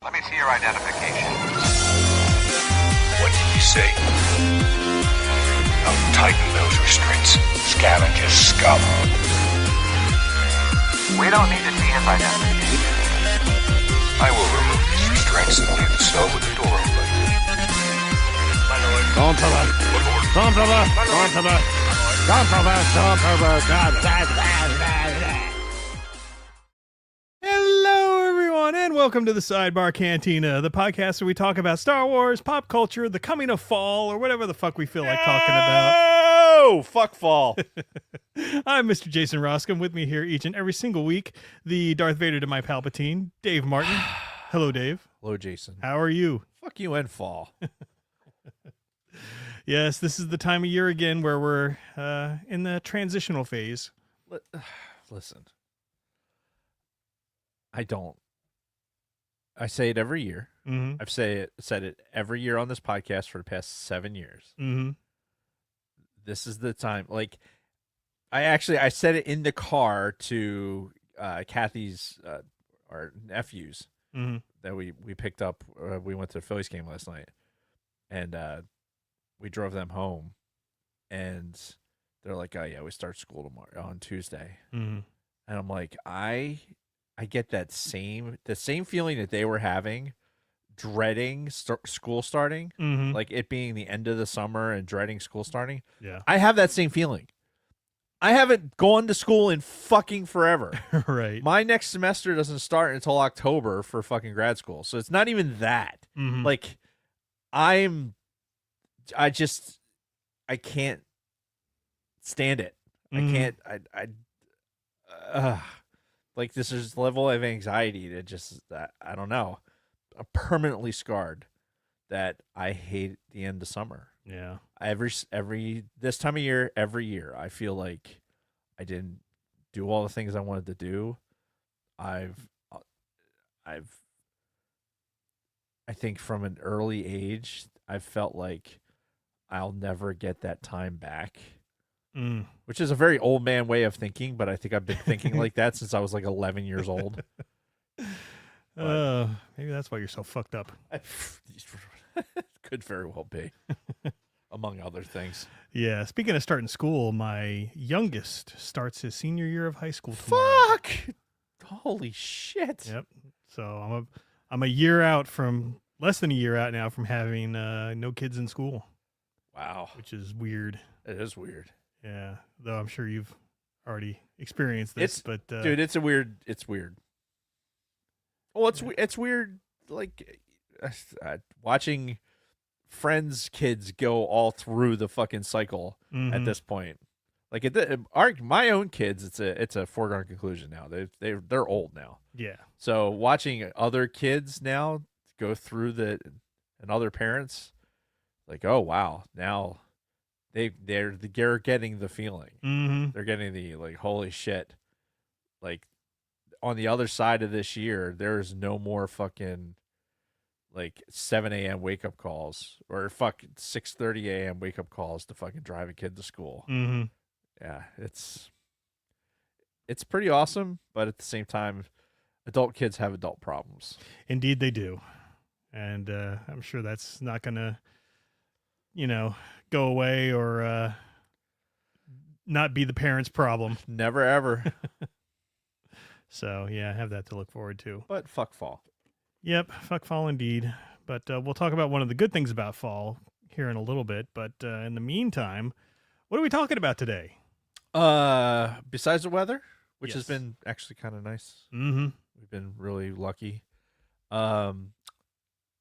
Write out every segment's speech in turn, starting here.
Let me see your identification. What did you say? I'll tighten those restraints. Scavenger scum. We don't need to see his identification. I will remove these restraints and leave the cell with the door open. My lord. Don't tell us. Don't tell us. Don't tell us. Don't tell us. Don't tell us. Hello, everyone, and welcome to the Sidebar Cantina, the podcast where we talk about Star Wars, pop culture, the coming of fall, or whatever the fuck we feel like talking about. Oh, fuck fall. I'm Mr. Jason Roscom. With me here each and every single week, the Darth Vader to my Palpatine, Dave Martin. Hello, Dave. Hello, Jason. How are you? Fuck you and fall. Yes, this is the time of year again where we're in the transitional phase. Listen. I say it every year. Mm-hmm. I've said it every year on this podcast for the past 7 years. Mm-hmm. This is the time. Like, I said it in the car to Kathy's, our nephews Mm-hmm. that we picked up. We went to the Phillies game last night, and we drove them home, and they're like, "Oh yeah, we start school tomorrow on Tuesday," Mm-hmm. and I'm like, I get the same feeling that they were having, dreading school starting, Mm-hmm. like it being the end of the summer and dreading school starting. Yeah. I have that same feeling. I haven't gone to school in fucking forever. Right. My next semester doesn't start until October for fucking grad school. So it's not even that. Mm-hmm. Like, I can't stand it. Mhm. I can't, like, this is level of anxiety that just, I don't know. I'm permanently scarred that I hate the end of summer. Yeah. Every this time of year, every year, I feel like I didn't do all the things I wanted to do. I think from an early age, I felt like I'll never get that time back, which is a very old man way of thinking, but I think I've been thinking like that since I was like 11 years old. Maybe that's why you're so fucked up. Could very well be, among other things. Yeah. Speaking of starting school, my youngest starts his senior year of high school tomorrow. Fuck! Holy shit! Yep. So I'm less than a year out now from having no kids in school. Wow, Which is weird. it is weird. Yeah. Though I'm sure you've already experienced this, but Dude, it's weird. Well, it's weird. Like watching friends' kids go all through the fucking cycle at this point. Like my own kids, it's a foregone conclusion now. They're old now. Yeah. So watching other kids now go through and other parents, like, oh wow, now they're getting the feeling. Mm-hmm. They're getting the, like, holy shit. Like, on the other side of this year, there's no more fucking, like, 7 a.m. wake-up calls or fucking 6:30 a.m. wake-up calls to fucking drive a kid to school. Mm-hmm. Yeah, it's pretty awesome, but at the same time, adult kids have adult problems. Indeed they do. And I'm sure that's not going to, go away or not be the parents' problem. Never, ever. So, yeah, I have that to look forward to. But fuck fall. Yep, fuck fall indeed. But we'll talk about one of the good things about fall here in a little bit. But in the meantime, what are we talking about today? Besides the weather, which has Yes. been actually kind of nice. Mm-hmm. We've been really lucky. We're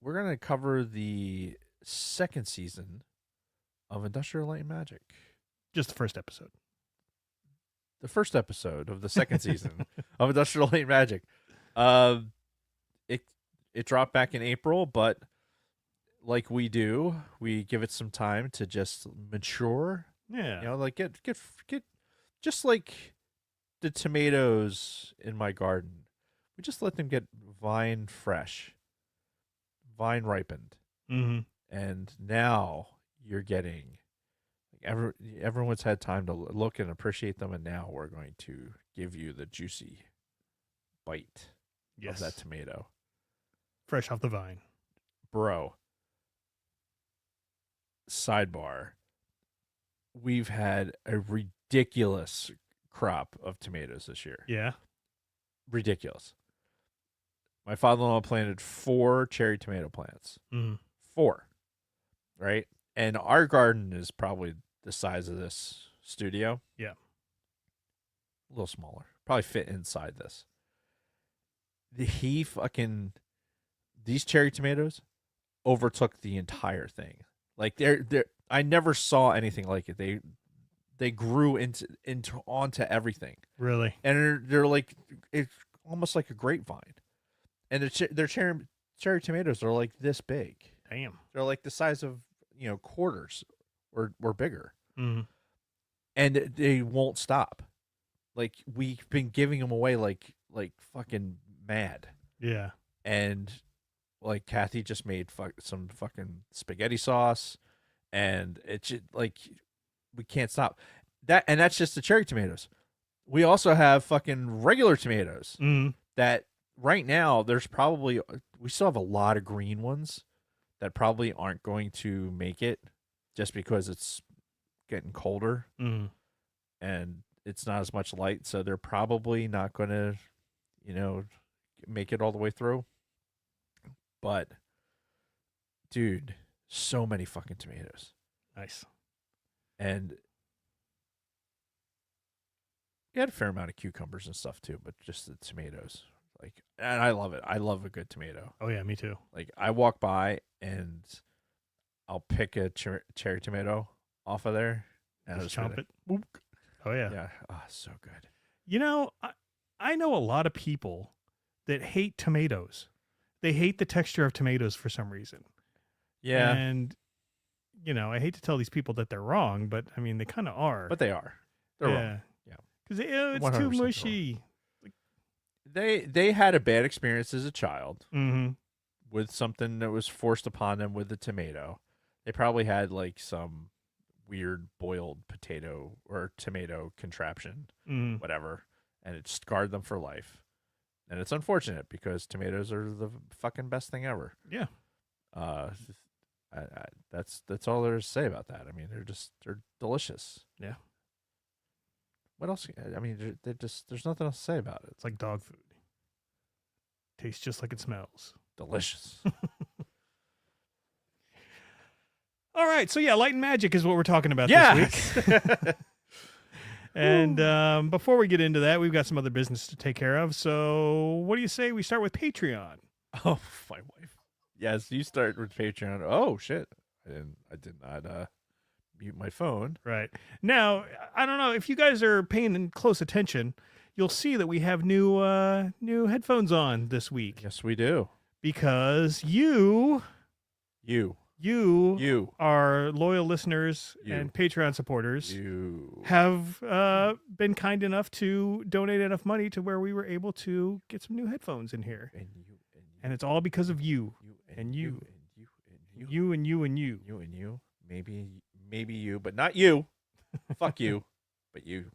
going to cover the second season of Industrial Light and Magic. Just the first episode. The first episode of the second season of Industrial Light and Magic. It dropped back in April, but like we do, we give it some time to just mature. Yeah. Like get just like the tomatoes in my garden. We just let them get vine fresh, vine ripened. Mm-hmm. And now you're getting, everyone's had time to look and appreciate them, and now we're going to give you the juicy bite Yes. of that tomato. Fresh off the vine. Bro. Sidebar. We've had a ridiculous crop of tomatoes this year. Yeah. Ridiculous. My father-in-law planted 4 cherry tomato plants. Mm. 4. Right? And our garden is probably the size of this studio. Yeah. A little smaller. Probably fit inside this. These cherry tomatoes overtook the entire thing. Like they're I never saw anything like it. They grew into onto everything. Really? And they're like, it's almost like a grapevine. And their cherry tomatoes are like this big. Damn. They're like the size of, quarters or bigger. Mm. And they won't stop. Like we've been giving them away like fucking mad. Yeah. And like Kathy just made some fucking spaghetti sauce, and it's just, like we can't stop that. And that's just the cherry tomatoes. We also have fucking regular tomatoes that right now we still have a lot of green ones that probably aren't going to make it just because it's getting colder and it's not as much light, so they're probably not going to make it all the way through. But dude, so many fucking tomatoes. Nice. And we had a fair amount of cucumbers and stuff too, but just the tomatoes. And I love it. I love a good tomato. Oh yeah, me too. Like I walk by and I'll pick a cherry tomato off of there and Just chomp it. Boop. Oh yeah. Yeah. Oh, so good. I know a lot of people that hate tomatoes. They hate the texture of tomatoes for some reason. Yeah. And, I hate to tell these people that they're wrong, but I mean, they kind of are. But they are. They're wrong. Yeah. Because it's too mushy. They had a bad experience as a child Mm-hmm. with something that was forced upon them with the tomato. They probably had like some weird boiled potato or tomato contraption, whatever, and it scarred them for life. And it's unfortunate because tomatoes are the fucking best thing ever. Yeah. That's all there is to say about that. I mean, they're delicious. Yeah. What else? I mean, there's nothing else to say about it. It's like dog food. Tastes just like it smells. Delicious. All right. So yeah, light and magic is what we're talking about this week. And before we get into that, we've got some other business to take care of. So what do you say we start with Patreon? Oh, my wife. Yes, you start with Patreon. Oh shit! I did not mute my phone. Right now, I don't know if you guys are paying close attention. You'll see that we have new headphones on this week. Yes, we do. Because you, our loyal listeners and Patreon supporters, have been kind enough to donate enough money to where we were able to get some new headphones in here. And it's all because of you. You. Maybe you, but not you. Fuck you, but you.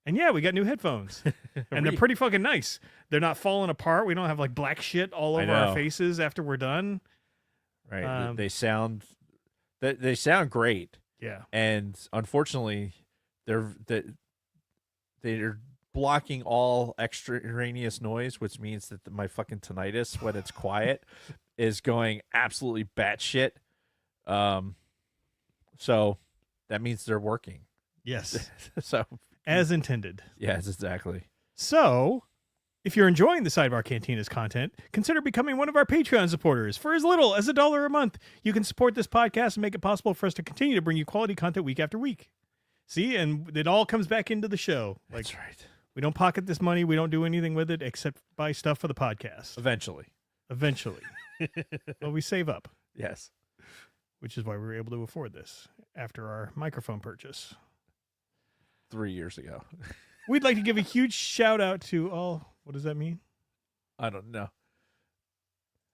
And yeah, we got new headphones. And they're pretty fucking nice. They're not falling apart. We don't have like black shit all over our faces after we're done. Right. They sound great. Yeah. And unfortunately, they're blocking all extraneous noise, which means that my fucking tinnitus, when it's quiet, is going absolutely batshit. So that means they're working. Yes. So as intended. Yes, exactly. So if you're enjoying the Sidebar Cantina's content, consider becoming one of our Patreon supporters. For as little as $1 a month, you can support this podcast and make it possible for us to continue to bring you quality content week after week. See, and it all comes back into the show. That's right. We don't pocket this money. We don't do anything with it except buy stuff for the podcast. Eventually. Well, we save up. Yes. Which is why we were able to afford this after our microphone purchase 3 years ago. We'd like to give a huge shout out to all. What does that mean? I don't know.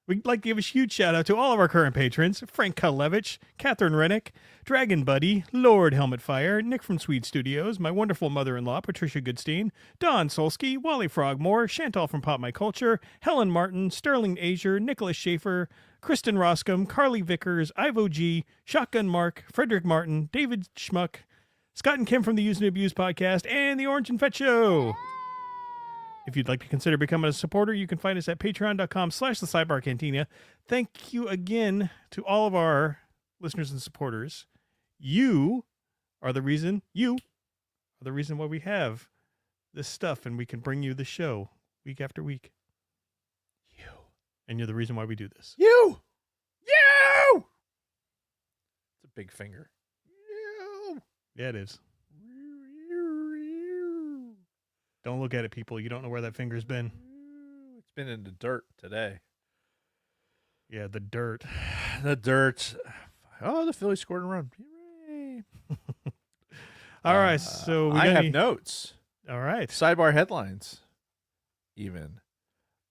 We'd like to give a huge shout out to all of our current patrons: Frank Kalevich, Catherine Rennick, Dragon Buddy, Lord Helmet Fire, Nick from Swede Studios, my wonderful mother-in-law, Patricia Goodstein, Don Solsky, Wally Frogmore, Chantal from Pop My Culture, Helen Martin, Sterling Azier, Nicholas Schaefer, Kristen Roscom, Carly Vickers, Ivo G, Shotgun Mark, Frederick Martin, David Schmuck, Scott and Kim from the Use and Abuse podcast, and the Orange and Fett Show. If you'd like to consider becoming a supporter, you can find us at patreon.com/thesidebarcantina. Thank you again to all of our listeners and supporters. You are the reason why we have this stuff and we can bring you the show week after week. You. And you're the reason why we do this. You! It's a big finger. You! Yeah, it is. Don't look at it, people. You don't know where that finger's been. It's been in the dirt today. Yeah, the dirt. The dirt. Oh, the Phillies scored a run. Hooray. All right, so I have notes. All right. Sidebar headlines, even.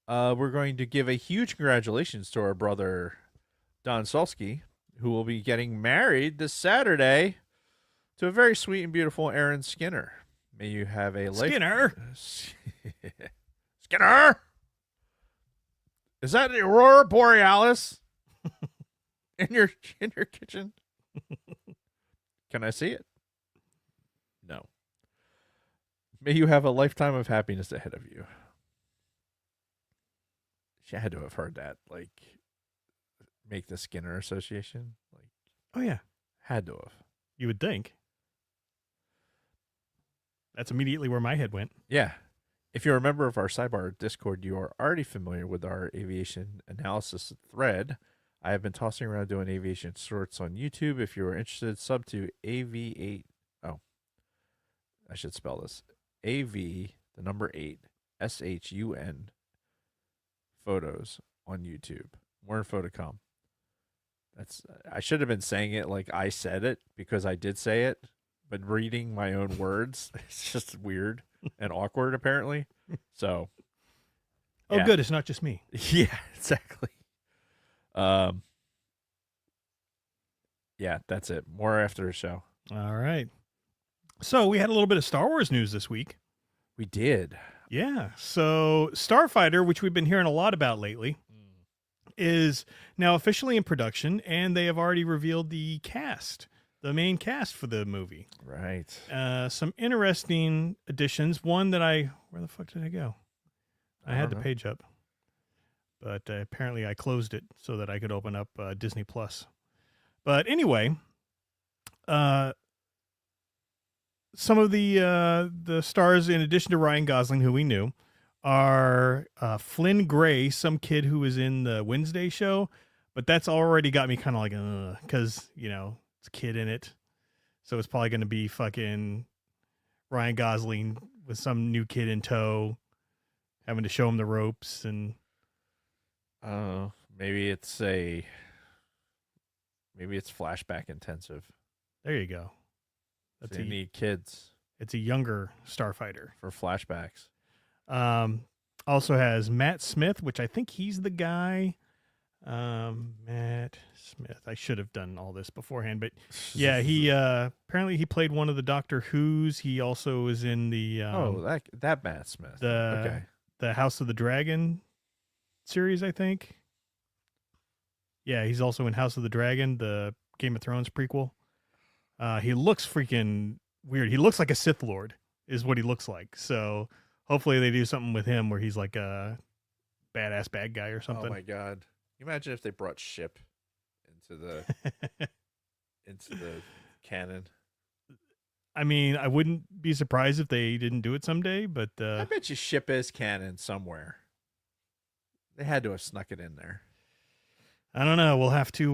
We're going to give a huge congratulations to our brother, Don Solsky, who will be getting married this Saturday to a very sweet and beautiful Erin Skinner. May you have a life. Skinner. Skinner. Is that the Aurora Borealis in your kitchen? Can I see it? No. May you have a lifetime of happiness ahead of you. She had to have heard that. Like, make the Skinner Association. Like, Oh yeah, had to have. you would think. That's immediately where my head went. Yeah. If you're a member of our Sidebar Discord, you are already familiar with our aviation analysis thread. I have been tossing around doing aviation shorts on YouTube. If you are interested, sub to AV8. Oh, I should spell this. AV, the number 8, SHUN photos on YouTube. More info to come. I should have been saying it like I said it because I did say it. But reading my own words, it's just weird and awkward, apparently. So, Oh, good. It's not just me. yeah, exactly. Yeah, that's it. More after the show. All right. So we had a little bit of Star Wars news this week. We did. Yeah. So Starfighter, which we've been hearing a lot about lately, is now officially in production, and they have already revealed the cast. The main cast for the movie. Right. Some interesting additions. One that where the fuck did I go? I had the page up, but apparently I closed it so that I could open up Disney Plus. But anyway, some of the stars, in addition to Ryan Gosling, who we knew, are Flynn Gray, some kid who was in the Wednesday show, but that's already got me kind of like, because it's a kid in it. So it's probably going to be fucking Ryan Gosling with some new kid in tow, having to show him the ropes. And maybe it's flashback intensive. there you go. That's so you need kids. It's a younger Starfighter. For flashbacks. Also has Matt Smith, which I think he's the guy. Matt Smith. I should have done all this beforehand, but yeah, he apparently he played one of the Doctor Who's. He also is in the that Matt Smith. The House of the Dragon series, I think. Yeah, he's also in House of the Dragon, the Game of Thrones prequel. He looks freaking weird. He looks like a Sith Lord, is what he looks like. So hopefully they do something with him where he's like a badass bad guy or something. Oh my god. Imagine if they brought Ship into the canon. I mean, I wouldn't be surprised if they didn't do it someday, but I bet you Ship is canon somewhere. They had to have snuck it in there. I don't know. We'll have to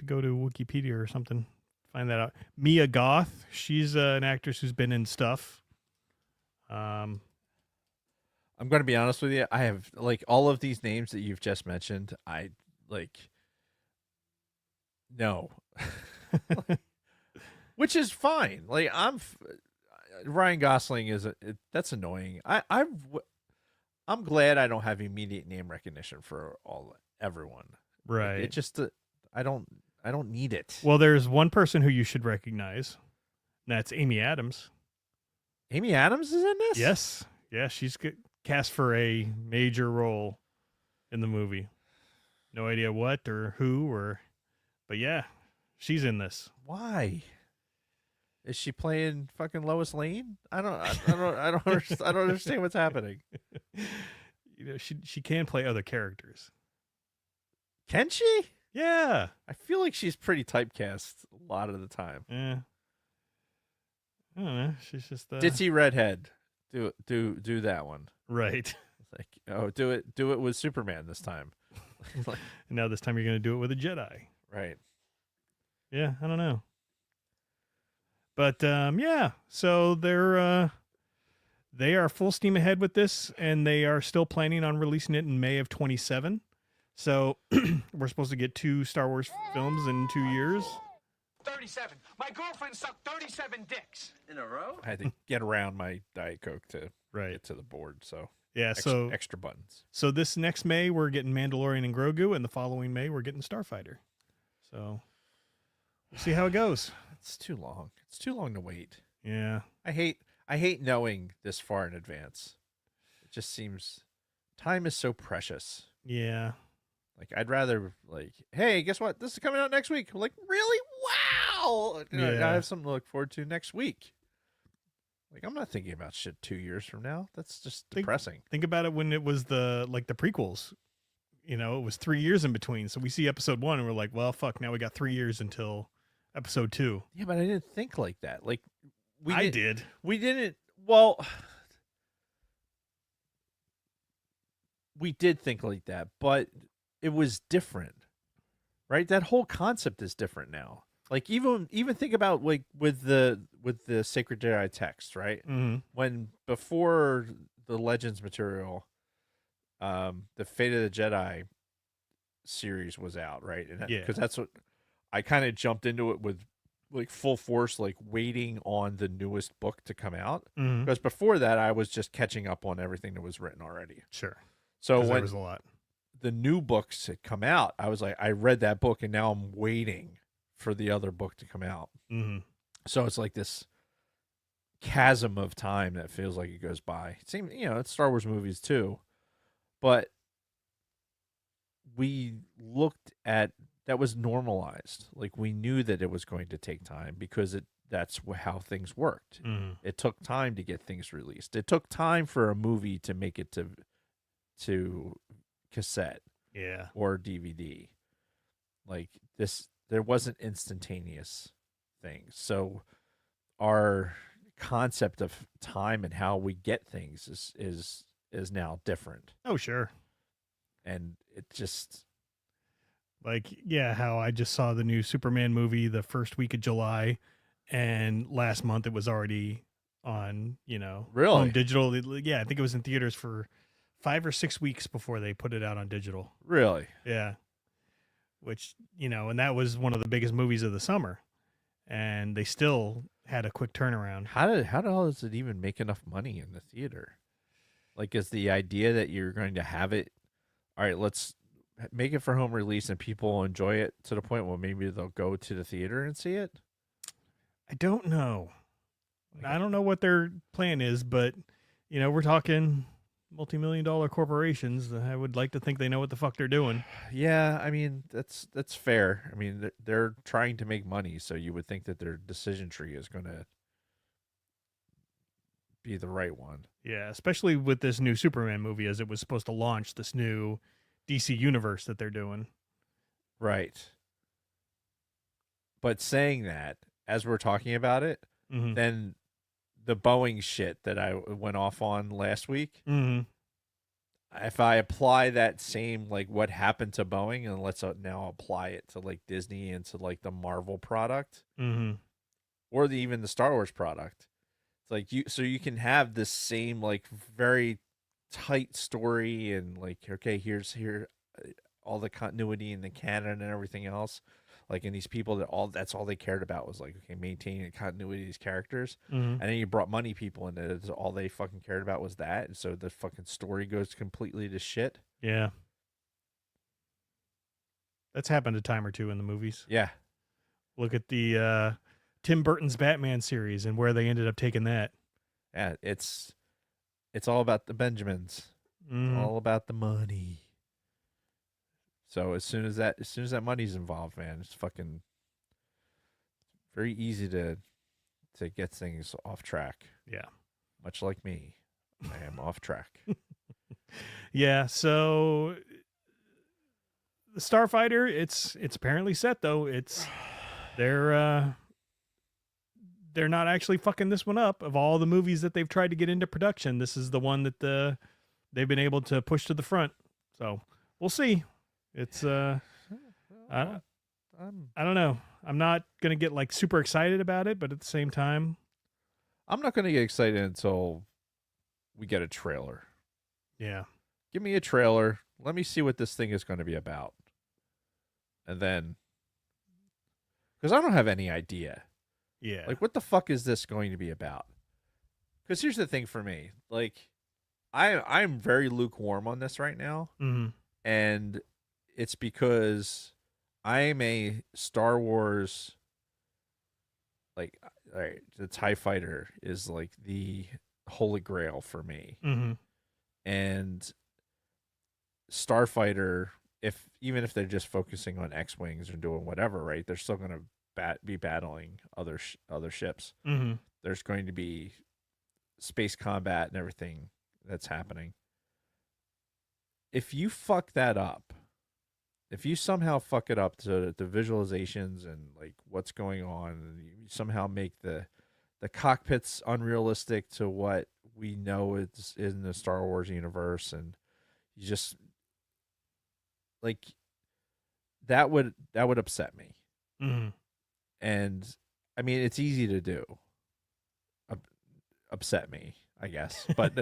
go to Wikipedia or something, find that out. Mia Goth, she's an actress who's been in stuff. I'm going to be honest with you. I have all of these names that you've just mentioned. I no, which is fine. Ryan Gosling is that's annoying. I'm glad I don't have immediate name recognition for everyone. Right. It just I don't need it. Well, there's one person who you should recognize. And that's Amy Adams. Amy Adams is in this? Yes. Yeah, she's cast for a major role in the movie. No idea what or who but yeah, she's in this. Why? Is she playing fucking Lois Lane? I don't understand what's happening. You know, she can play other characters. Can she? Yeah. I feel like she's pretty typecast a lot of the time. Yeah. I don't know. She's just Ditzy redhead. Do that one. right. Like, do it with Superman this time. And now this time you're going to do it with a Jedi. Right. Yeah, I don't know. But yeah, so they are full steam ahead with this, and they are still planning on releasing it in May of 2027. So we're supposed to get 2 Star Wars films in 2 years. 37. My girlfriend sucked 37 dicks. In a row? I had to get around my Diet Coke to Right. get to the board, so Yeah, so extra buttons. So this next May we're getting Mandalorian and Grogu, and the following May we're getting Starfighter. So we'll see how it goes. It's too long. It's too long to wait. Yeah. I hate knowing this far in advance. It just seems time is so precious. Yeah. Like I'd rather hey, guess what? This is coming out next week. I'm like, really? Wow. Yeah. I have something to look forward to next week. Like I'm not thinking about shit 2 years from now. That's just depressing. Think about it when it was the prequels. You know, it was 3 years in between. So we see episode 1 and we're like, well, fuck, now we got 3 years until episode 2. Yeah, but I didn't think like that. Like I did. We didn't. Well, we did think like that, but it was different, right? That whole concept is different now. Like even think about like with the Sacred Jedi text, right? Mm-hmm. When before the Legends material, the Fate of the Jedi series was out, right? And Yeah. because that's what I kind of jumped into it with, like full force, like waiting on the newest book to come out. Mm-hmm. Because before that, I was just catching up on everything that was written already. Sure. So There when was a lot. the new books had come out, I was like, I read that book, and now I'm waiting for the other book to come out. Mm-hmm. So it's like this chasm of time that feels like it goes by. It seems, it's Star Wars movies too, but we looked at that was normalized. Like we knew that it was going to take time because that's how things worked. Mm-hmm. It took time to get things released. It took time for a movie to make it to cassette Yeah. or DVD. Like this, there wasn't instantaneous things. So our concept of time and how we get things is now different. Oh, sure. And it just how I just saw the new Superman movie the first week of July, and last month it was already on, Really? on digital. Yeah, I think it was in theaters for 5 or 6 weeks before they put it out on digital. really. Yeah. Which, and that was one of the biggest movies of the summer. And they still had a quick turnaround. How the hell does it even make enough money in the theater? Like, is the idea that you're going to have it, all right, let's make it for home release and people will enjoy it to the point where maybe they'll go to the theater and see it? I don't know. I don't know what their plan is, but, we're talking multi-million-dollar corporations. I would like to think they know what the fuck they're doing. Yeah, I mean, that's fair. I mean, they're trying to make money, so you would think that their decision tree is going to be the right one. Yeah, especially with this new Superman movie, as it was supposed to launch this new DC universe that they're doing. Right. But saying that, as we're talking about it, Mm-hmm. then the Boeing shit that I went off on last week, Mm-hmm. if I apply that same, like, what happened to Boeing, and let's now apply it to, like, Disney and to, like, the Marvel product, Mm-hmm. or even the Star Wars product, it's like you can have this same, like, very tight story and, like, okay, here all the continuity and the canon and everything else. Like, and these people that's all they cared about was like, okay, maintaining the continuity of these characters. Mhm. And then you brought money people in, and all they fucking cared about was that. And so the fucking story goes completely to shit. Yeah. That's happened a time or two in the movies. Yeah. Look at the Tim Burton's Batman series and where they ended up taking that. Yeah. It's all about the Benjamins. Mhm. All about the money. So as soon as that money's involved, man, it's fucking very easy to get things off track. Yeah. Much like me, I am off track. Yeah, so the Starfighter, it's apparently set though. They're not actually fucking this one up. Of all the movies that they've tried to get into production, this is the one that they've been able to push to the front. So we'll see. It's I don't know. I'm not gonna get like super excited about it, but at the same time, I'm not going to get excited until we get a trailer. yeah. Give me a trailer. Let me see what this thing is going to be about. And then, because I don't have any idea. Yeah. Like, what the fuck is this going to be about? Because here's the thing for me. Like, I'm very lukewarm on this right now. Mm-hmm. And it's because I'm a Star Wars, like, all right, the TIE Fighter is like the holy grail for me. Mm-hmm. And Starfighter, even if they're just focusing on X-wings or doing whatever, right? They're still going to be battling other ships. Mm-hmm. There's going to be space combat and everything that's happening. If you fuck that up, if you somehow fuck it up to the visualizations and like what's going on, and you somehow make the cockpits unrealistic to what we know is in the Star Wars universe, and you just like that would upset me. Mm-hmm. And I mean, it's easy to do. Upset me, I guess, but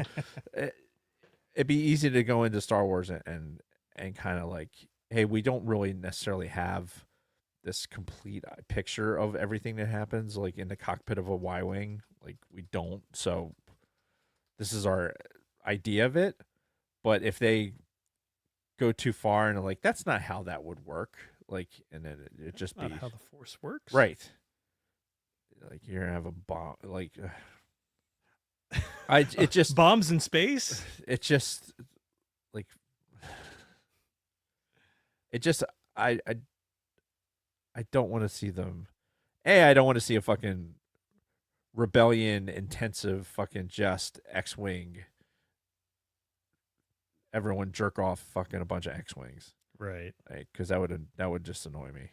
it'd be easy to go into Star Wars and kind of like, hey, we don't really necessarily have this complete picture of everything that happens, like in the cockpit of a Y-wing. Like, we don't. So this is our idea of it. But if they go too far and like, that's not how that would work. Like, and then it just be Not how the Force works. right. Like, you're gonna have a bomb. Like, it just bombs in space. It just like it just I don't want to see them. I don't want to see a fucking rebellion intensive fucking just X-wing. Everyone jerk off fucking a bunch of X-wings, Right. because that would just annoy me.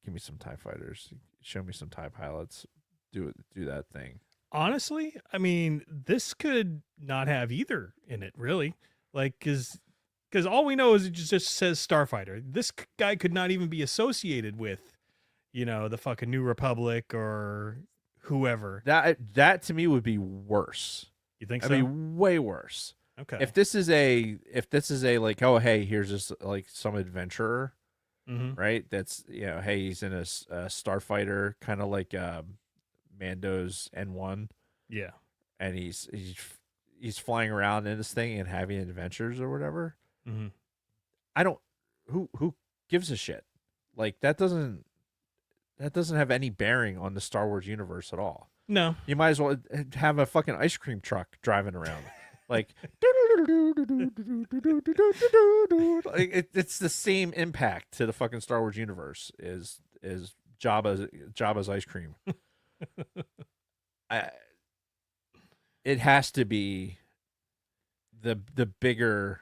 Give me some TIE fighters. Show me some TIE pilots. Do that thing. Honestly, I mean, this could not have either in it, really. Like, because all we know is it just says Starfighter. This guy could not even be associated with, the fucking New Republic or whoever. That to me would be worse. You think I so? mean, way worse. Okay. If this is a like, oh, hey, here's this like some adventurer, Mm-hmm. right? That's, hey, he's in a starfighter, kind of like Mando's N1, Yeah. and he's flying around in this thing and having adventures or whatever. Mm-hmm. I don't. Who gives a shit? Like, that doesn't have any bearing on the Star Wars universe at all. No. You might as well have a fucking ice cream truck driving around. Like, it's the same impact to the fucking Star Wars universe is Jabba's ice cream. It has to be the bigger.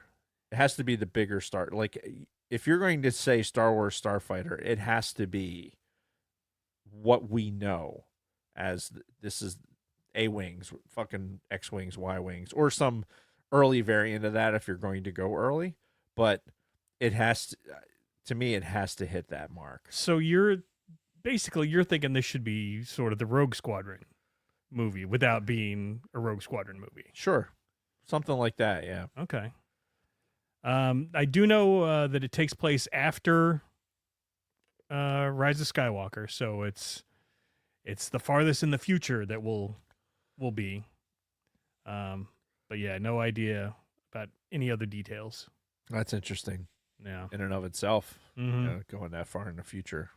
It has to be the bigger Star. Like, if you're going to say Star Wars Starfighter, it has to be what we know as this is A-wings, fucking X-wings, Y-wings, or some early variant of that if you're going to go early. But it has to me, it has to hit that mark. So you're thinking this should be sort of the Rogue Squadron movie without being a Rogue Squadron movie. Sure. Something like that, yeah. Okay. I do know that it takes place after Rise of Skywalker, so it's the farthest in the future that will be. But yeah, no idea about any other details. That's interesting Yeah. in and of itself. Mhm. Going that far in the future.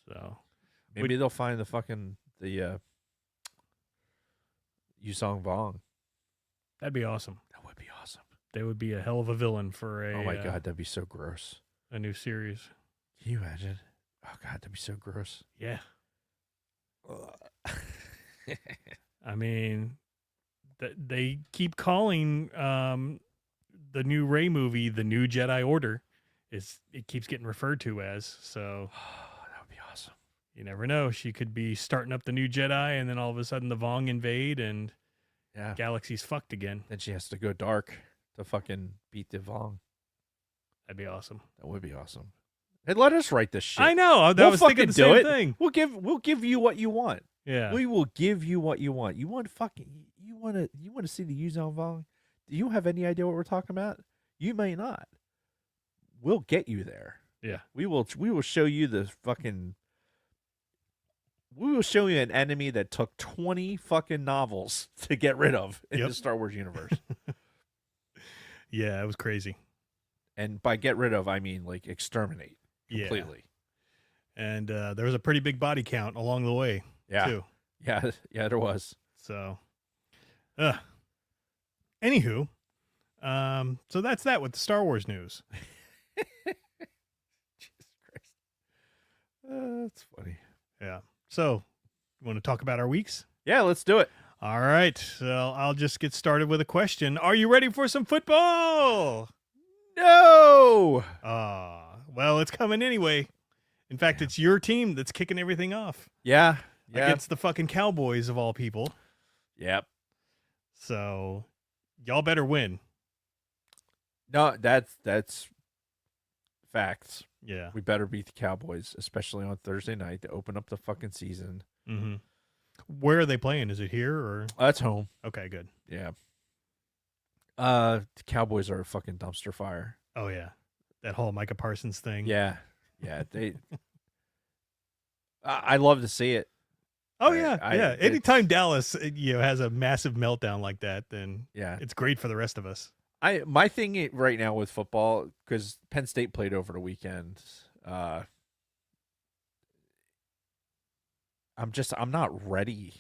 So Maybe they'll find the Yuzong Vong. that'd be awesome. That would be awesome. They would be a hell of a villain for a Oh my god, that'd be so gross. a new series. Can you imagine? Oh god, that'd be so gross. Yeah. I mean, they keep calling the new Rey movie the New Jedi Order. It keeps getting referred to as, so That would be awesome. you never know. She could be starting up the new Jedi, and then all of a sudden the Vong invade, and Yeah. galaxy's fucked again. Then she has to go dark to fucking beat the Vong. That'd be awesome. That would be awesome. And let us write this shit. I know. That We'll was thinking fucking the do same it. thing. We'll give you what you want. Yeah. We will give you what you want. You want to see the Yuzong Vong? Do you have any idea what we're talking about? You may not. We'll get you there. Yeah. We will show you we will show you an enemy that took 20 fucking novels to get rid of in Yep. the Star Wars universe. Yeah, it was crazy. And by get rid of, I mean like exterminate Yeah. completely. And there was a pretty big body count along the way, Yeah. too. Yeah, there was. So, anywho, so that's that with the Star Wars news. Jesus Christ. That's funny. Yeah. So, you want to talk about our weeks? Yeah, let's do it. All right. So I'll just get started with a question. Are you ready for some football? No. Well, it's coming anyway. In fact, it's your team that's kicking everything off Yeah. against the fucking Cowboys of all people. Yep. So, y'all better win. No, that's facts. Yeah. We better beat the Cowboys, especially on Thursday night to open up the fucking season. Mm-hmm. Where are they playing? Is it here or? That's home. Okay, good. Yeah. The Cowboys are a fucking dumpster fire. Oh yeah, that whole Micah Parsons thing. Yeah. They. I love to see it. Oh yeah, yeah. it's- Anytime Dallas, has a massive meltdown like that, then Yeah. it's great for the rest of us. My thing right now with football, because Penn State played over the weekend. I'm not ready,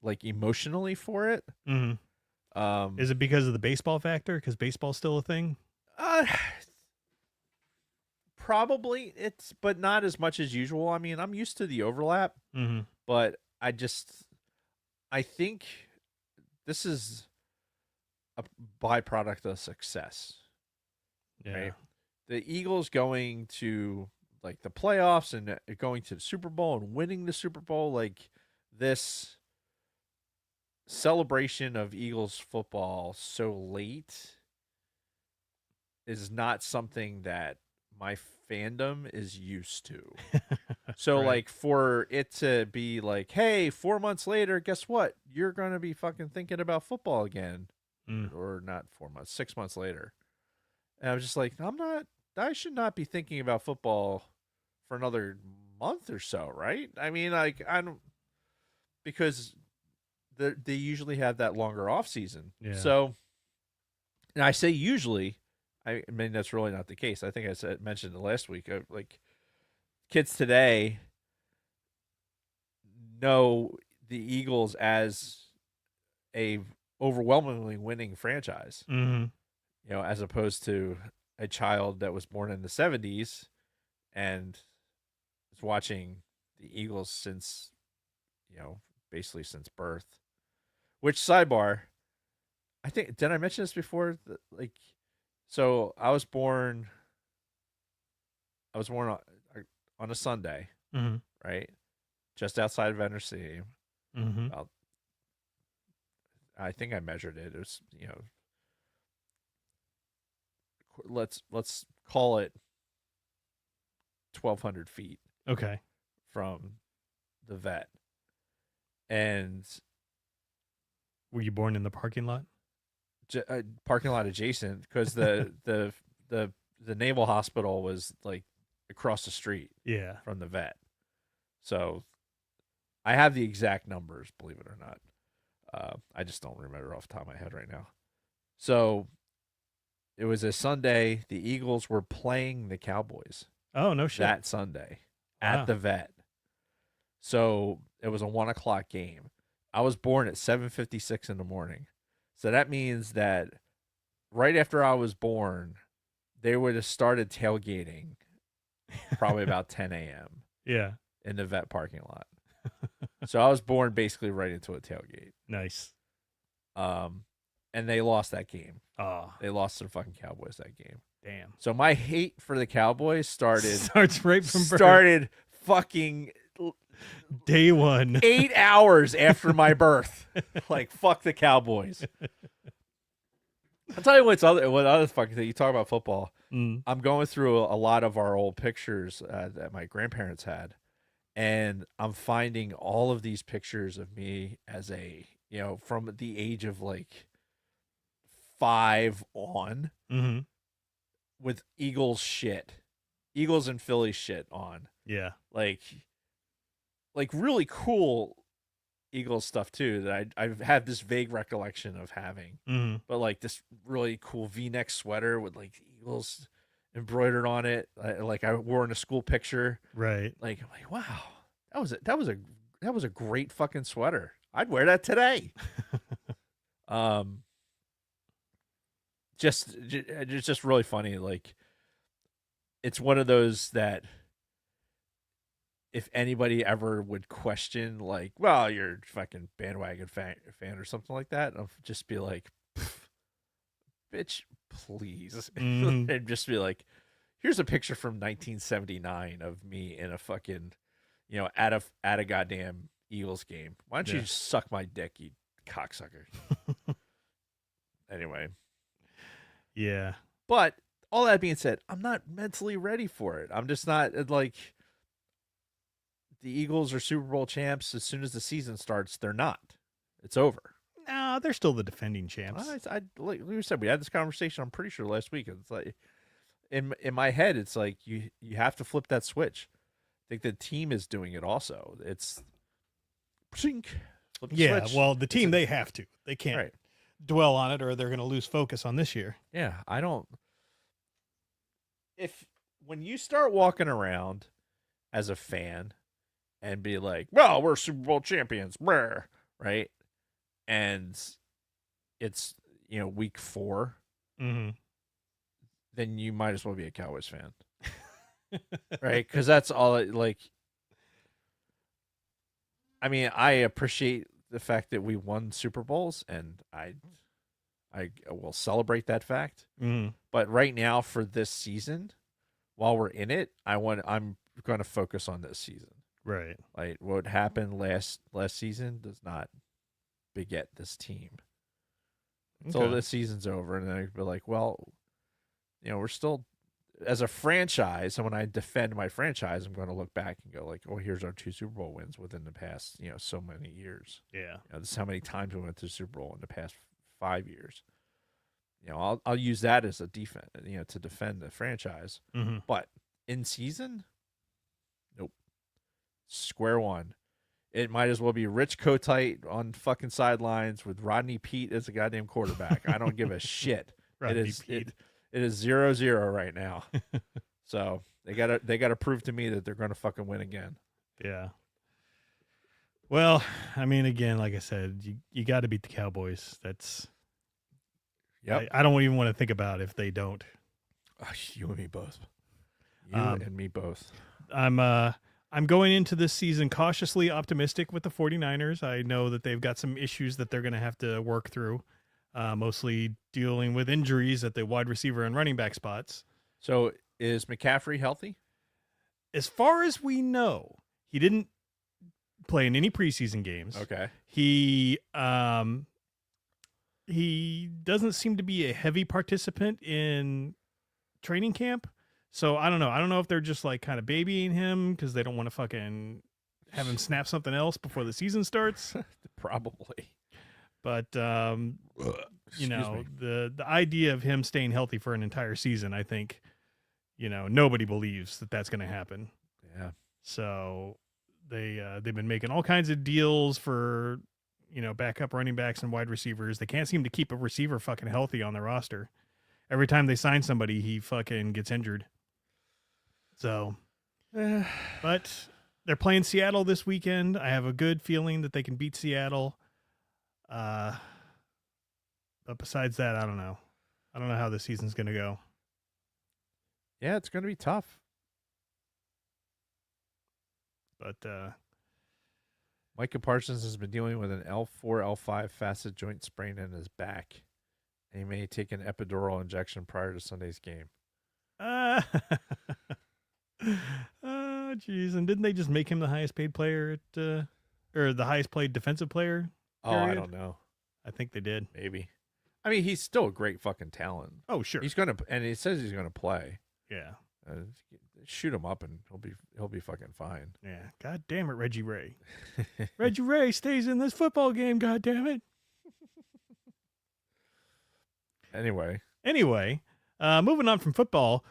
like emotionally for it. Mm-hmm. Is it because of the baseball factor? Because baseball's still a thing. Probably but not as much as usual. I mean, I'm used to the overlap, Mm-hmm. but I think this is a byproduct of success. Yeah. Right? The Eagles going to like the playoffs and going to the Super Bowl and winning the Super Bowl, like this celebration of Eagles football so late is not something that my fandom is used to. So Right. like for it to be like, hey, 4 months later, guess what? You're going to be fucking thinking about football again. Or not 4 months, 6 months later. And I was just like, I should not be thinking about football for another month or so, right? I mean, like, because they usually have that longer off season. Yeah. So, and I say usually, I mean, that's really not the case. I think I mentioned it last week. Like, kids today know the Eagles as a overwhelmingly winning franchise. Mm-hmm. As opposed to a child that was born in the 70s and is watching the Eagles since, basically since birth. Which, sidebar, I think, did I mention this before? So I was born on a Sunday, Mm-hmm. right? Just outside of Enter Stadium. Mm-hmm. I think I measured it. It was, let's call it 1,200 feet Okay. from the vet. And Were you born in the parking lot? parking lot adjacent because the naval hospital was like across the street Yeah. from the vet. So I have the exact numbers, believe it or not. I just don't remember off the top of my head right now. So it was a Sunday. The Eagles were playing the Cowboys Oh, no shit. that Sunday Wow. at the vet. So it was a 1:00 game. I was born at 7:56 in the morning. So that means that right after I was born, they would have started tailgating probably about 10 a.m. Yeah. in the vet parking lot. So I was born basically right into a tailgate. Nice. And they lost that game. Oh, They lost to the fucking Cowboys that game. damn. So my hate for the Cowboys Starts right from birth. started fucking Day one. 8 hours after my birth. Like, fuck the Cowboys. I'll tell you what other fucking thing. You talk about football. Mm. I'm going through a lot of our old pictures that my grandparents had, and I'm finding all of these pictures of me as from the age of like 5 on Mm-hmm. with Eagles and Philly shit on. Yeah. Like really cool Eagles stuff too that I've had this vague recollection of having. Mm-hmm. But like this really cool V-neck sweater with like Eagles embroidered on it, like I wore in a school picture. Right. Like I'm like, wow, that was a great fucking sweater. I'd wear that today. It's just really funny. Like it's one of those that if anybody ever would question, like, well, you're a fucking bandwagon fan or something like that, I'll just be like, bitch, please. Mhm. And just be like, here's a picture from 1979 of me in a fucking, at a goddamn Eagles game. Why don't you Yeah. just suck my dick, you cocksucker? Anyway. Yeah. But all that being said, I'm not mentally ready for it. I'm just not like the Eagles are Super Bowl champs. As soon as the season starts, they're not. It's over. No, they're still the defending champs. Like we said, we had this conversation. I'm pretty sure last week. It's like in my head, it's like you have to flip that switch. I think the team is doing it also. It's flip the Yeah. switch. Well, the team, they have to. They can't Right. dwell on it or they're going to lose focus on this year. Yeah, I don't. When you start walking around as a fan and be like, well, we're Super Bowl champions, brr, right? And it's, week 4, Mm-hmm. then you might as well be a Cowboys fan. Right? Because that's all I mean, I appreciate the fact that we won Super Bowls, and I will celebrate that fact. Mm-hmm. But right now for this season, while we're in it, I'm going to focus on this season. Right. Like what happened last season does not beget this team. So Okay. this season's over, and then I'd be like, well, we're still as a franchise. And when I defend my franchise, I'm going to look back and go like, oh, here's our 2 Super Bowl wins within the past, so many years. Yeah. This is how many times we went to the Super Bowl in the past 5 years. I'll use that as a defense, to defend the franchise. Mm-hmm. But in season, nope. Square one. It might as well be Rich Kotite on fucking sidelines with Rodney Peete as a goddamn quarterback. I don't give a shit. Rodney Peete. It is 0-0 right now. So they gotta prove to me that they're gonna fucking win again. Yeah. Well, I mean, again, like I said, you got to beat the Cowboys. That's. Yep. I don't even want to think about if they don't. You and me both. You Um, and me both. I'm going into this season cautiously optimistic with the 49ers. I know that they've got some issues that they're going to have to work through, mostly dealing with injuries at the wide receiver and running back spots. So is McCaffrey healthy? As far as we know, he didn't play in any preseason games. Okay. He doesn't seem to be a heavy participant in training camp. So I don't know. I don't know if they're just like kind of babying him because they don't want to fucking have him snap something else before the season starts. Probably. But you know, the idea of him staying healthy for an entire season, I think, you know, nobody believes that that's going to happen. Yeah. So they've been making all kinds of deals for, you know, backup running backs and wide receivers. They can't seem to keep a receiver fucking healthy on their roster. Every time they sign somebody, he fucking gets injured. So, but they're playing Seattle this weekend. I have a good feeling that they can beat Seattle. But besides that, I don't know. I don't know how this season's going to go. Yeah, it's going to be tough. But Micah Parsons has been dealing with an L4, L5 facet joint sprain in his back. And he may take an epidural injection prior to Sunday's game. oh, jeez. And didn't they just make him the highest paid player at, or the highest paid defensive player? Oh, I period? don't know. I think they did. Maybe. I mean, he's still a great fucking talent. Oh, sure. He's going to, and he says he's going to play. Yeah. Shoot him up and he'll be fucking fine. Yeah. God damn it, Reggie Ray. Reggie Ray stays in this football game, god damn it. Anyway, moving on from football,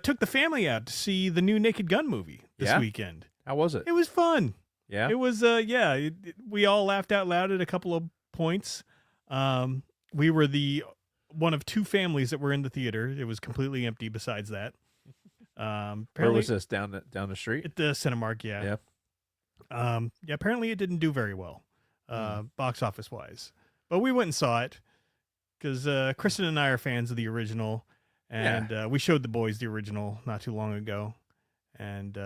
took the family out to see the new Naked Gun movie this weekend. how was it? It was fun. Yeah. It was, we all laughed out loud at a couple of points. We were the one of two families that were in the theater. It was completely empty besides that. Where was this? Down the street? At the Cinemark, yeah. Apparently it didn't do very well, box office wise. But we went and saw it because Kristen and I are fans of the original, and we showed the boys the original not too long ago. And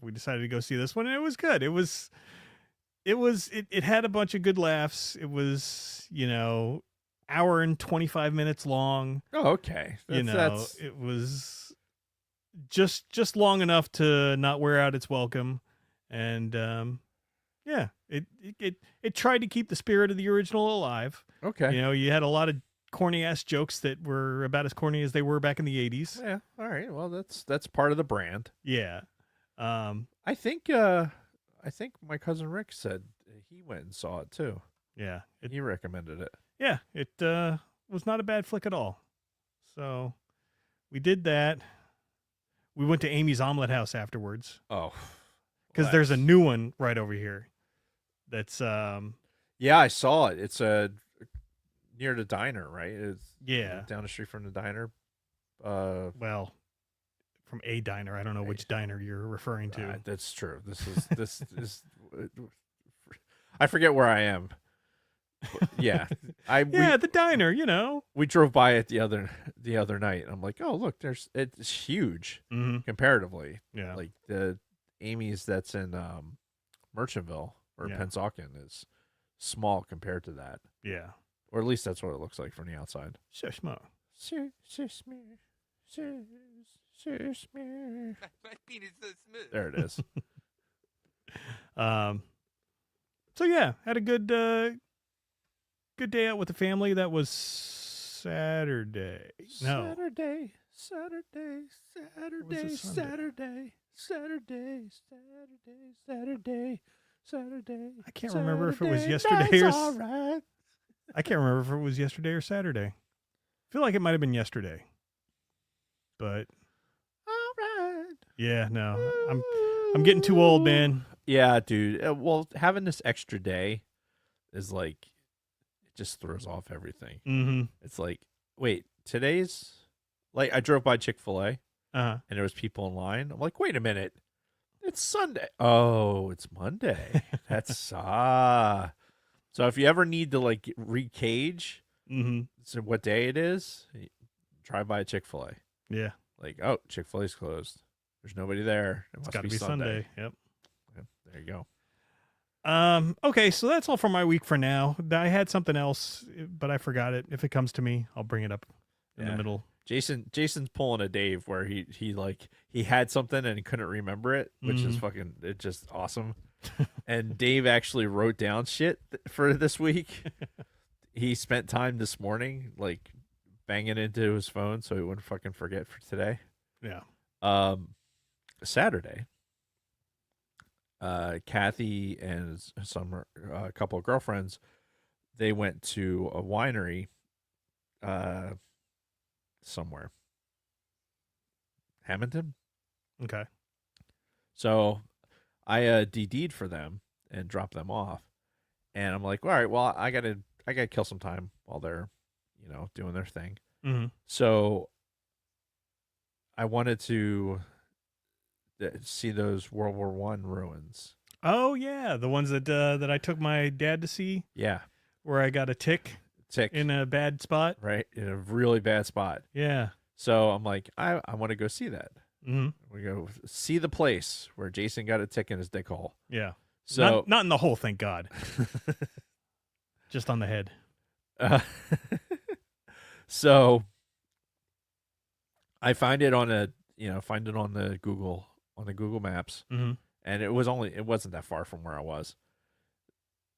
we decided to go see this one, and it was good. It had a bunch of good laughs. It was, hour and 25 minutes long. Oh, okay. It was just long enough to not wear out its welcome. And it tried to keep the spirit of the original alive. Okay. You had a lot of corny ass jokes that were about as corny as they were back in the 80s. Yeah. All right. Well, that's part of the brand. Yeah. I think my cousin Rick said he went and saw it too. Yeah. He recommended it. Yeah. It was not a bad flick at all. So we did that. We went to Amy's Omelet House afterwards. Oh. Because there's a new one right over here. That's yeah, I saw it. It's near the diner, right? It's down the street from the diner. Well, from a diner. I don't know which diner you're referring to. That's true. This is I forget where I am. Yeah. The diner, We drove by it the other night. I'm like, "Oh, look, it's huge comparatively." Yeah. Like the Amy's that's in Merchantville or Pennsauken is small compared to that. Yeah. Or at least that's what it looks like from the outside. So small. My penis so smooth. There it is. So yeah, had a good day out with the family. That was Saturday. No. Saturday. I can't remember if it was yesterday or I can't remember if it was yesterday or Saturday. I feel like it might have been yesterday. But all right. Yeah, no. I'm getting too old, man. Yeah, dude. Well, having this extra day is like it just throws off everything. Mm-hmm. It's like, wait, today's like I drove by Chick-fil-A and there was people in line. I'm like, wait a minute. It's Sunday. Oh, it's Monday. That's So if you ever need to like recage so what day it is, drive by a Chick-fil-A. Yeah. Like, oh, Chick-fil-A's closed. There's nobody there. It must gotta be Sunday. Yep. There you go. Okay, so that's all for my week for now. I had something else, but I forgot it. If it comes to me, I'll bring it up in the middle. Jason's pulling a Dave where he had something and he couldn't remember it, which is it's just awesome. And Dave actually wrote down shit for this week. He spent time this morning like banging into his phone so he wouldn't fucking forget for today. Yeah. Saturday, Kathy and a couple of girlfriends they went to a winery somewhere. Hamilton. Okay. So I DD'd for them and dropped them off. And I'm like, all right, well, I gotta kill some time while they're, doing their thing. Mm-hmm. So I wanted to see those World War One ruins. Oh yeah, the ones that I took my dad to see, Yeah, where I got a tick in a bad spot. right in a really bad spot. Yeah. So I'm like, I want to go see that. Mm-hmm. We go see the place where Jason got a tick in his dick hole. Yeah. So not in the hole, thank God. Just on the head. So I find it on the Google Maps, Mm-hmm. and it wasn't that far from where I was.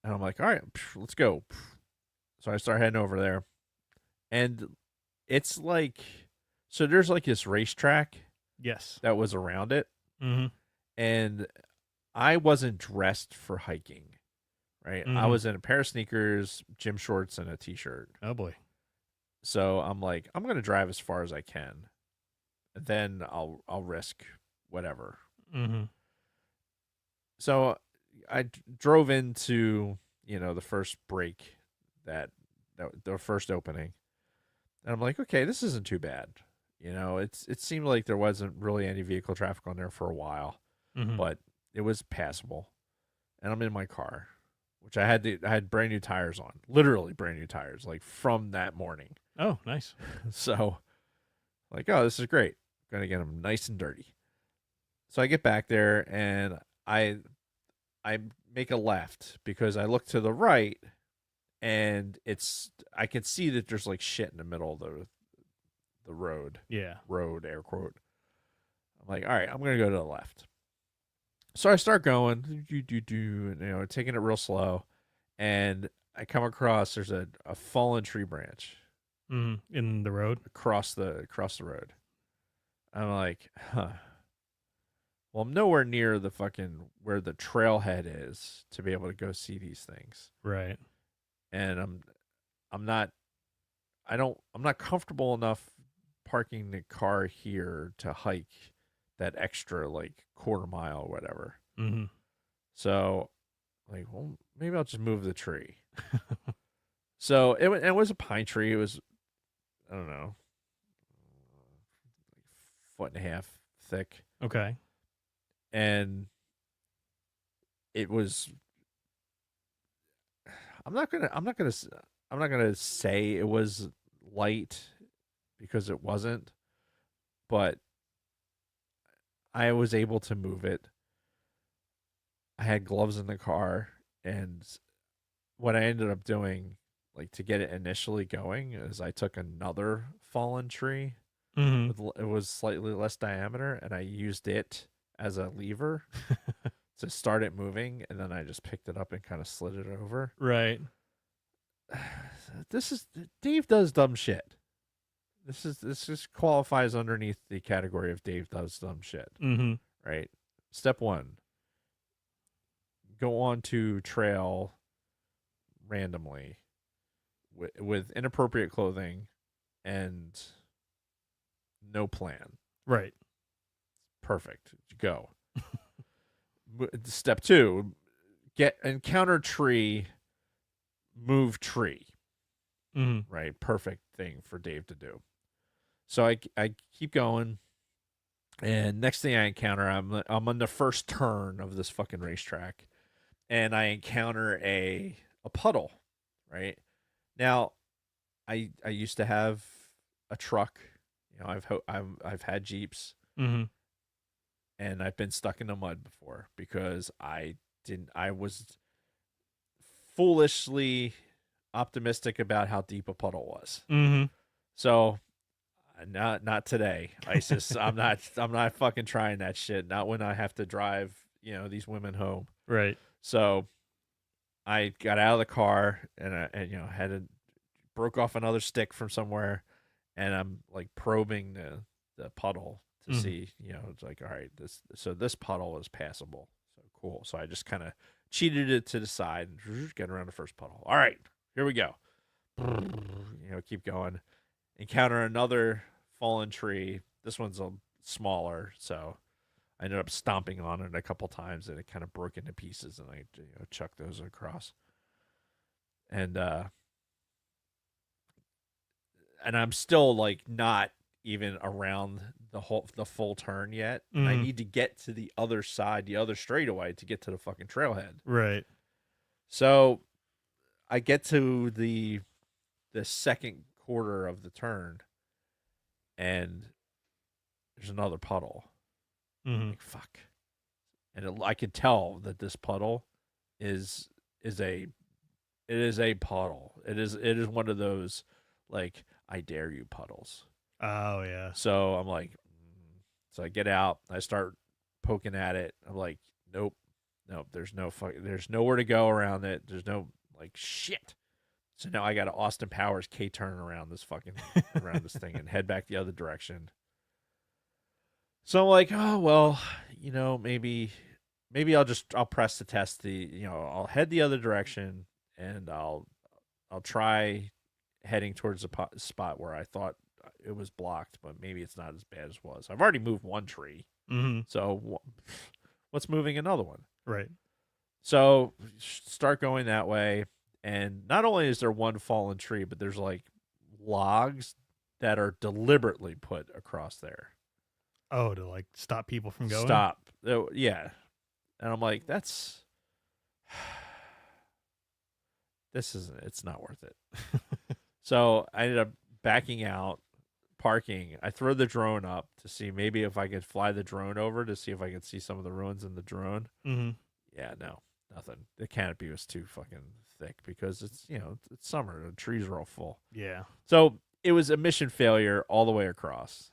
And I'm like, all right, let's go. So I start heading over there, and it's like, so there's like this racetrack Yes. that was around it, Mm-hmm. and I wasn't dressed for hiking, right? I Mhm. was in a pair of sneakers, gym shorts, and a t-shirt. Oh boy. So I'm like, I'm gonna drive as far as I can, and then I'll risk whatever. Mm-hmm. So I drove into the first break that the first opening, and I'm like, okay, this isn't too bad. It seemed like there wasn't really any vehicle traffic on there for a while, Mm-hmm. but it was passable. And I'm in my car, which I had brand new tires on, literally brand new tires, like from that morning. Oh, nice. So, like, oh, this is great. Gonna get them nice and dirty. So I get back there and I make a left because I look to the right and I can see that there's like shit in the middle of the road. Yeah. Road, air quote. I'm like, all right, I'm gonna go to the left. So I start going, and, taking it real slow, and I come across there's a fallen tree branch Mm-hmm. In the road. across the road. I'm like, huh. Well, I'm nowhere near the fucking where the trailhead is to be able to go see these things, Right. and I'm not comfortable enough parking the car here to hike that extra like quarter mile or whatever. Mm-hmm. So, like, well, maybe I'll just move the tree. So it was a pine tree. It was, I don't know, foot and a half thick, Okay. and it was. I'm not gonna say it was light because it wasn't, but I was able to move it. I had gloves in the car, and what I ended up doing, like to get it initially going, is I took another fallen tree. Mm-hmm. It was slightly less diameter, and I used it as a lever to start it moving, and then I just picked it up and kind of slid it over. Right. Dave does dumb shit. This just qualifies underneath the category of Dave does dumb shit, Mm-hmm. right? Step 1. Go on to trail randomly with inappropriate clothing and no plan. Right. Perfect. Go. Step 2, encounter tree, move tree. Mm-hmm. Right? Perfect thing for Dave to do. So I keep going, and next thing I encounter, I'm on the first turn of this fucking racetrack, and I encounter a puddle. Right now, I used to have a truck. I've had Jeeps, Mm-hmm. and I've been stuck in the mud before because I was foolishly optimistic about how deep a puddle was. Mm-hmm. So not today, ISIS. I'm not fucking trying that shit. Not when I have to drive, these women home. Right. So I got out of the car and broke off another stick from somewhere, and I'm like probing the puddle to see, it's like, all right, this puddle is passable. So cool. So I just kind of cheated it to the side and get around the first puddle. All right, here we go. Keep going. Encounter another fallen tree. This one's a smaller, so I ended up stomping on it a couple times, and it kind of broke into pieces, and I chucked those across. And I'm still like not even around the full turn yet. And I need to get to the other side, the other straightaway, to get to the fucking trailhead. Right. So I get to the second quarter of the turn, and there's another puddle. Like, fuck. And I could tell that this puddle is a puddle. It is one of those, like, I dare you puddles. Oh yeah. So I'm like, so I get out, I start poking at it. I'm like, nope, there's nowhere to go around it. There's no, like, shit. So now I got to Austin Powers K-turn around this thing and head back the other direction. So I'm like, oh well, maybe I'll press the test. I'll head the other direction, and I'll try heading towards the spot where I thought it was blocked, but maybe it's not as bad as it was. I've already moved one tree, so what's moving another one? Right. So start going that way, and not only is there one fallen tree, but there's like logs that are deliberately put across there. Oh, to like stop people from going? Stop. Yeah. And I'm like, it's not worth it. So I ended up backing out, parking. I throw the drone up to see maybe if I could fly the drone over to see if I could see some of the ruins in the drone. Yeah, no, nothing. The canopy was too fucking thick because it's summer. The trees are all full. Yeah. So it was a mission failure all the way across.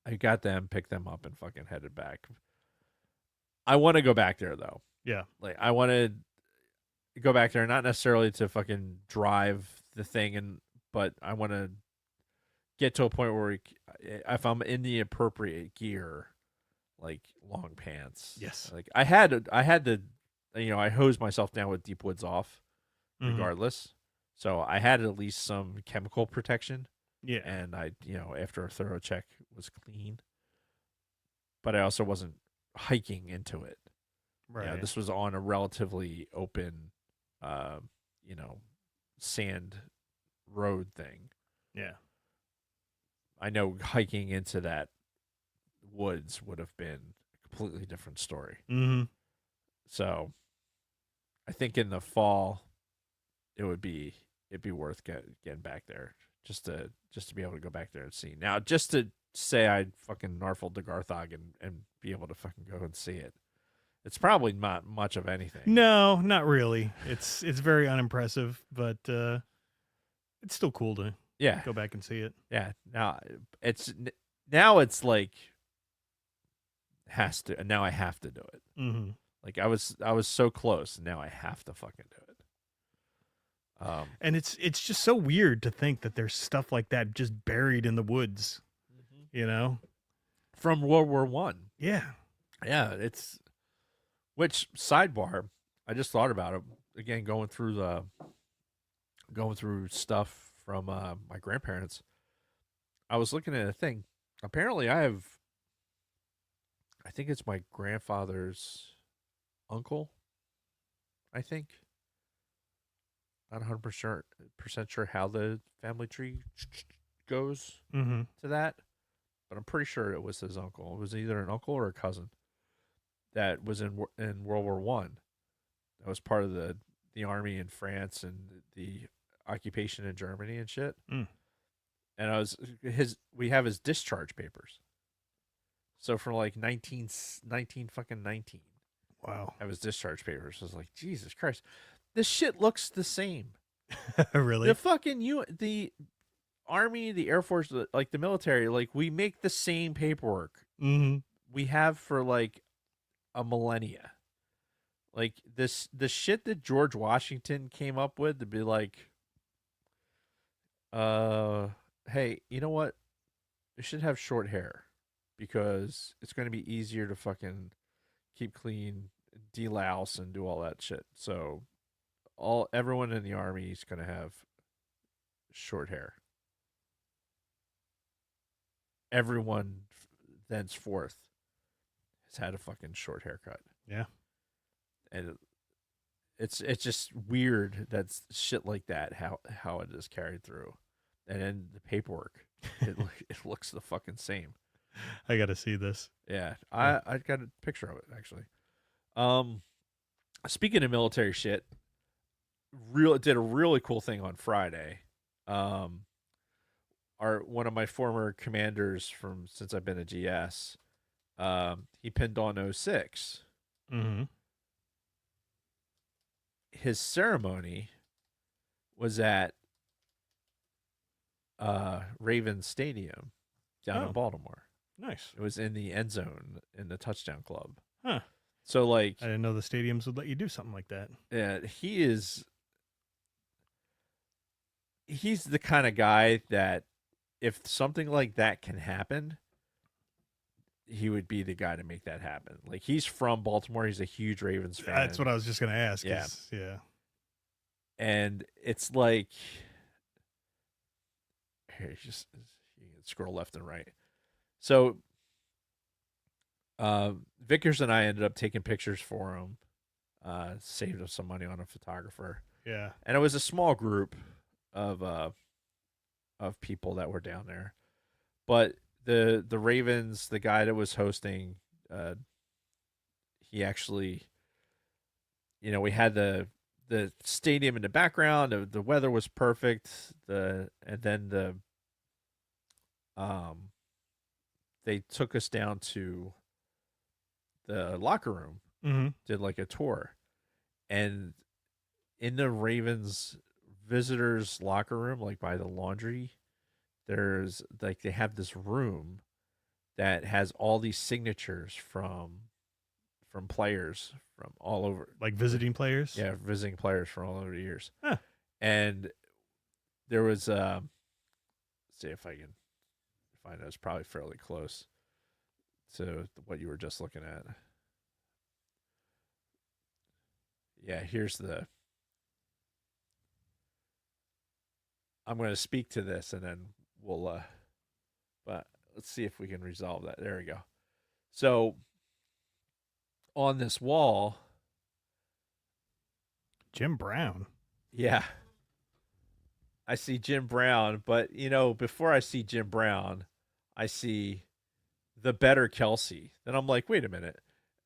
I got them, picked them up, and fucking headed back. I want to go back there though. Yeah. Like, I want to go back there, not necessarily to fucking drive the thing, but I want to get to a point where if I'm in the appropriate gear, like long pants. Yes. Like I had to, I hosed myself down with Deep Woods off, regardless. So I had at least some chemical protection. Yeah. And I, after a thorough check, was clean. But I also wasn't hiking into it. Right. This was on a relatively open, sand road thing. Yeah. I know hiking into that woods would have been a completely different story. So I think in the fall, it'd be worth getting back there just to be able to go back there and see. Now, just to say I'd fucking narfled the Garthog and be able to fucking go and see it, it's probably not much of anything. No, not really. It's very unimpressive, but it's still cool to go back and see it. Yeah. Now it's like now I have to do it. Like I was so close, and now I have to fucking do it. And it's just so weird to think that there's stuff like that just buried in the woods, from World War I. Yeah. It's which sidebar. I just thought about it again, going through stuff from my grandparents. I was looking at a thing. Apparently, I think it's my grandfather's uncle. I think. Not 100% sure how the family tree goes to that, but I'm pretty sure it was his uncle. It was either an uncle or a cousin that was in World War One. That was part of the army in France and the occupation in Germany and shit. And we have his discharge papers. So from like 19 fucking 19. Wow. Have his discharge papers. I was like, Jesus Christ. This shit looks the same. Really? The fucking the Army, the Air Force, like the military, like we make the same paperwork we have for like a millennia. Like the shit that George Washington came up with to be like, hey, you know what? You should have short hair because it's going to be easier to fucking keep clean, delouse, and do all that shit. So everyone in the Army is going to have short hair. Everyone thenceforth has had a fucking short haircut. Yeah. And it's just weird that shit like that how it is carried through. And then the paperwork, it looks the fucking same. I got to see this. Yeah, I got a picture of it actually. Speaking of military shit, did a really cool thing on Friday. One of my former commanders since I've been a GS, he pinned on 06. Mm-hmm. His ceremony was at Ravens Stadium down in Baltimore. Nice. It was in the end zone in the touchdown club. Huh. So like, I didn't know the stadiums would let you do something like that. yeah, he's the kind of guy that if something like that can happen, he would be the guy to make that happen. Like, he's from Baltimore. He's a huge Ravens fan. That's what I was just going to ask. Yeah. Yeah. And it's like, here, you can scroll left and right. So, Vickers and I ended up taking pictures for him. Saved us some money on a photographer. Yeah. And it was a small group of people that were down there. But the Ravens, the guy that was hosting, he actually, we had the stadium in the background. The weather was perfect. And then they took us down to the locker room. Mm-hmm. Did like a tour, and in the Ravens visitors locker room, like by the laundry, there's like they have this room that has all these signatures from players from all over, Like visiting players? yeah, visiting players from all over the years. Huh. And there was let's see if I can find it. It's probably fairly close to what you were just looking at. Yeah, I'm going to speak to this and then we'll but let's see if we can resolve that. There we go. So on this wall, Jim Brown. yeah, I see Jim Brown, but before I see Jim Brown, I see the better Kelsey. Then I'm like, wait a minute.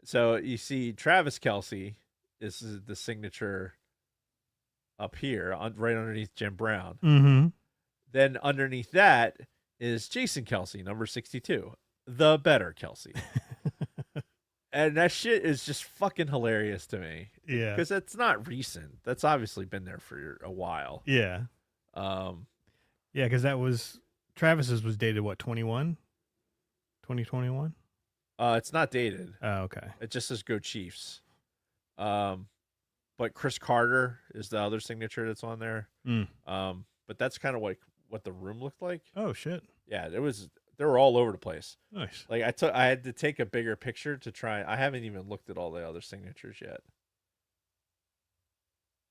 So you see Travis Kelsey. This is the signature up here, right underneath Jim Brown. Mm-hmm. Then underneath that is Jason Kelsey, number 62, the better Kelsey. And that shit is just fucking hilarious to me. Yeah. Because that's not recent. That's obviously been there for a while. Yeah. Yeah, because that was Travis's was dated what, 2021? It's not dated. Oh, okay. It just says "Go Chiefs." But Chris Carter is the other signature that's on there. But that's kind of like what the room looked like. Oh shit. Yeah, they were all over the place. Nice. Like I had to take a bigger picture to try. I haven't even looked at all the other signatures yet.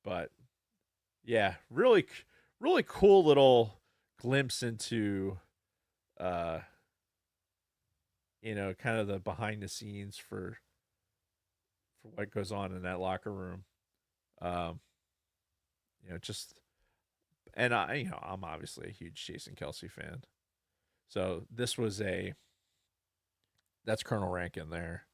But yeah, really, really cool little glimpse into, kind of the behind the scenes for what goes on in that locker room. And I'm obviously a huge Jason Kelsey fan. So this was that's Colonel Rankin there.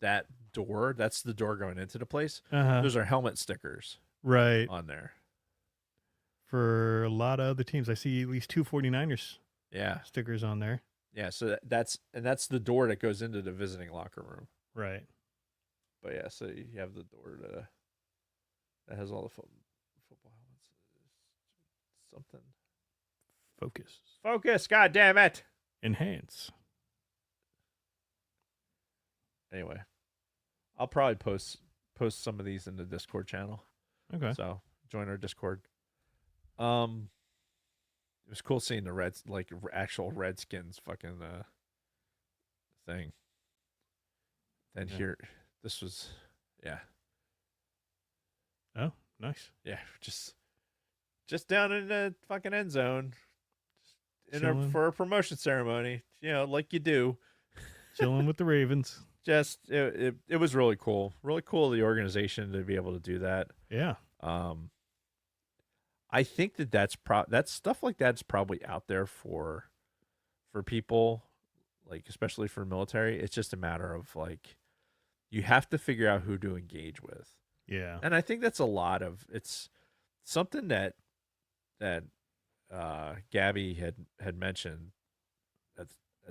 That door, that's the door going into the place. Uh-huh. Those are helmet stickers Right. on there. For a lot of other teams. I see at least two 49ers Yeah. stickers on there. Yeah. So that's the door that goes into the visiting locker room. Right. But yeah, so you have the door that has all the football helmets. Something. Focus. God damn it. Enhance. Anyway, I'll probably post some of these in the Discord channel. Okay. So join our Discord. It was cool seeing the Reds, like actual Redskins fucking thing. Then Yeah. here, this was, yeah. Oh, nice. Yeah, just down in the fucking end zone, Chilling. for a promotion ceremony. Like you do. Chilling with the Ravens. Just it was really cool. Really cool of the organization to be able to do that. Yeah. I think that's stuff like that's probably out there for people, like especially for military. It's just a matter of like you have to figure out who to engage with. Yeah. And I think that's it's something that Gabby had mentioned.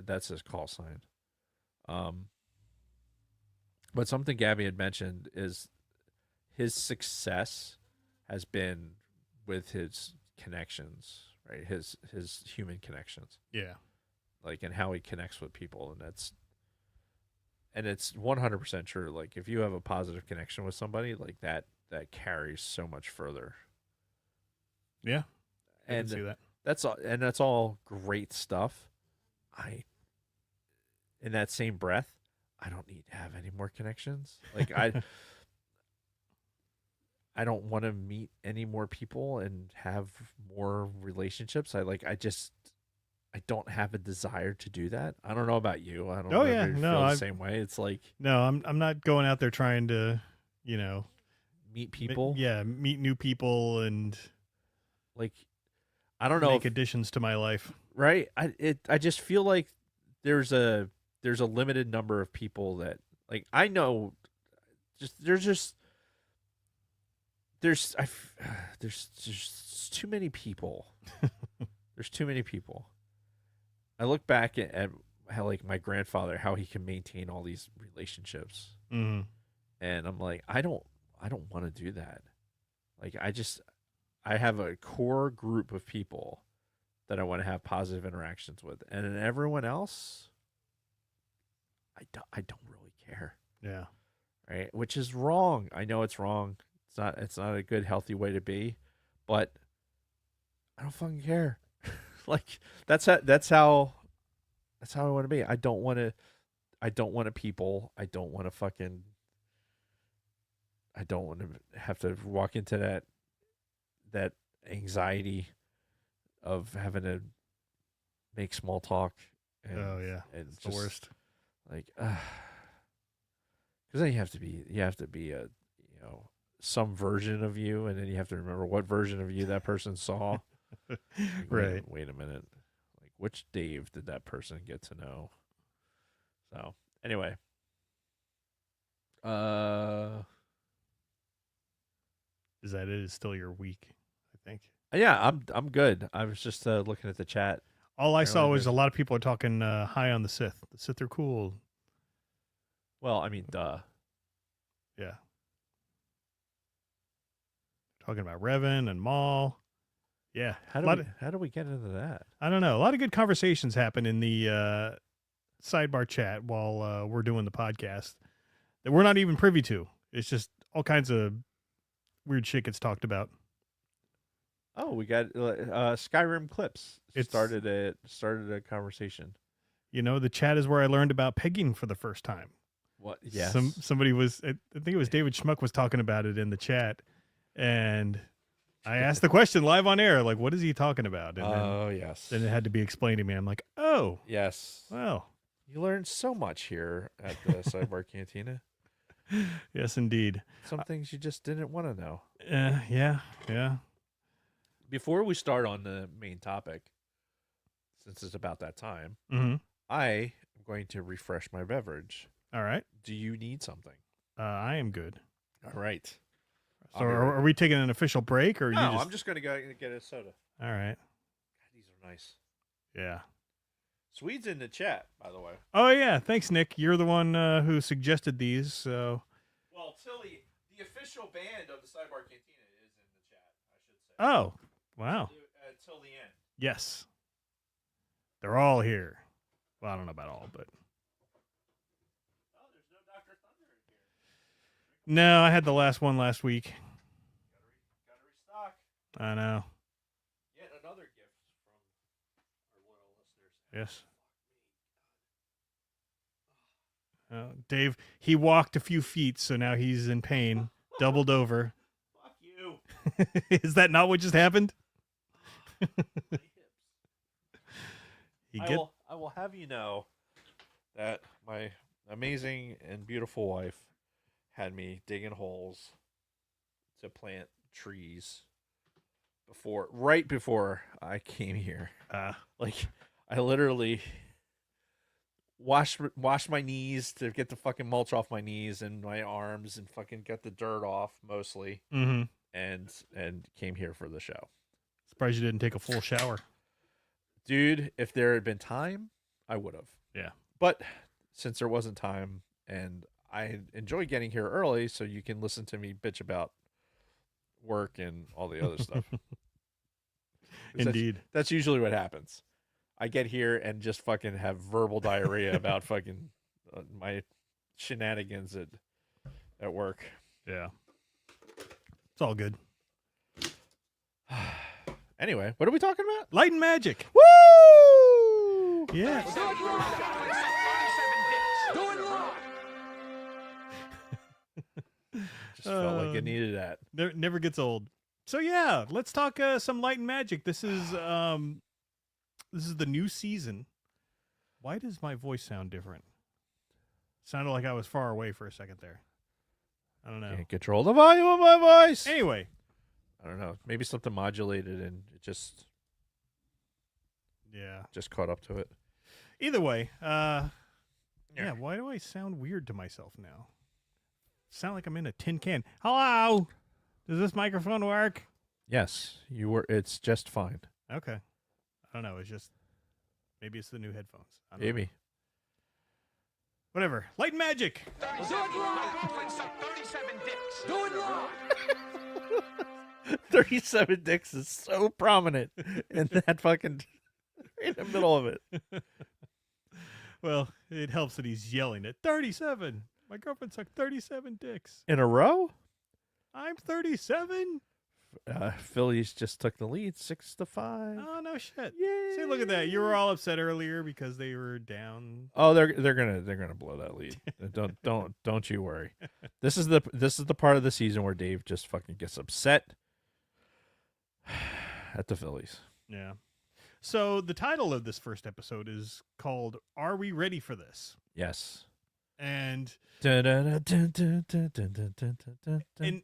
That's his call sign. But something Gabby had mentioned is his success has been with his connections, right? His human connections, Yeah. like, and how he connects with people, and it's 100% true. Like, if you have a positive connection with somebody, like that carries so much further. Yeah. I And can see that. that's all great stuff. In that same breath, I don't need to have any more connections. Like I don't want to meet any more people and have more relationships. I don't have a desire to do that. I don't know about you. I don't know if you feel the same way. It's like, no, I'm not going out there trying to, meet people. meet new people and Like, I don't know, make additions to my life. right? I just feel like there's a limited number of people that, like, I know there's too many people. There's too many people. I look back at how, like, my grandfather, how he can maintain all these relationships. Mm-hmm. And I'm like, I don't want to do that. Like, I have a core group of people that I want to have positive interactions with. And then everyone else, I don't really care. Yeah. Right? Which is wrong. I know it's wrong. It's not a good, healthy way to be, but I don't fucking care. Like, that's how I want to be. I don't want to people. I don't want to have to walk into that anxiety of having to make small talk. And, Oh yeah. And It's the worst. Like, because then you have to be a, some version of you, and then you have to remember what version of you that person saw. Like, Right. Wait a minute. Like, which Dave did that person get to know? So anyway, Is that it? Is still your week? I think. yeah, I'm good. I was just looking at the chat. All I saw Apparently was a there's- lot of people are talking high on the Sith. The Sith are cool. Well, I mean, duh. Yeah. Talking about Revan and Maul. Yeah. How do we get into that? I don't know. A lot of good conversations happen in the sidebar chat while we're doing the podcast that we're not even privy to. It's just all kinds of weird shit gets talked about. Oh, we got Skyrim clips. It's- Started a conversation. The chat is where I learned about pegging for the first time. What? Yes. Somebody was, I think it was David Schmuck was talking about it in the chat, and I asked the question live on air, like, what is he talking about? And Yes. then it had to be explained to me. I'm like, oh, Yes. well, You learned so much here at the Sidebar Cantina. yes, indeed. Some things you just didn't want to know. Yeah. Before we start on the main topic, since it's about that time, Mm-hmm. I am going to refresh my beverage. All right. Do you need something? I am good. All right. So I'll be are we taking an official break, or No, you just? I'm just going to go get a soda. All right. God, these are nice. Yeah. Swede's in the chat, by the way. Oh yeah. Thanks, Nick. You're the one who suggested these. So. Well, Tilly, the official band of the Sidebar Cantina is in the chat, I should say. Oh, wow. Till the end. Yes. They're all here. Well, I don't know about all, but. Oh, there's no Dr. Thunder in here. No, I had the last one last week. Gotta restock. I know. Yet another gift from our loyal listeners. Yes. Dave, he walked a few feet, so now he's in pain, doubled over. Fuck Is that not what just happened? I will have you know that my amazing and beautiful wife had me digging holes to plant trees right before I came here. Like I literally washed my knees to get the fucking mulch off my knees and my arms and fucking get the dirt off mostly, Mm-hmm. and came here for the show. Surprised you didn't take a full shower. Dude, if there had been time, I would have. Yeah. But since there wasn't time, and I enjoy getting here early so you can listen to me bitch about work and all the other stuff. 'Cause Indeed. That's usually what happens. I get here and just fucking have verbal diarrhea about fucking my shenanigans at work. Yeah. It's all good. Anyway, what are we talking about? Light and magic. Woo! Yeah. Just felt like it needed that. Never gets old. So yeah, let's talk some light and magic. This is the new season. Why does my voice sound different? Sounded like I was far away for a second there. I don't know. Can't control the volume of my voice. Anyway, I don't know. Maybe something modulated and it just caught up to it. either way, yeah. Why do I sound weird to myself now? Sound like I'm in a tin can. Hello, does this microphone work? Yes, you were. It's just fine. Okay, I don't know. It's just maybe it's the new headphones. I don't know. Maybe. Whatever. Light and magic. My girlfriend sucked 37 dicks. Do it wrong. 37 dicks is so prominent in that fucking in the middle of it. Well, it helps that he's yelling at 37. My girlfriend sucked 37 dicks. In a row? I'm 37. Phillies just took the lead 6-5. Oh no shit. Yay. See, look at that. You were all upset earlier because they were down. Oh, they're gonna blow that lead. don't you worry. This is the part of the season where Dave just fucking gets upset at the Phillies. Yeah. So the title of this first episode is called "Are We Ready for This?" Yes. And And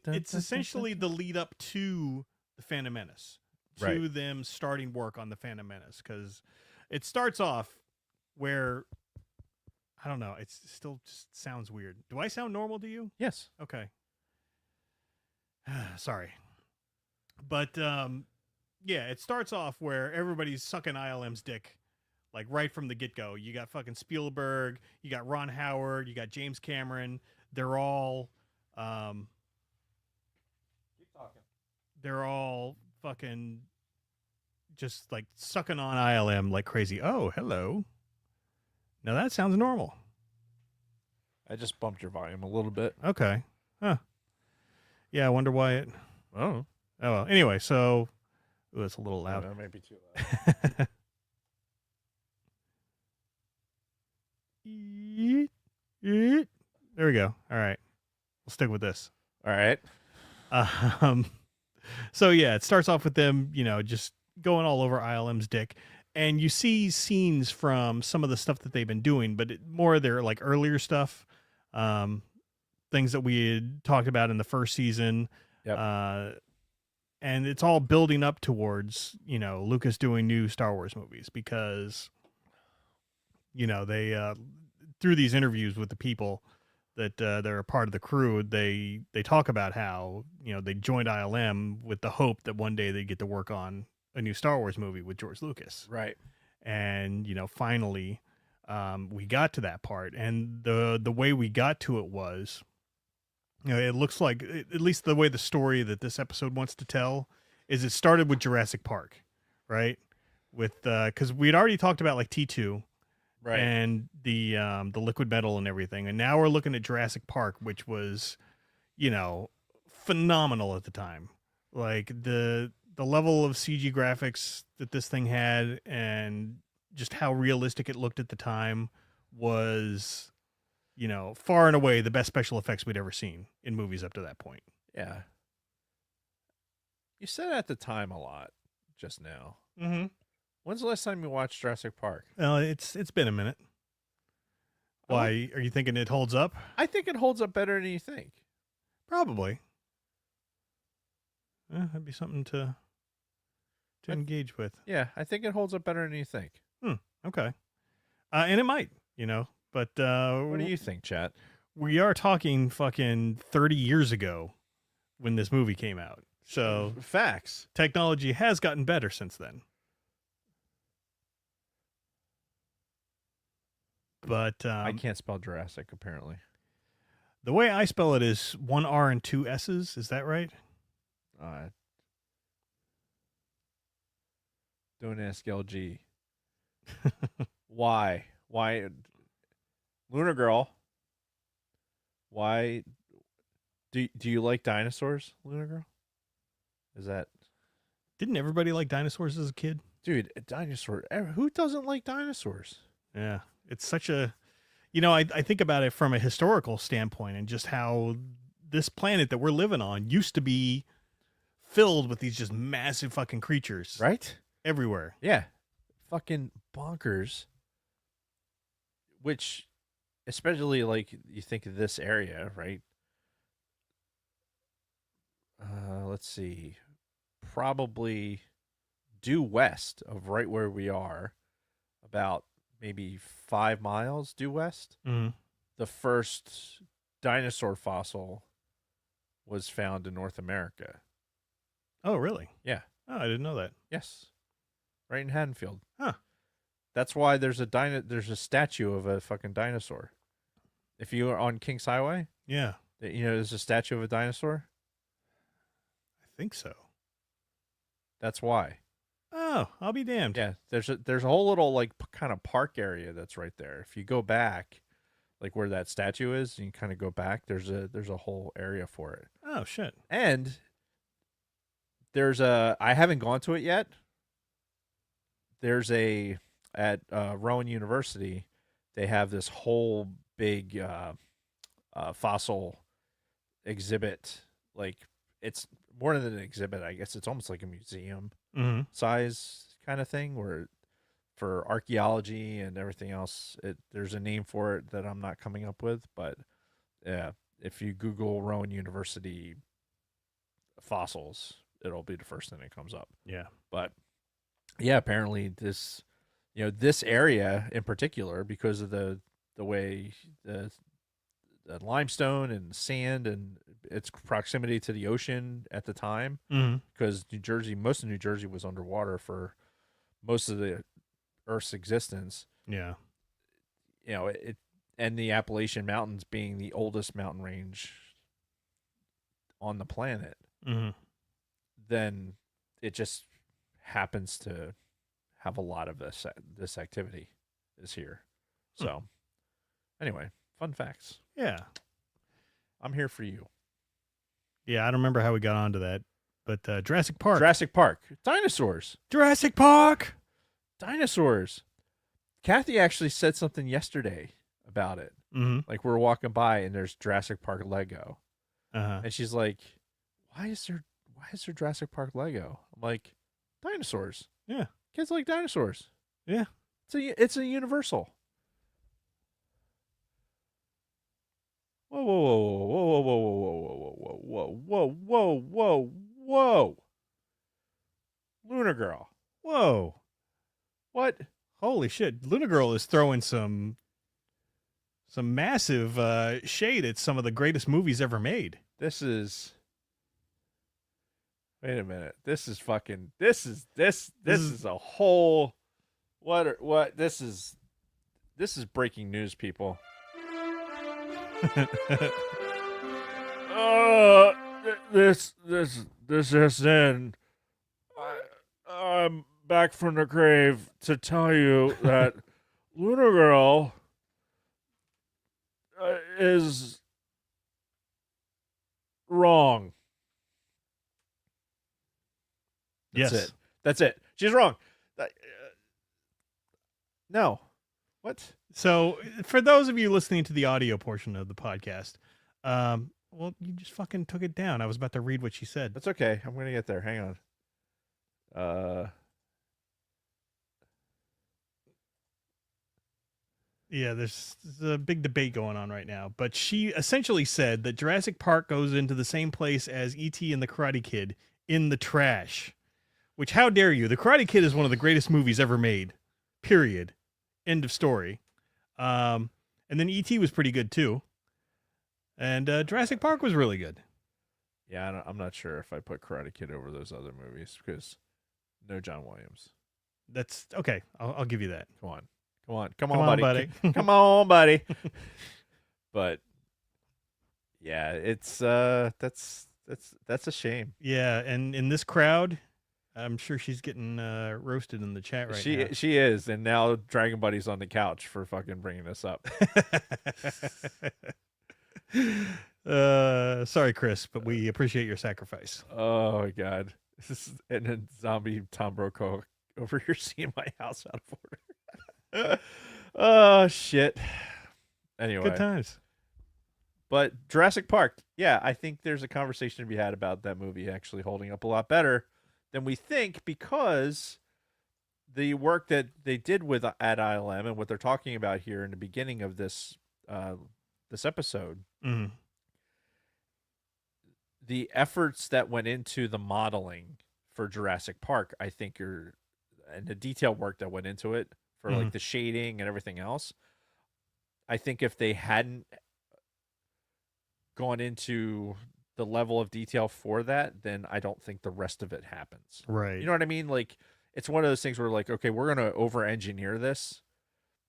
it's essentially the lead up to the Phantom Menace, to Right. them starting work on the Phantom Menace, because it starts off where I don't know. It still just sounds weird. Do I sound normal to you? Yes. Okay. Sorry. But yeah, it starts off where everybody's sucking ILM's dick, like right from the get-go. You got fucking Spielberg, you got Ron Howard, you got James Cameron. They're all Keep talking. they're all fucking just like sucking on ILM like crazy. Oh, hello. Now that sounds normal. I just bumped your volume a little bit. Okay. Huh. Yeah, I wonder why it. Oh. Oh well. Anyway, so ooh, it's a little loud. That might be too loud. There we go. All right. We'll stick with this. All right. So yeah, it starts off with them, just going all over ILM's dick. And you see scenes from some of the stuff that they've been doing, but more of their like earlier stuff, things that we had talked about in the first season. Yep. And it's all building up towards, Lucas doing new Star Wars movies because, they, through these interviews with the people that they're a part of the crew, they talk about how, they joined ILM with the hope that one day they'd get to work on a new Star Wars movie with George Lucas. Right. And, finally, we got to that part. And the way we got to it was, it looks like, at least the way the story that this episode wants to tell, is it started with Jurassic Park, right? With because we'd already talked about like T2, Right. and the liquid metal and everything, and now we're looking at Jurassic Park, which was, phenomenal at the time. Like the level of CG graphics that this thing had, and just how realistic it looked at the time was, far and away the best special effects we'd ever seen in movies up to that point. Yeah. You said at the time a lot just now. Mm-hmm. When's the last time you watched Jurassic Park? Well, it's been a minute. Why are you thinking it holds up? I think it holds up better than you think. Probably. That'd be something to engage with. Yeah, I think it holds up better than you think. Okay. And it might, but What do you think, chat? we are talking fucking 30 years ago when this movie came out. So Facts. technology has gotten better since then. But I can't spell Jurassic, apparently. the way I spell it is 1 R and 2 S's. Is that right? Don't ask LG. Why? Lunar Girl. Why do you like dinosaurs, Lunar Girl? Is that Didn't everybody like dinosaurs as a kid? dude, a dinosaur? Who doesn't like dinosaurs? Yeah. It's such a, I think about it from a historical standpoint and just how this planet that we're living on used to be filled with these just massive fucking creatures Right? everywhere. Yeah. Fucking bonkers. Which, especially like you think of this area, right? Let's see. Probably due west of right where we are, about maybe 5 miles due west. Mm-hmm. The first dinosaur fossil was found in North America. Oh, really? Yeah. Oh, I didn't know that. Yes. Right in Haddonfield. Huh. That's why there's a statue of a fucking dinosaur. If you are on Kings Highway, Yeah, there's a statue of a dinosaur. I think so. That's why. Oh, I'll be damned. Yeah, there's a whole little like kind of park area that's right there. If you go back, like where that statue is, and you kind of go back, there's a whole area for it. Oh, shit. And I haven't gone to it yet. There's at Rowan University, they have this whole big fossil exhibit. Like, it's more than an exhibit, I guess. It's almost like a museum Mm-hmm. size kind of thing, where for archaeology and everything else, there's a name for it that I'm not coming up with. But yeah, if you Google Rowan University fossils, it'll be the first thing that comes up. Yeah. But yeah, apparently this area in particular, because of the way the limestone and sand and its proximity to the ocean at the time, Mm-hmm. because most of New Jersey was underwater for most of the Earth's existence. Yeah. And the Appalachian Mountains being the oldest mountain range on the planet, Mm-hmm. then it just happens to have a lot of this activity is here. So anyway, fun facts. Yeah. I'm here for you. Yeah, I don't remember how we got onto that, but Jurassic Park. Jurassic Park. Dinosaurs. Jurassic Park! Dinosaurs. Kathy actually said something yesterday about it. Mm-hmm. Like, we're walking by and there's Jurassic Park Lego. Uh-huh. And she's like, why is there Jurassic Park Lego? I'm like, dinosaurs. Yeah. Kids like dinosaurs. Yeah. It's a universal. Whoa, whoa, whoa, whoa, whoa, whoa, whoa, whoa, whoa, whoa, whoa, whoa. Lunar Girl. Whoa. What? Holy shit. Luna Girl is throwing some massive shade at some of the greatest movies ever made. This is. Wait a minute. This is a whole. What? This is breaking news, people. This just in. I'm back from the grave to tell you that Lunar Girl is wrong. That's it. She's wrong. No. What? So, for those of you listening to the audio portion of the podcast, Well, you just fucking took it down. I was about to read what she said. That's okay. I'm gonna get there. Hang on. Yeah, there's a big debate going on right now. But she essentially said that Jurassic Park goes into the same place as E.T. and the Karate Kid, in the trash. Which, how dare you? The Karate Kid is one of the greatest movies ever made. Period. End of story. And then E.T. was pretty good too. And Jurassic Park was really good. Yeah, I'm not sure if I put Karate Kid over those other movies because no John Williams. That's okay. I'll give you that. Come on, buddy. buddy. Come on, buddy. But yeah, it's that's a shame. Yeah, and in this crowd, I'm sure she's getting roasted in the chat right now. She is, and now Dragon Buddy's on the couch for fucking bringing this up. Sorry, Chris, but we appreciate your sacrifice. Oh my god. And then zombie Tom Brokaw over here seeing my house out of order. Oh shit. Anyway. Good times. But Jurassic Park, yeah, I think there's a conversation to be had about that movie actually holding up a lot better than we think, because the work that they did with at ILM and what they're talking about here in the beginning of this this episode, the efforts that went into the modeling for Jurassic Park, I think and the detail work that went into it for like the shading and everything else, I think if they hadn't gone into the level of detail for that, then I don't think the rest of it happens. Right. You know what I mean? Like, it's one of those things where like, okay, we're going to over-engineer this,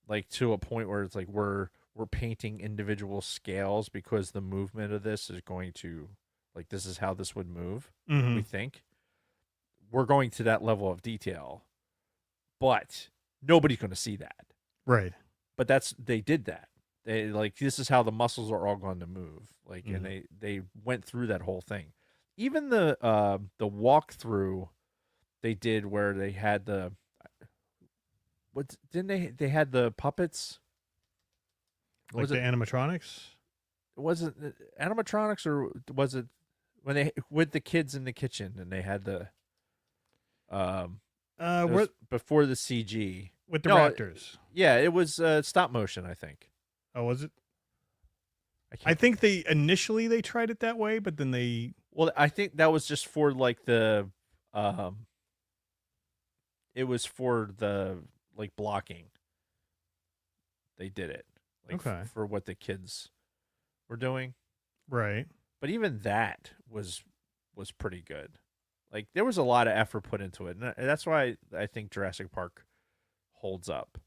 like to a point where it's like we're painting individual scales because the movement of this is going to, like, this is how this would move. We think we're going to that level of detail, but nobody's going to see that. Right. But they did that. They like, this is how the muscles are all going to move. Like, and they went through that whole thing. Even the walkthrough they did where they had they had the puppets. Like the animatronics? Was it animatronics, or was it when they with the kids in the kitchen and they had the before the CG with the raptors? Yeah, it was stop motion, I think. Oh, was it? I think they tried it that way, but then I think that was just for like the it was for the like blocking. They did it like for what the kids were doing. Right. But even that was pretty good. Like, there was a lot of effort put into it, and that's why I think Jurassic Park holds up.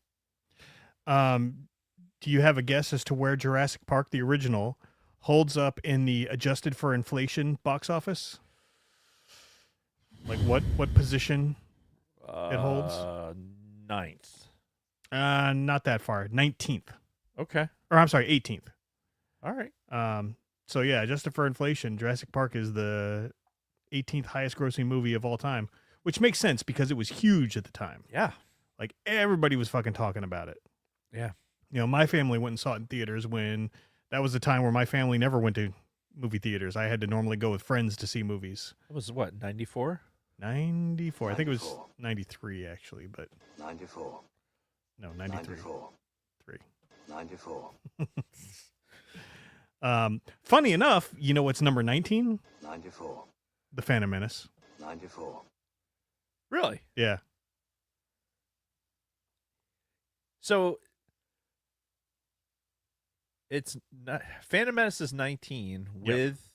Do you have a guess as to where Jurassic Park, the original, holds up in the adjusted for inflation box office? Like what position it holds? 9th. Not that far. 19th. Okay. Or I'm sorry, 18th. All right. So yeah, adjusted for inflation, Jurassic Park is the 18th highest grossing movie of all time, which makes sense because it was huge at the time. Yeah. Like, everybody was fucking talking about it. Yeah. You know, my family went and saw it in theaters when that was the time where my family never went to movie theaters. I had to normally go with friends to see movies. It was what, 94? 94. I think it was 93 actually, but 94. No, 93. 94. 3. 94. Funny enough, you know what's number 19? 94. The Phantom Menace. 94. Really? Yeah. So it's not, Phantom Menace is 19 with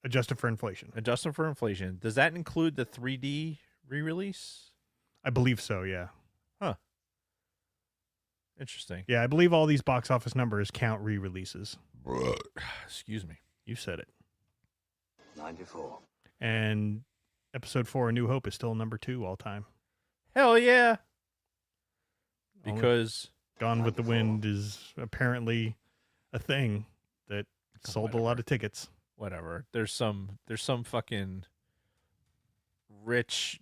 adjusted for inflation. Adjusted for inflation. Does that include the 3D re-release? I believe so, yeah. Huh. Interesting. Yeah, I believe all these box office numbers count re-releases. Excuse me. You said it. 94. And Episode 4, A New Hope, is still number 2 all time. Hell yeah. Because Gone with the Wind is apparently a thing that sold a lot of tickets. Whatever. There's some fucking rich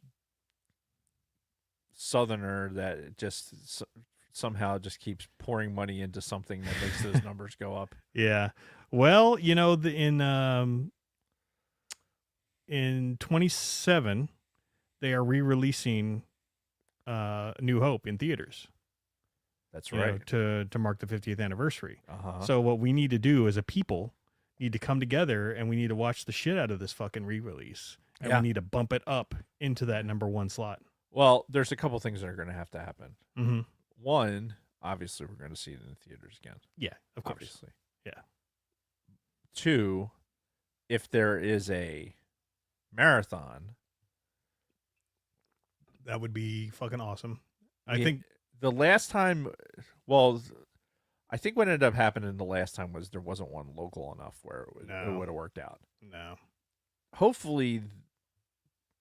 Southerner that just somehow just keeps pouring money into something that makes those numbers go up. Yeah. Well, in 27, they are re-releasing New Hope in theaters. That's you know, right. to mark the 50th anniversary. Uh-huh. So what we need to do as a people need to come together and we need to watch the shit out of this fucking re-release. And Yeah. we need to bump it up into that number 1 slot. Well, there's a couple things that are going to happen. Mm-hmm. One, obviously, we're going to see it in the theaters again. Yeah, of course. Obviously. Yeah. Two, if there is a marathon, That would be fucking awesome. I Yeah. think the last time, well, I think what ended up happening the last time was there wasn't one local enough where it would have worked out. no. Hopefully,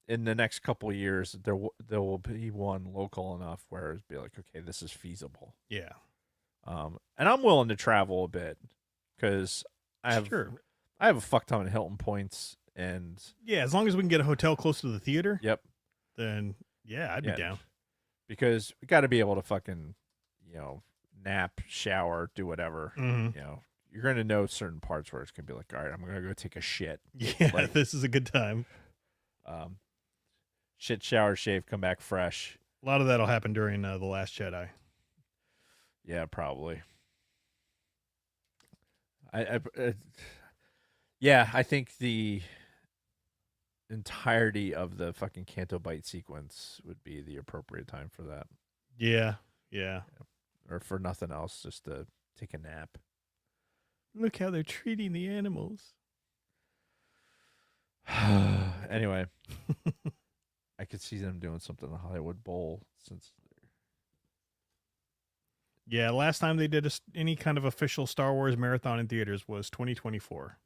in the next couple of years, there will be one local enough where it'd be like, okay, this is feasible. Yeah. And I'm willing to travel a bit because I have a fuck ton of Hilton points, and Yeah, as long as we can get a hotel close to the theater, yep, then yeah, I'd be down. because we got to be able to fucking, nap, shower, do whatever. Mhm. You're going to know certain parts where it's going to be like, all right, I'm going to go take a shit. Yeah, Like- this is a good time. Shit, shower, shave, come back fresh. A lot of that'll happen during The Last Jedi. Yeah, probably. I think the entirety of the fucking Canto Bite sequence would be the appropriate time for that, Yeah, yeah. or for nothing else, just to take a nap. Look how they're treating the animals. Anyway, I could see them doing something in the Hollywood Bowl since. Yeah, last time they did any kind of official Star Wars marathon in theaters was 2024,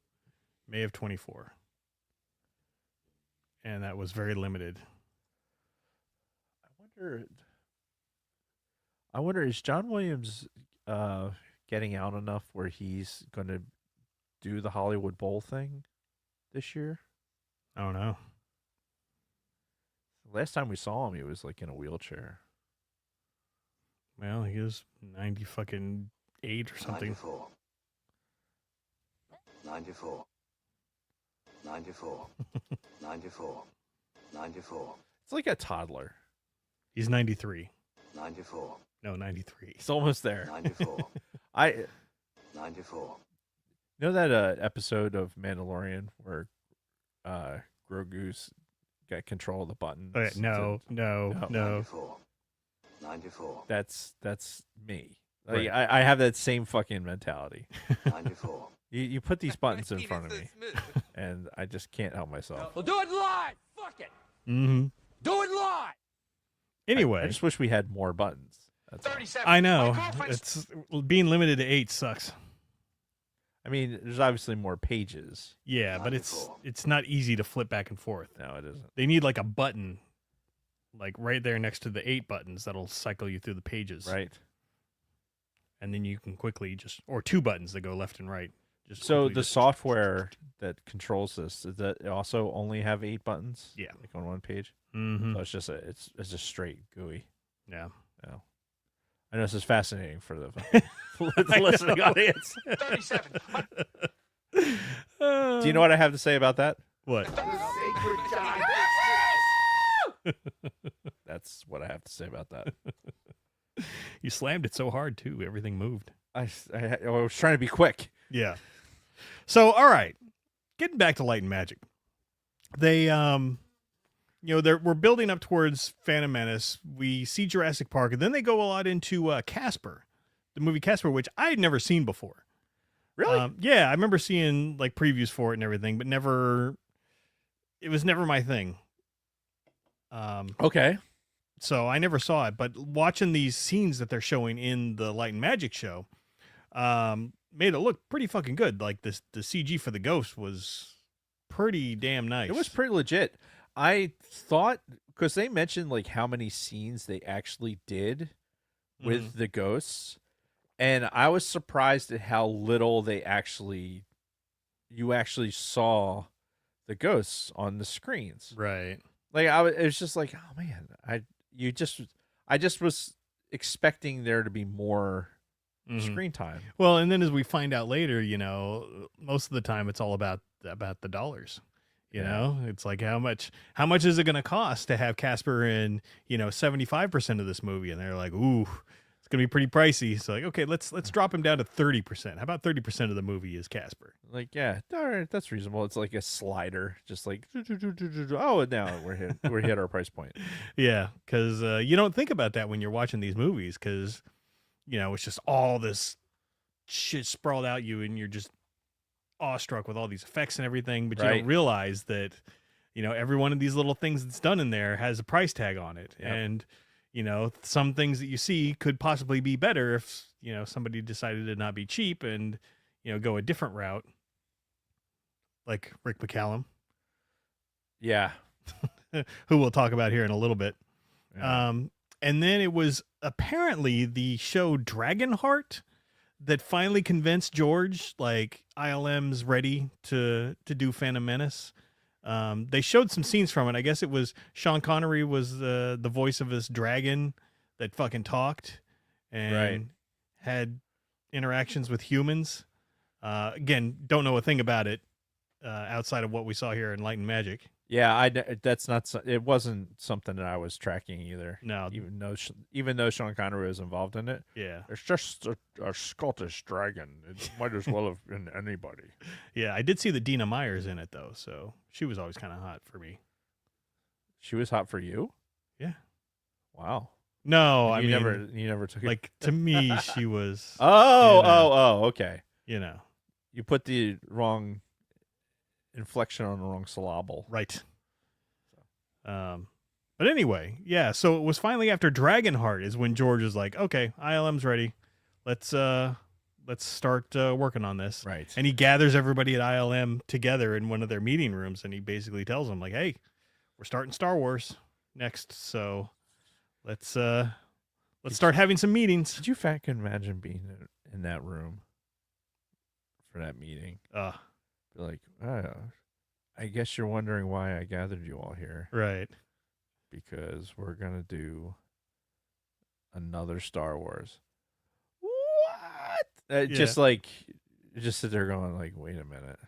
May of 24. And that was very limited. I wonder, is John Williams getting out enough where he's going to do the Hollywood Bowl thing this year? I don't know. Last time we saw him, he was like in a wheelchair. Well, he is 90 fucking 8 or something. 94. 94. It's like a toddler. He's 93. 94. No, 93. He's almost there. 94. I 94. know that episode of Mandalorian where Grogu's got control of the buttons. Oh, yeah, no. 94. That's me. Like, Right. I have that same fucking mentality. 94. You put these buttons in Penis front of so me, smooth. and I just can't help myself. Well, do it live. Fuck it. Mm-hmm. Do it live. Anyway, I just wish we had more buttons. That's all. 37. I know. My girlfriend's It's being limited to 8 sucks. I mean, there's obviously more pages. Yeah, but it's not easy to flip back and forth. No, it isn't. They need like a button, like right there next to the 8 buttons that'll cycle you through the pages. Right. And then you can quickly or 2 buttons that go left and right. So quickly the software that controls this, does that also only have 8 buttons? Yeah. Like on one page? Mm-hmm. So it's just it's just straight GUI. Yeah. No. I know this is fascinating for the listening audience. 37. Do you know what I have to say about that? What? That's what I have to say about that. You slammed it so hard too. Everything moved. I was trying to be quick. Yeah. So, all right. Getting back to Light and Magic. They, we're building up towards Phantom Menace. We see Jurassic Park, and then they go a lot into Casper, the movie Casper, which I had never seen before. Really? Yeah, I remember seeing like previews for it and everything, but it was never my thing. Okay. So I never saw it, but watching these scenes that they're showing in the Light and Magic show, made it look pretty fucking good. Like the CG for the ghost was pretty damn nice. It was pretty legit. I thought, because they mentioned like how many scenes they actually did with the ghosts, and I was surprised at how little you actually saw the ghosts on the screens. right. Like it was just like, oh man, I just was expecting there to be more screen time. Well, and then as we find out later, most of the time it's all about the dollars. You know, it's like how much is it going to cost to have Casper in 75% of this movie? And they're like, ooh, it's going to be pretty pricey. So like, okay, let's drop him down to 30%. How about 30% of the movie is Casper? Like, yeah, all right, that's reasonable. It's like a slider, just like oh, now we're hit our price point. Yeah, because you don't think about that when you're watching these movies, because it's just all this shit sprawled out you, and you're just awestruck with all these effects and everything, but you don't realize that every one of these little things that's done in there has a price tag on it. And some things that you see could possibly be better if somebody decided to not be cheap and go a different route, like Rick McCallum, who we'll talk about here in a little bit. And then it was apparently the show Dragonheart that finally convinced George, like, ILM's ready to do Phantom Menace. They showed some scenes from it. I guess it was Sean Connery was the voice of this dragon that fucking talked and had interactions with humans. Again, don't know a thing about it outside of what we saw here in Light and Magic. Yeah, it wasn't something that I was tracking either. No, even though Sean Connery was involved in it. Yeah, it's just a Scottish dragon. It might as well have been anybody. Yeah, I did see the Dina Meyer's in it though, so she was always kind of hot for me. She was hot for you? Yeah. Wow. No, you never took it. Like, to me, she was. Okay. You put the wrong inflection on the wrong syllable. Right. But anyway, yeah, so it was finally after Dragonheart is when George is like, okay, ILM's ready. Let's start working on this. Right. And he gathers everybody at ILM together in one of their meeting rooms, and he basically tells them, like, hey, we're starting Star Wars next, so let's start having some meetings. Did you fucking imagine being in that room for that meeting? Be like, oh, I guess you're wondering why I gathered you all here. Right. Because we're going to do another Star Wars. What? Just sit there going like, wait a minute.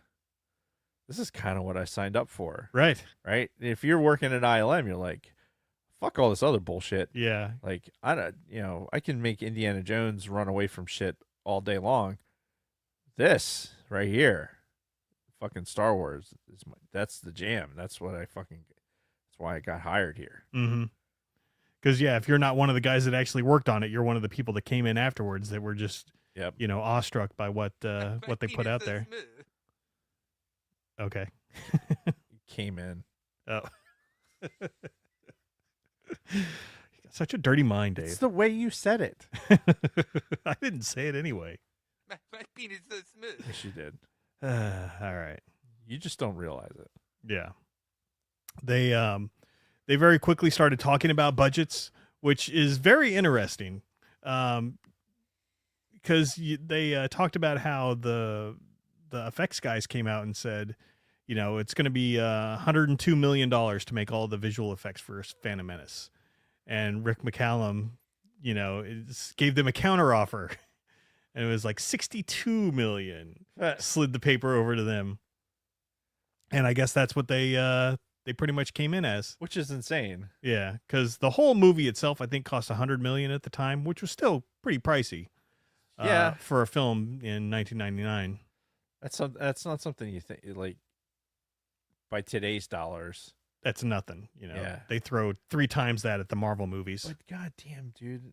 This is kind of what I signed up for. Right. Right? If you're working at ILM, you're like, fuck all this other bullshit. Yeah. Like, I can make Indiana Jones run away from shit all day long. This right here, fucking Star Wars, that's the jam. That's why I got hired here. Mm-hmm. Because, if you're not one of the guys that actually worked on it, you're one of the people that came in afterwards that were just, awestruck by what they put out there. Smooth. Okay. Came in. Oh. Such a dirty mind, Dave. It's the way you said it. I didn't say it anyway. My penis so smooth. Yes, you did. All right. You just don't realize it. Yeah. They very quickly started talking about budgets, which is very interesting. Because they talked about how the effects guys came out and said, it's going to be $102 million to make all the visual effects for Phantom Menace. And Rick McCallum, gave them a counter offer. And it was like $62 million. Slid the paper over to them. And I guess that's what they pretty much came in as. Which is insane. Yeah, because the whole movie itself, I think, cost $100 million at the time, which was still pretty pricey. For a film in 1999. That's not something you think, like, by today's dollars. That's nothing, Yeah. They throw 3 times that at the Marvel movies. But goddamn, dude,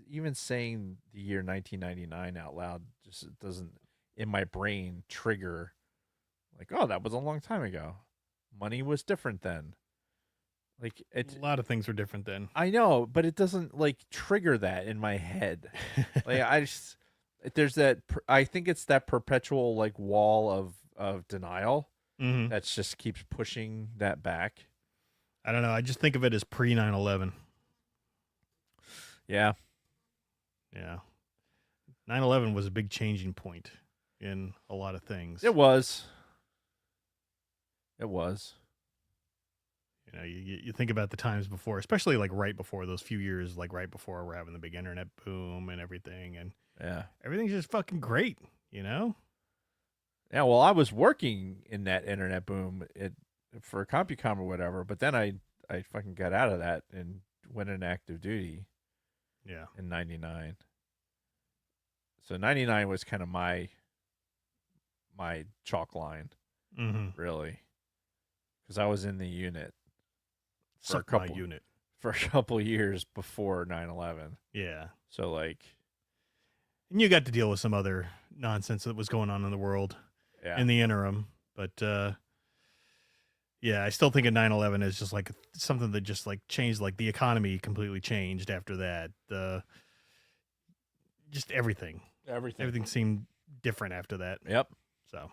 even saying the year 1999 out loud just doesn't, in my brain, trigger like, oh, that was a long time ago. Money was different then. Like, A lot of things were different then. I know, but it doesn't like trigger that in my head. Like, I think it's that perpetual like wall of denial. Mm-hmm. That just keeps pushing that back. I don't know. I just think of it as pre 9/11. Yeah. Yeah. 9/11 was a big changing point in a lot of things. It was. You think about the times before, especially like right before those few years, like right before we're having the big internet boom and everything. And, Yeah. Everything's just fucking great, you know? Yeah, well, I was working in that internet boom for CompuCom or whatever, but then I fucking got out of that and went in active duty Yeah. in 99. So 99 was kind of my chalk line, really, because I was in the unit for Suck my unit. for a couple years before 9/11. Yeah. So like, And you got to deal with some other nonsense that was going on in the world yeah, in the interim. But yeah, I still think of 9/11 as just like something that just like changed, like the economy completely changed after that. Just everything. Everything seemed different after that. Yep. So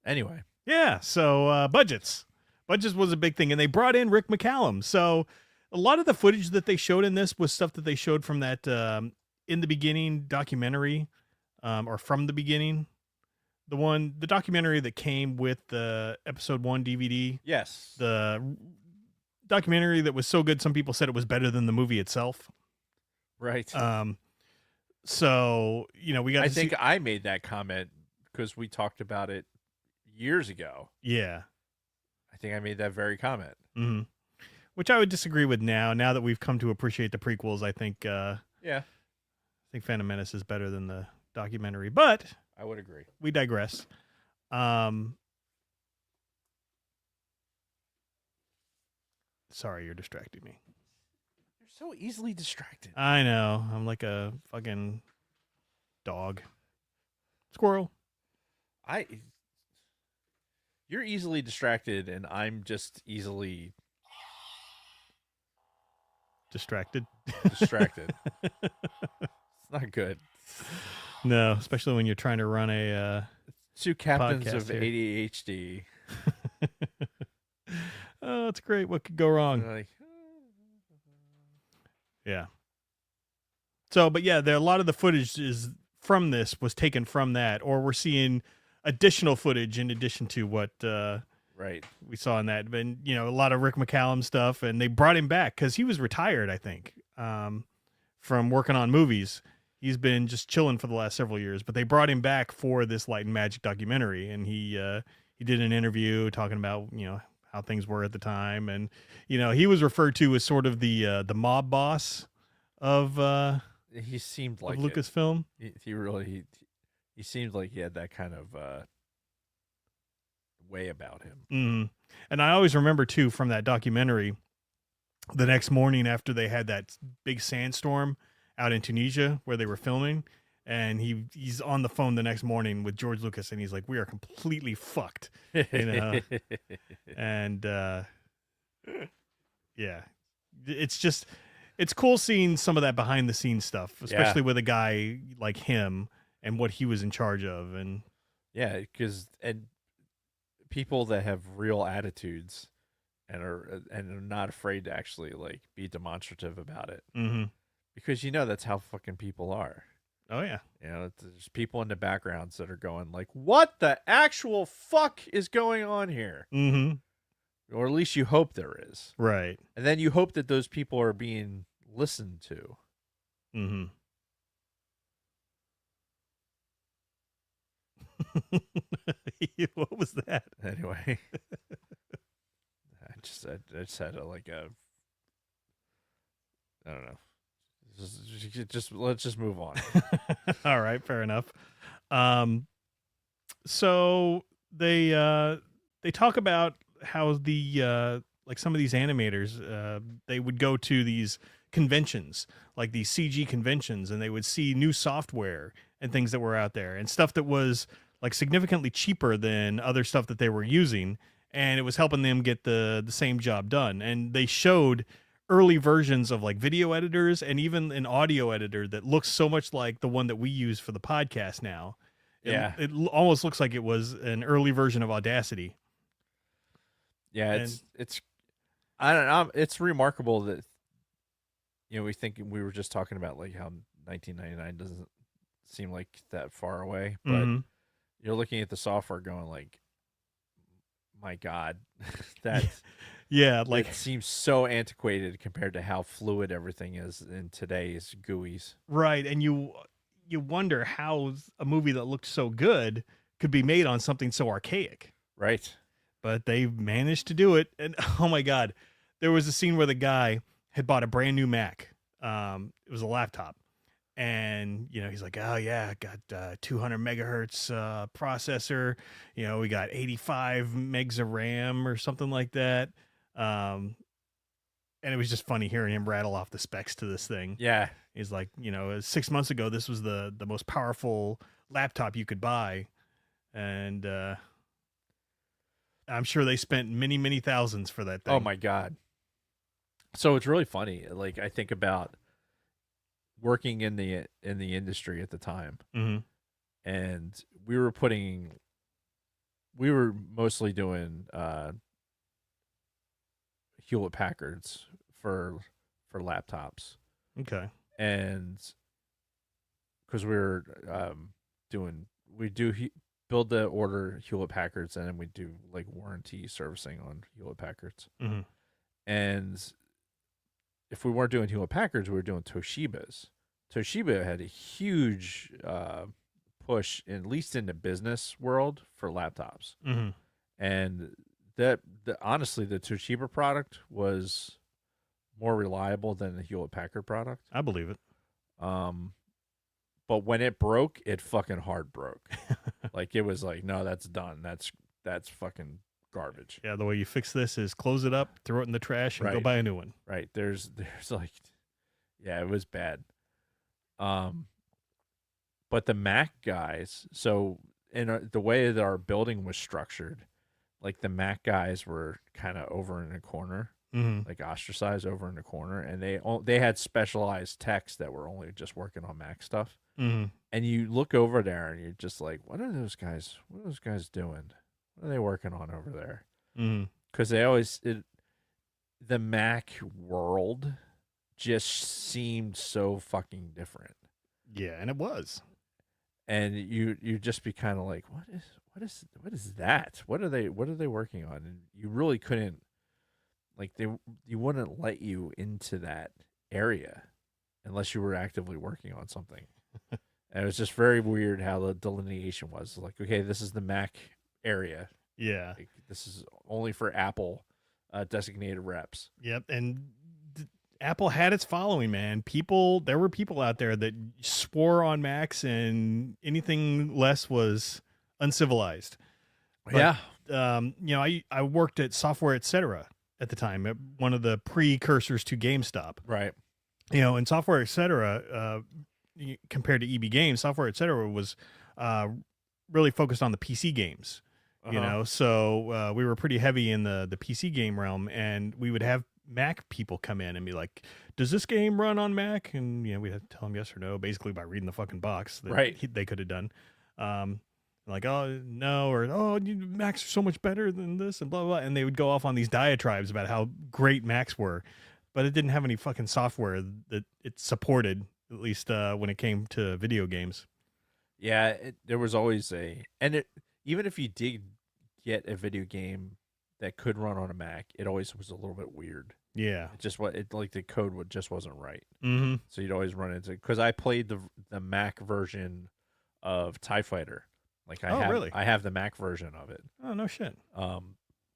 Anyway, yeah, so budgets. Budgets was a big thing, and they brought in Rick McCallum. So a lot of the footage that they showed in this was stuff that they showed from that In the Beginning documentary, or From the Beginning, the documentary that came with the episode 1 DVD. yes, The documentary that was so good, some people said it was better than the movie itself. right. So we got. I think I made that comment because we talked about it years ago. Yeah. I think I made that very comment. Mm-hmm. Which I would disagree with now. Now that we've come to appreciate the prequels, I think. Yeah, I think Phantom Menace is better than the documentary, but I would agree. we digress. Sorry, you're distracting me. You're so easily distracted. I know. I'm like a fucking dog. Squirrel. You're easily distracted, and I'm just easily Distracted. distracted. It's not good. No, especially when you're trying to run a. Two captains Podcast of here. ADHD. Oh, that's great. What could go wrong? Like, Yeah. So, but yeah, a lot of the footage is from this was taken from that, or we're seeing additional footage in addition to what right. we saw in that. But a lot of Rick McCallum stuff, and they brought him back because he was retired, I think, from working on movies. He's been just chilling for the last several years, but they brought him back for this Light and Magic documentary, and he did an interview talking about how things were at the time, and he was referred to as sort of the mob boss of He seemed like Lucasfilm. He seemed like he had that kind of way about him. Mm-hmm. And I always remember too from that documentary, the next morning after they had that big sandstorm out in Tunisia where they were filming, and he's on the phone the next morning with George Lucas, and he's like, "We are completely fucked," and yeah, it's cool seeing some of that behind the scenes stuff, especially with a guy like him and what he was in charge of, and yeah, because people that have real attitudes and are not afraid to actually like be demonstrative about it, because that's how fucking people are. Oh yeah, there's people in the backgrounds that are going like, "What the actual fuck is going on here?" Or at least you hope there is, right? And then you hope that those people are being listened to. What was that? Anyway, I just had I don't know. Let's just move on. All right, fair enough. So they talk about how the like some of these animators they would go to these conventions, like these CG conventions, and they would see new software and things that were out there and stuff that was like significantly cheaper than other stuff that they were using, and it was helping them get the same job done. And they showed early versions of like video editors and even an audio editor that looks so much like the one that we use for the podcast now. It almost looks like it was an early version of Audacity. Yeah, it's I don't know. It's remarkable that we were just talking about like how 1999 doesn't seem like that far away, but you're looking at the software going like, my God, that Yeah, Like, it seems so antiquated compared to how fluid everything is in today's GUIs. right, and you wonder how a movie that looked so good could be made on something so archaic. Right. But they managed to do it. And oh my God, there was a scene where the guy had bought a brand new Mac. It was a laptop. And, he's like, oh yeah, I got 200 megahertz processor. We got 85 megs of RAM or something like that. And it was just funny hearing him rattle off the specs to this thing. Yeah. He's like, 6 months ago, this was the most powerful laptop you could buy. And I'm sure they spent many, many thousands for that thing. Oh my God. So it's really funny. Like, I think about working in the industry at the time, and we were mostly doing Hewlett Packards for laptops. Okay. And because we were build the order Hewlett Packards, and then we do like warranty servicing on Hewlett Packards. And if we weren't doing Hewlett Packards, we were doing Toshiba's. Toshiba had a huge push, at least in the business world, for laptops. And honestly, the Toshiba product was more reliable than the Hewlett Packard product. I believe it. But when it broke, it fucking hard broke. Like, it was like, no, that's done. That's fucking garbage. Yeah, the way you fix this is close it up, throw it in the trash, and go Right. buy a new one. Right. There's like, yeah, it was bad. But the Mac guys, so in the way that our building was structured, like the Mac guys were kind of over in a corner, like ostracized over in a corner, and they had specialized techs that were only just working on Mac stuff. And you look over there and you're just like, what are those guys doing? What are they working on over there? Because the Mac world just seemed so fucking different. Yeah, and it was. And you just be kind of like, what is that? What are they working on? And you really couldn't, like, you wouldn't let you into that area unless you were actively working on something. And it was just very weird how the delineation was. Like, okay, this is the Mac area. Yeah. Like, this is only for Apple designated reps. Yep. And Apple had its following, man. There were people out there that swore on Macs, and anything less was uncivilized. But, I worked at Software Etc. at the time, at one of the precursors to GameStop. Right. And Software Etc. Compared to EB Games, Software Etc. was really focused on the PC games. So we were pretty heavy in the PC game realm, and we would have Mac people come in and be like, does this game run on Mac? And we had to tell them yes or no, basically by reading the fucking box that they could have done. Like, oh no, or Macs are so much better than this, and blah blah blah. And they would go off on these diatribes about how great Macs were, but it didn't have any fucking software that it supported, at least when it came to video games. Yeah, there was always even if you did get a video game that could run on a Mac, it always was a little bit weird. Yeah, like the code just wasn't right. Mm-hmm. So you'd always run into, because I played the Mac version of TIE Fighter. Like, really? I have the Mac version of it. Oh, no shit.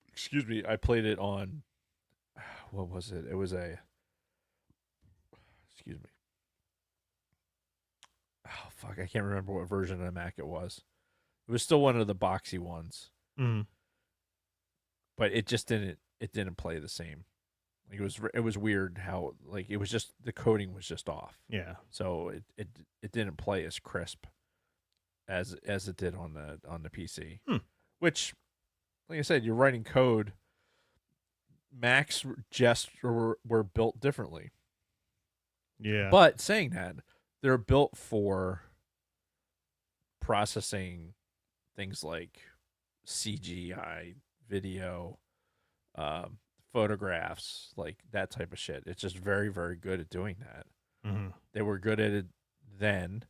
Excuse me. I played it on, what was it? It was excuse me. Oh fuck, I can't remember what version of the Mac it was. It was still one of the boxy ones. But it just didn't play the same. Like, it was weird how, like, it was just, the coding was just off. Yeah. So it didn't play as crisp as it did on the PC. Which, like I said, you're writing code. Macs were built differently. Yeah. But saying that, they're built for processing things like CGI, video, photographs, like that type of shit. It's just very, very good at doing that. They were good at it then,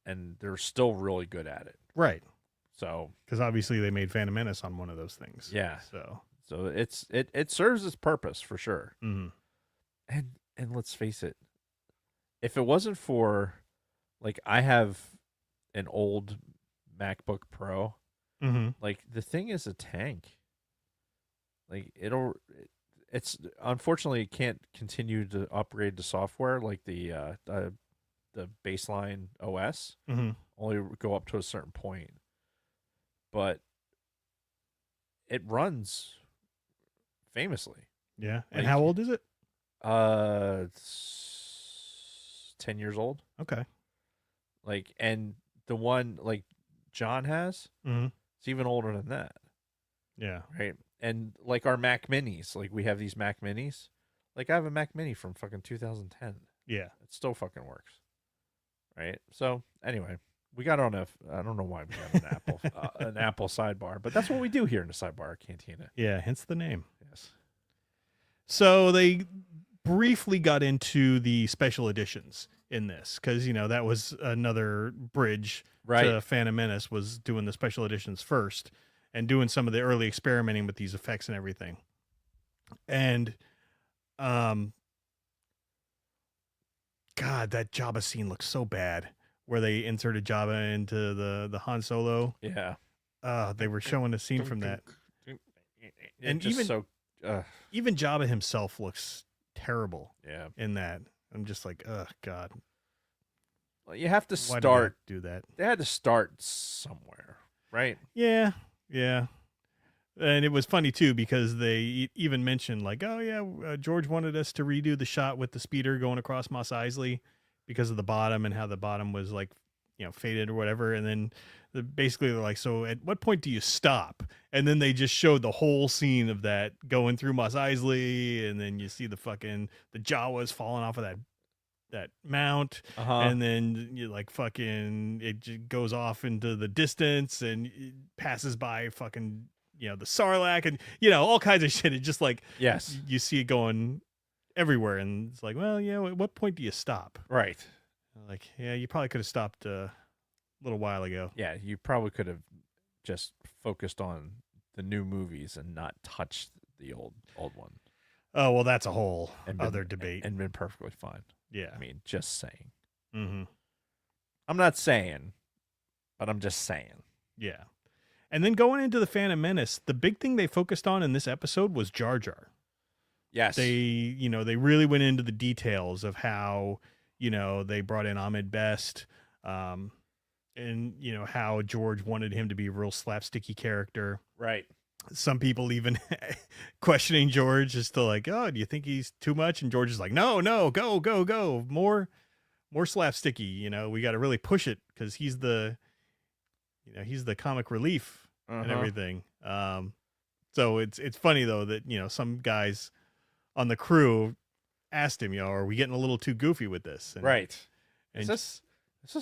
and they're still really good at it. Right. So, because obviously they made Phantom Menace on one of those things. Yeah. So So it serves its purpose for sure. Mm-hmm. And let's face it, if it wasn't for, like, I have an old MacBook Pro, Mm-hmm. like, the thing is a tank. Like, it's unfortunately it can't continue to upgrade the software, like the baseline OS Mm-hmm. only go up to a certain point, but it runs famously. Yeah. And Like, how old is it? It's 10 years old. Okay. Like, and the one like John has, Mm-hmm. it's even older than that, Yeah. right? And like our Mac Minis, like we have these Mac Minis. Like I have a Mac Mini from fucking 2010. Yeah. It still fucking works, right? So anyway, we got on I don't know why we got an Apple sidebar, but that's what we do here in the Sidebar Cantina. Yeah. Hence the name. Yes. So they briefly got into the special editions in this because, you know, that was another bridge Right. to Phantom Menace, was doing the special editions first and doing some of the early experimenting with these effects and everything. And, God, that Jabba scene looks so bad where they inserted Jabba into the Han Solo. Yeah. They were showing a scene from that. And just even- so Even Jabba himself looks terrible yeah. in that. I'm just like, oh God, Well, you have to why did start. they do that? They had to start somewhere, right? Yeah, yeah. And it was funny too because they even mentioned like, oh yeah, George wanted us to redo the shot with the speeder going across Mos Eisley because of the bottom and how the bottom was like, you know, faded or whatever. And then basically they're like, so at what point do you stop? And then they just showed the whole scene of that going through Mos Eisley, and then you see the Jawas falling off of that mount. And then you like fucking it just goes off into the distance and it passes by fucking, you know, the Sarlacc and, you know, all kinds of shit. It just like, Yes. you see it going everywhere, and it's like, well, yeah, at what point do you stop? Right. Like, yeah, you probably could have stopped a little while ago. Yeah, you probably could have just focused on the new movies and not touched the old one. Oh, well, that's a whole And been- other debate. And been perfectly fine. Yeah. I mean, just saying. Mm-hmm. I'm not saying, but I'm just saying. Yeah. And then going into the Phantom Menace, the big thing they focused on in this episode was Jar Jar. Yes. They really went into the details of how, you know, they brought in Ahmed Best, and, you know, how George wanted him to be a real slapsticky character. Right. Some people even questioning George as to like, oh, do you think he's too much? And George is like, no, go. More slapsticky. You know, we got to really push it because he's the comic relief and everything. So it's funny though that, you know, some guys on the crew asked him, you know, are we getting a little too goofy with this? And, Right. And Is this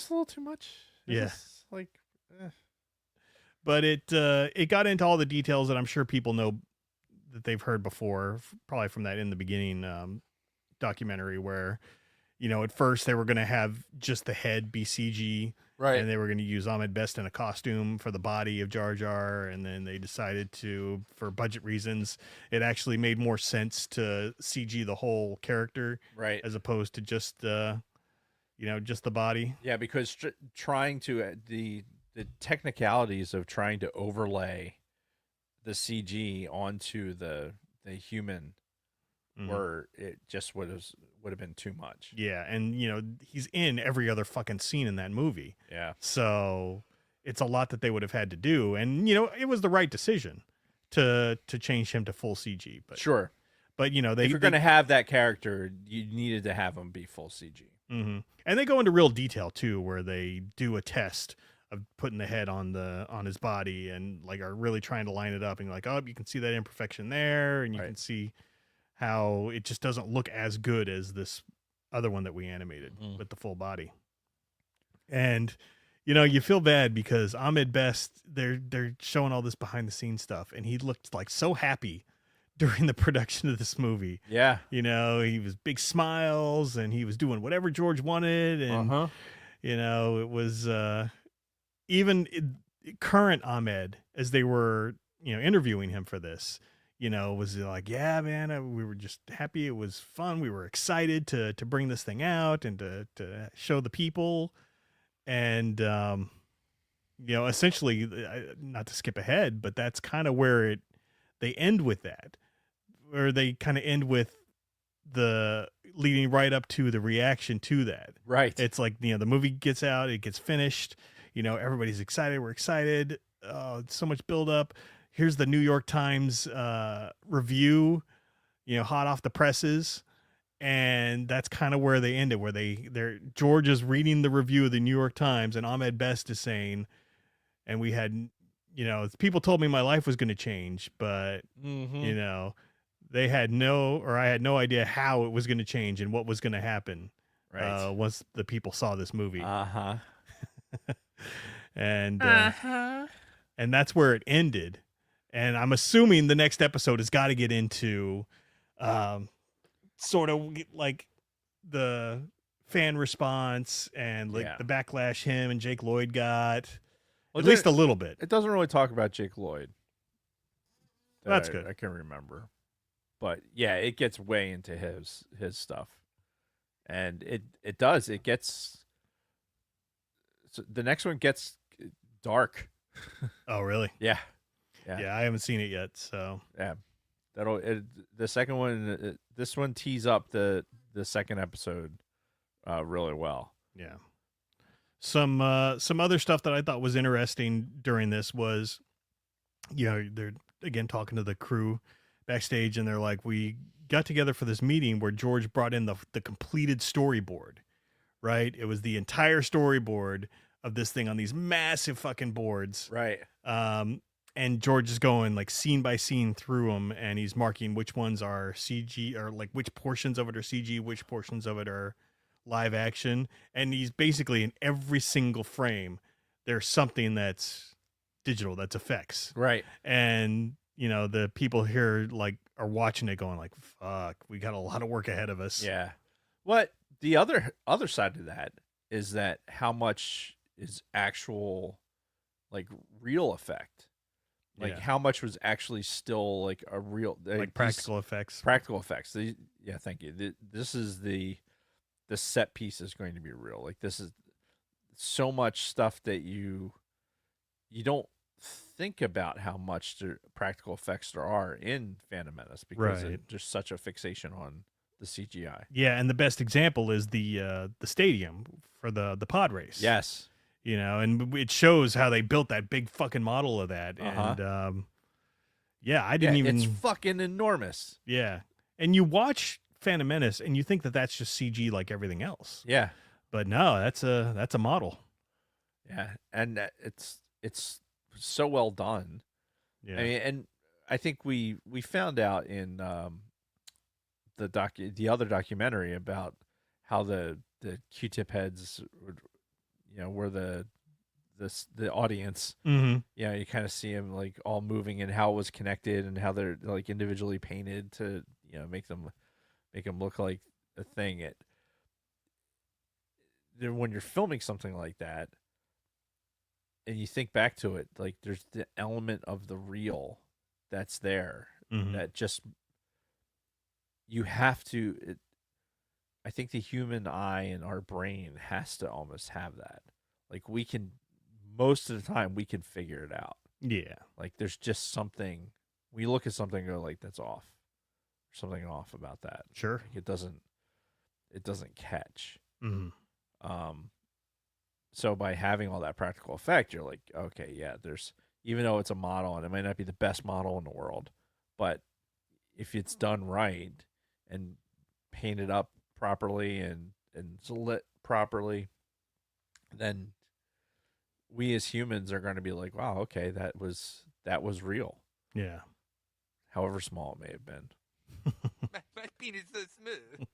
a little too much? Is Yeah. this, like, But it got into all the details that I'm sure people know that they've heard before, probably from that In the Beginning documentary where, you know, at first they were going to have just the head be CG, right. and they were going to use Ahmed Best in a costume for the body of Jar Jar, and then they decided to, for budget reasons, it actually made more sense to CG the whole character Right. as opposed to just just the body. Yeah, because trying to the technicalities of trying to overlay the CG onto the human were, it just would have been too much. Yeah, and you know, he's in every other fucking scene in that movie. Yeah. So it's a lot that they would have had to do, and you know, it was the right decision to change him to full CG. But Sure. but you know, If you're going to have that character, you needed to have him be full CG. and they go into real detail too, where they do a test of putting the head on his body and like are really trying to line it up, and you're like, oh, you can see that imperfection there, and you can see how it just doesn't look as good as this other one that we animated with the full body. And you know, you feel bad because Ahmed Best, they're showing all this behind the scenes stuff, and he looked like so happy during the production of this movie. Yeah. You know, he was big smiles and he was doing whatever George wanted, and you know, it was even current Ahmed, as they were, you know, interviewing him for this, was like, yeah, man, we were just happy. It was fun. We were excited to bring this thing out and to show the people. And, essentially, not to skip ahead, but that's kind of where they end with that, or they kind of end with the leading right up to the reaction to that. Right. It's like, the movie gets out, it gets finished, everybody's excited. We're excited. So much buildup. Here's the New York Times review, hot off the presses. And that's kind of where they ended, where George is reading the review of the New York Times, and Ahmed Best is saying, and we had, people told me my life was going to change, but, I had no idea how it was going to change and what was going to happen once the people saw this movie. Uh-huh. And that's where it ended. And I'm assuming the next episode has got to get into sort of like the fan response and like the backlash him and Jake Lloyd got. Well, at least a little bit. It doesn't really talk about Jake Lloyd. That's good. I can remember. But yeah, it gets way into his stuff. And it does. It gets, so the next one gets dark. Oh, really? Yeah. Yeah, I haven't seen it yet, so. Yeah. The second one, this one tees up the second episode really well. Yeah. Some other stuff that I thought was interesting during this was, they're again talking to the crew backstage, and they're like, we got together for this meeting where George brought in the completed storyboard, right? It was the entire storyboard of this thing on these massive fucking boards. Right. And George is going like scene by scene through them, and he's marking which ones are CG, or like which portions of it are CG, which portions of it are live action. And he's basically in every single frame, there's something that's digital, that's effects. Right. And, the people here like are watching it going like, fuck, we got a lot of work ahead of us. Yeah. What the other side of that is that how much is actual like real effect? Like how much was actually still like a real like practical effects. Practical effects. Yeah, thank you. This is the set piece is going to be real. Like this is so much stuff that you don't think about how much practical effects there are in Phantom Menace because there's such a fixation on the CGI. Yeah, and the best example is the stadium for the pod race. Yes. And it shows how they built that big fucking model of that. And I didn't even. It's fucking enormous. Yeah, and you watch Phantom Menace and you think that that's just CG like everything else. Yeah, but no, that's a model. Yeah, and it's so well done. Yeah, I mean, and I think we found out in the other documentary about how the Q-tip heads were the audience. Mm-hmm. Yeah, you kind of see them like all moving and how it was connected and how they're like individually painted to make them look like a thing. When you're filming something like that and you think back to it, like there's the element of the real that's there that just you have to. I think the human eye and our brain has to almost have that. Like we can, most of the time, we can figure it out. Yeah. Like there's just something, we look at something and go like, that's off. There's something off about that. Sure. Like it doesn't catch. Mm-hmm. So by having all that practical effect, you're like, okay, yeah, even though it's a model and it might not be the best model in the world, but if it's done right and painted up properly and lit properly, then we as humans are going to be like, wow, okay, that was real. Yeah. However small it may have been. My penis is so smooth.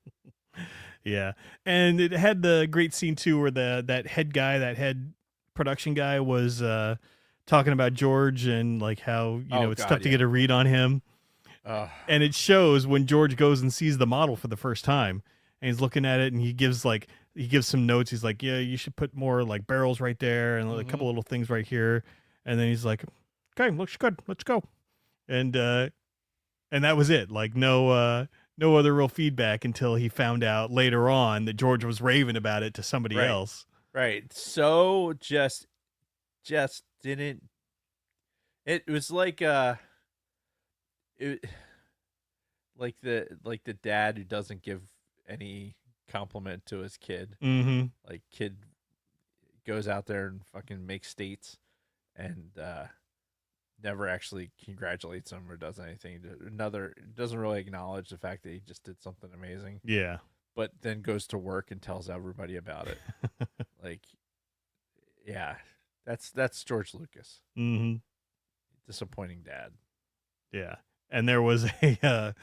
Yeah. And it had the great scene too where that head production guy was talking about George and like how it's tough to get a read on him. And it shows when George goes and sees the model for the first time and he's looking at it and he gives some notes. He's like, yeah, you should put more like barrels right there and a couple little things right here. And then he's like, okay, looks good. Let's go. And And that was it. Like no other real feedback until he found out later on that George was raving about it to somebody Right. else. Right. So just didn't. It was like it like the dad who doesn't give any compliment to his kid. Mm-hmm. Like kid goes out there and fucking makes states and never actually congratulates him or does anything. Doesn't really acknowledge the fact that he just did something amazing. Yeah. But then goes to work and tells everybody about it. Like, yeah, that's George Lucas. Mm-hmm. Disappointing dad. Yeah. And there was a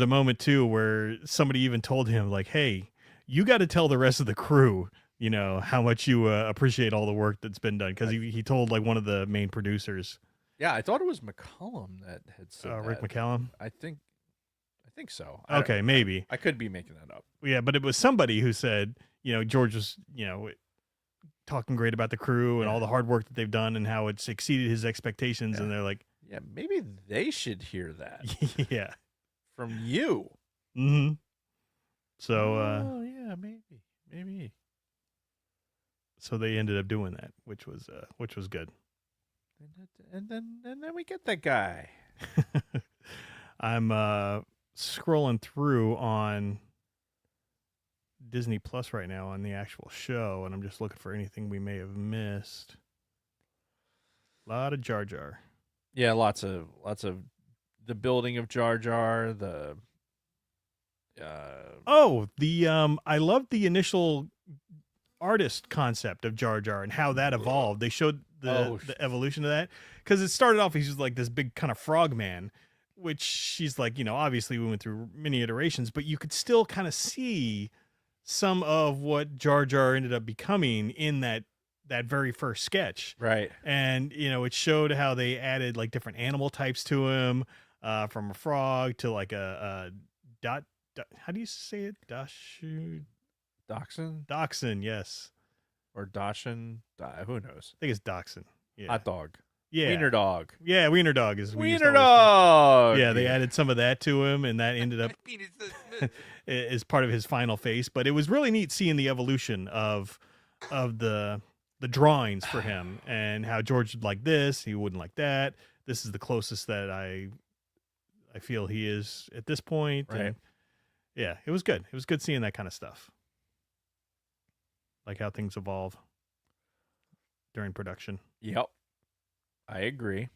moment too where somebody even told him like, "Hey, you got to tell the rest of the crew, how much you appreciate all the work that's been done." Because he told like one of the main producers, Yeah, I thought it was McCullum that had said Rick that. McCallum. I think so. Okay, maybe. I could be making that up. Yeah, but it was somebody who said, George was, talking great about the crew and all the hard work that they've done and how it's exceeded his expectations. Yeah. And they're like, Yeah, maybe they should hear that yeah. from you. Mm-hmm. So, oh yeah, maybe. So they ended up doing that, which was good. And then we get that guy. I'm scrolling through on Disney Plus right now on the actual show, and I'm just looking for anything we may have missed. A lot of Jar Jar. Yeah, lots of the building of Jar Jar. I love the initial artist concept of Jar Jar and how that evolved. They showed the evolution of that because it started off he's just like this big kind of frog man, which she's like, obviously we went through many iterations, but you could still kind of see some of what Jar Jar ended up becoming in that very first sketch. Right. And, it showed how they added like different animal types to him, from a frog to like a dot, how do you say it? Dachshund? Dachshund, yes. Or Dachshund? Who knows? I think it's Dachshund. Yeah. Hot dog. Yeah. Wiener dog. Yeah, Wiener dog is Wiener dog. Yeah, they added some of that to him, and that ended up My penis so smooth. as part of his final face. But it was really neat seeing the evolution of the drawings for him and how George would like this, he wouldn't like that. This is the closest that I feel he is at this point. Right. And yeah, it was good. It was good seeing that kind of stuff. Like how things evolve during production. Yep. I agree.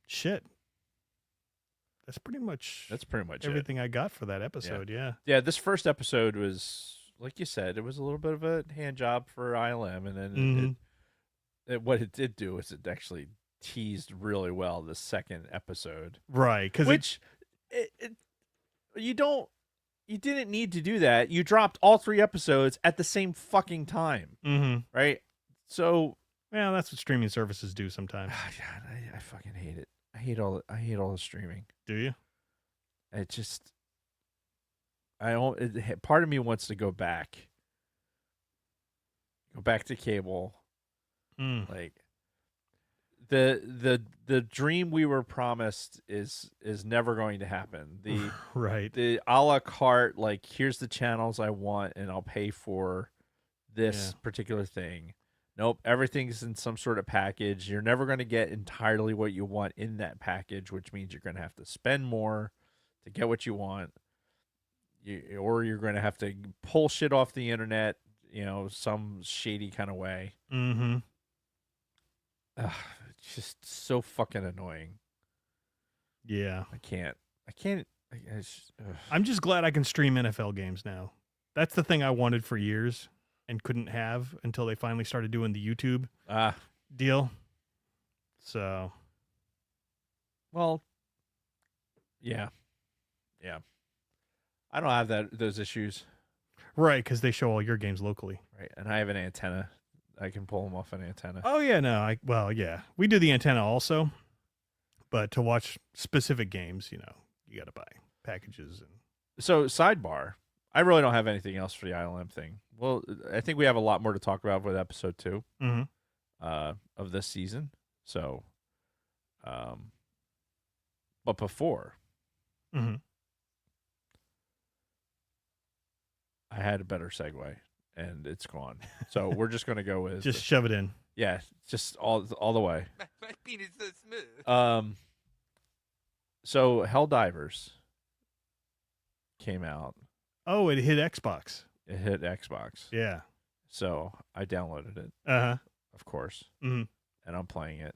Shit. That's pretty much everything I got for that episode. Yeah. Yeah, this first episode was, like you said, it was a little bit of a hand job for ILM, and then what it did do is it actually teased really well the second episode. Right, You didn't need to do that. You dropped all 3 episodes at the same fucking time. Mm-hmm. Right? So, well, that's what streaming services do sometimes. God, I fucking hate it. I hate all the streaming. Do you? It just, part of me wants to go back to cable. Like the dream we were promised is never going to happen. Right. The a la carte, like, here's the channels I want and I'll pay for this particular thing. Nope, everything's in some sort of package. You're never going to get entirely what you want in that package, which means you're going to have to spend more to get what you want. Or you're going to have to pull shit off the internet, some shady kind of way. Mm-hmm. It's just so fucking annoying. Yeah. I can't. I'm just glad I can stream NFL games now. That's the thing I wanted for years and couldn't have until they finally started doing the YouTube deal. So, well, yeah. I don't have those issues. Right, because they show all your games locally. Right, and I have an antenna. I can pull them off an antenna. Oh yeah, no, yeah, we do the antenna also, but to watch specific games, you got to buy packages. And so, sidebar. I really don't have anything else for the ILM thing. Well, I think we have a lot more to talk about with episode 2 of this season. So But before, Mm-hmm. I had a better segue, and it's gone. So we're just gonna go with Just shove it in. just all the way. My penis so smooth. So Helldivers came out. Oh, it hit Xbox. It hit Xbox. Yeah. So I downloaded it, Uh-huh. of course, Mm-hmm. and I'm playing it.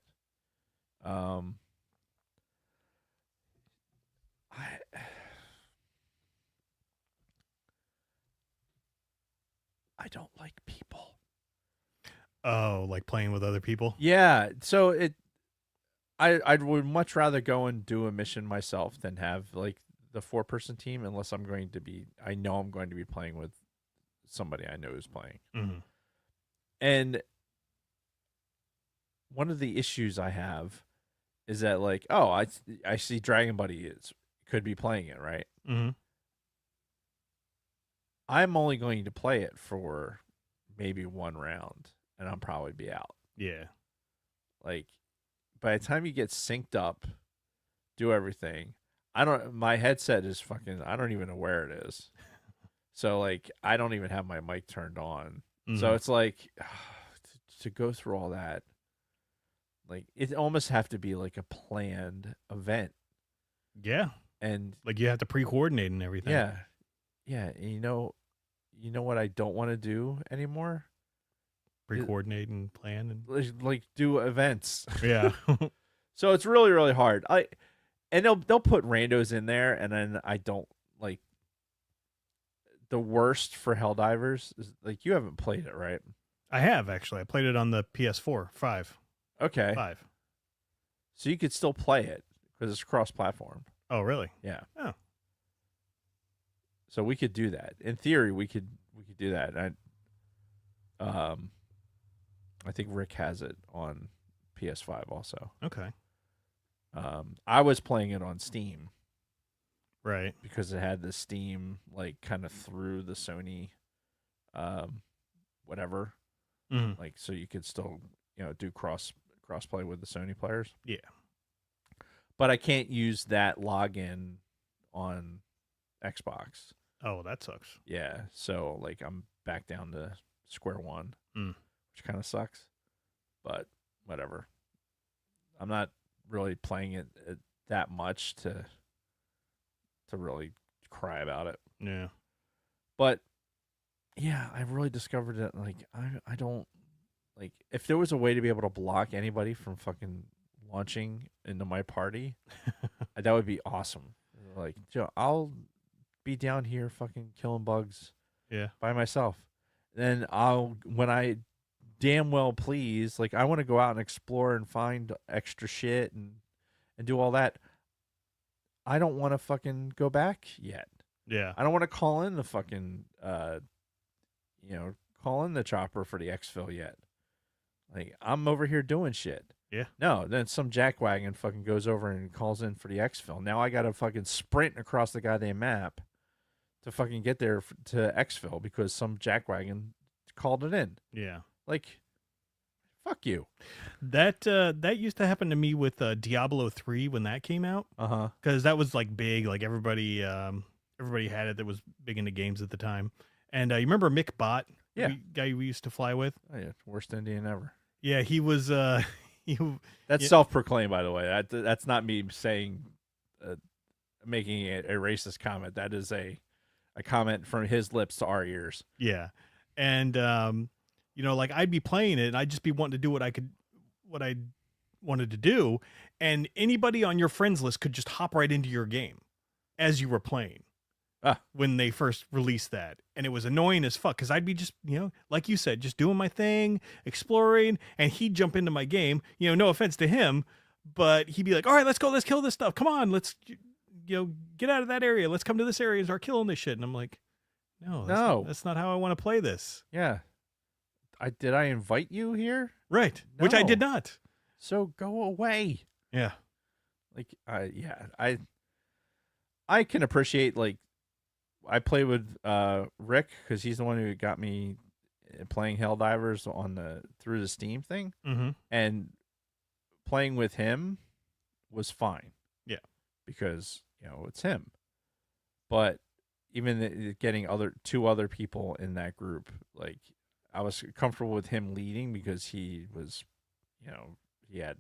I don't like people. Oh, like playing with other people? Yeah, so I would much rather go and do a mission myself than have like the 4-person team, unless I know I'm going to be playing with somebody I know is playing. Mm-hmm. And one of the issues I have is that like, oh, I see Dragon Buddy could be playing it, right? Mm-hmm. I'm only going to play it for maybe one round, and I'll probably be out. Yeah. Like, by the time you get synced up, do everything, my headset is fucking, I don't even know where it is. So, like, I don't even have my mic turned on. Mm-hmm. So it's like, to go through all that, like, it almost have to be like a planned event. Yeah. And Like you have to pre-coordinate and everything. yeah. Yeah. And you know what I don't want to do anymore? Pre-coordinate and plan and Like do events. yeah. So it's really, really hard. And they'll put randos in there, and then I don't like. The worst for Helldivers is like, you haven't played it, right? I have actually. I played it on the PS4 5. Okay. 5. So you could still play it because it's cross-platform. Oh, really? Yeah. Oh. So we could do that. In theory, we could do that. I think Rick has it on PS5 also. Okay. I was playing it on Steam Right. because it had the Steam like kind of through the Sony, whatever. Mm-hmm. Like, so you could still do crossplay with the Sony players. Yeah. But I can't use that login on Xbox. Oh, that sucks. Yeah, so like I'm back down to square one, which kind of sucks. But whatever. I'm not really playing it that much to really cry about it. Yeah. But yeah, I really discovered that like I don't like, if there was a way to be able to block anybody from fucking launching into my party, that would be awesome. Like, Joe, I'll be down here fucking killing bugs by myself. Then when I damn well please, like, I want to go out and explore and find extra shit and do all that. I don't want to fucking go back yet. Yeah. I don't want to call in the fucking, call in the chopper for the exfil yet. Like, I'm over here doing shit. Yeah. No, then some jackwagon fucking goes over and calls in for the exfil. Now I got to fucking sprint across the goddamn map to fucking get there to exfil because some jackwagon called it in. Yeah. Like, fuck you. That used to happen to me with Diablo 3 when that came out. Uh-huh. Because that was like big, like everybody had it that was big into games at the time. And you remember Mick Bott, Yeah. guy we used to fly with? Oh, yeah. Worst Indian ever. Yeah, he was That's self-proclaimed, by the way. That's not me saying, making a racist comment. That is a comment from his lips to our ears. Yeah. And like I'd be playing it and I'd just be wanting to do what I wanted to do, and anybody on your friends list could just hop right into your game as you were playing. When they first released that, and it was annoying as fuck because I'd be just, like you said, just doing my thing, exploring, and he'd jump into my game. No offense to him, but he'd be like, "All right, let's go, let's kill this stuff. Come on, let's get out of that area. Let's come to this area and start killing this shit." And I'm like, no, that's not how I want to play this. Yeah. Did I invite you here? Right. No. Which I did not. So go away. Yeah. Like, I can appreciate, like, I play with Rick because he's the one who got me playing Helldivers through the Steam thing, mm-hmm. and playing with him was fine. Yeah. Because, it's him. But even getting two other people in that group, like, I was comfortable with him leading because he was, he had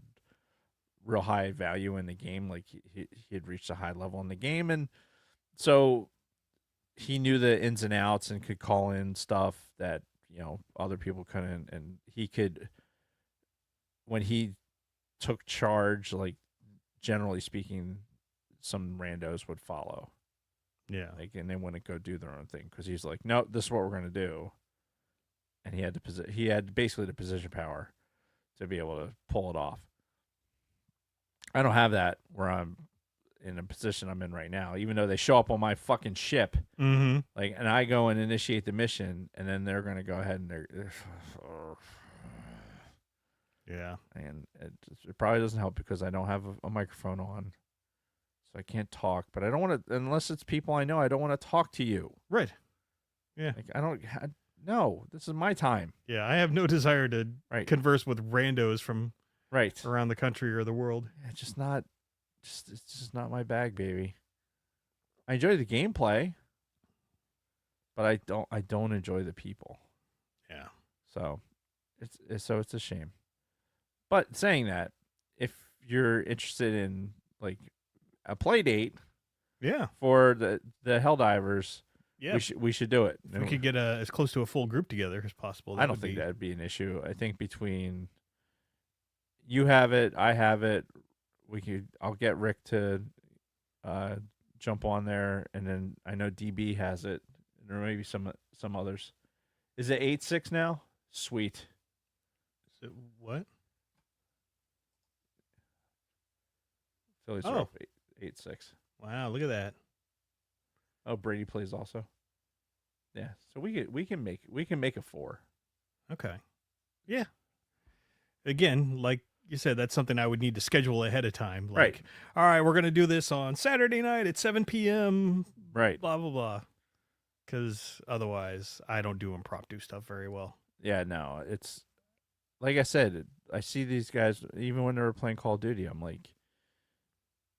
real high value in the game. Like, he had reached a high level in the game. And so he knew the ins and outs and could call in stuff that, other people couldn't. And he could, when he took charge, like, generally speaking, some randos would follow. Yeah. Like, and they wouldn't go do their own thing because he's like, no, this is what we're going to do. And he had basically the position power to be able to pull it off. I don't have that where I'm in a position I'm in right now, even though they show up on my fucking ship. Mm-hmm. Like, and I go and initiate the mission, and then they're going to go ahead and Yeah. and it probably doesn't help because I don't have a microphone on, so I can't talk. But I don't want to, unless it's people I know, I don't want to talk to you. Right. Yeah. Like, no, this is my time. Yeah. I have no desire to Right. converse with randos from Right. around the country or the world. It's just not my bag, baby. I enjoy the gameplay, but I don't enjoy the people. Yeah. So it's a shame. But saying that, if you're interested in like a play date, Yeah. for the Helldivers, Yeah. we should do it. If we could get as close to a full group together as possible. I don't think that'd be an issue. I think between you have it, I have it, I'll get Rick to jump on there, and then I know DB has it, and there may be some others. Is it 8-6 now? Sweet. Is it what? Phillies are up 8-6. Wow, look at that. Oh, Brady plays also. Yeah, so we can make a 4. Okay. Yeah. Again, like you said, that's something I would need to schedule ahead of time. Like, Right. All right, we're going to do this on Saturday night at 7 p.m. Right. Blah, blah, blah. Because otherwise, I don't do impromptu stuff very well. Yeah, no, it's like I said, I see these guys, even when they were playing Call of Duty, I'm like,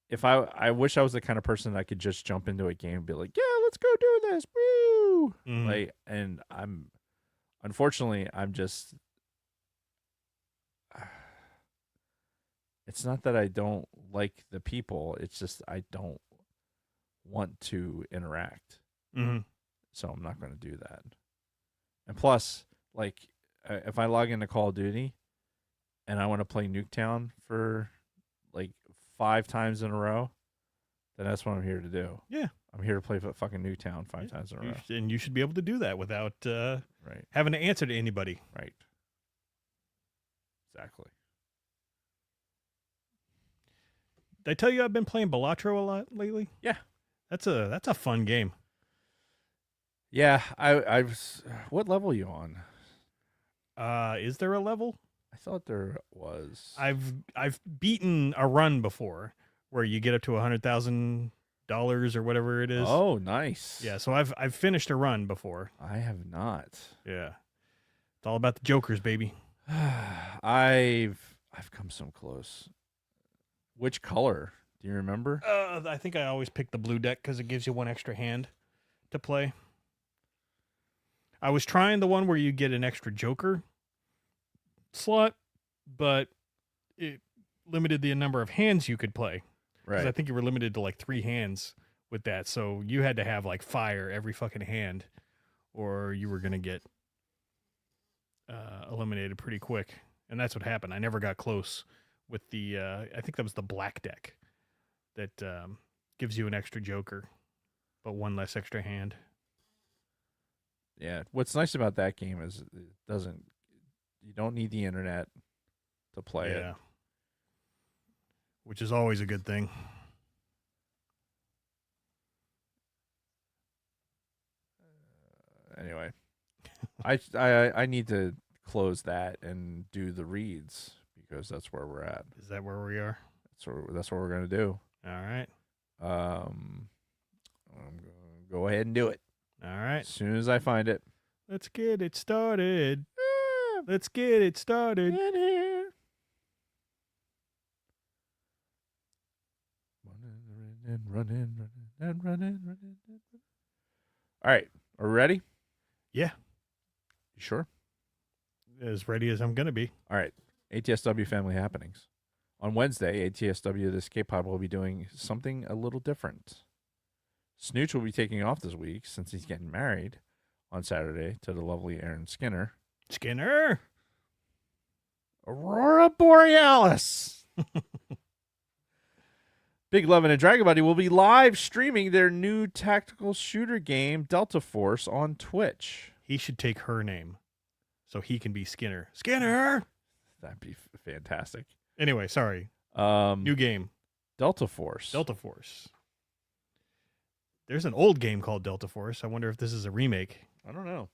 if I wish I was the kind of person that I could just jump into a game and be like, yeah, let's go do this. Woo! Mhm. Like, and unfortunately, I'm just, it's not that I don't like the people. It's just, I don't want to interact. Mm-hmm. So I'm not going to do that. And plus, like, if I log into Call of Duty and I want to play Nuketown for like 5 times in a row, then that's what I'm here to do. Yeah. I'm here to play fucking Nuketown 5 times in a row. And you should be able to do that without Right. having to answer to anybody. Right. Exactly. Did I tell you I've been playing Balatro a lot lately? Yeah. That's a fun game. Yeah, I was. What level are you on? Is there a level? I thought there was. I've beaten a run before where you get up to $100,000 or whatever it is. Oh, nice. Yeah, so I've finished a run before. I have not. Yeah. It's all about the jokers, baby. I've come so close. Which color? Do you remember? I think I always pick the blue deck because it gives you one extra hand to play. I was trying the one where you get an extra joker slot, but it limited the number of hands you could play. Right. Because I think you were limited to like 3 hands with that. So you had to have like fire every fucking hand or you were going to get eliminated pretty quick. And that's what happened. I never got close with the, I think that was the black deck that gives you an extra joker, but one less extra hand. Yeah. What's nice about that game is you don't need the internet to play it. Which is always a good thing. Anyway, I need to close that and do the reads because that's where we're at. Is that where we are? That's what we're gonna do. All right. I'm gonna go ahead and do it. All right. As soon as I find it. Let's get it started. Let's get it started. In here. Running. All right, are we ready? Yeah, You sure? as ready as I'm going to be. All right, ATSW Family Happenings. On Wednesday, ATSW, the Escape Pod, will be doing something a little different. Snooch will be taking off this week since he's getting married on Saturday to the lovely Erin Skinner. Skinner! Aurora Borealis! Big Love and Dragon Buddy will be live streaming their new tactical shooter game, Delta Force, on Twitch. He should take her name so he can be Skinner. Skinner! That'd be fantastic. Anyway, sorry. New New game. Delta Force. Delta Force. There's an old game called Delta Force. I wonder if this is a remake. I don't know.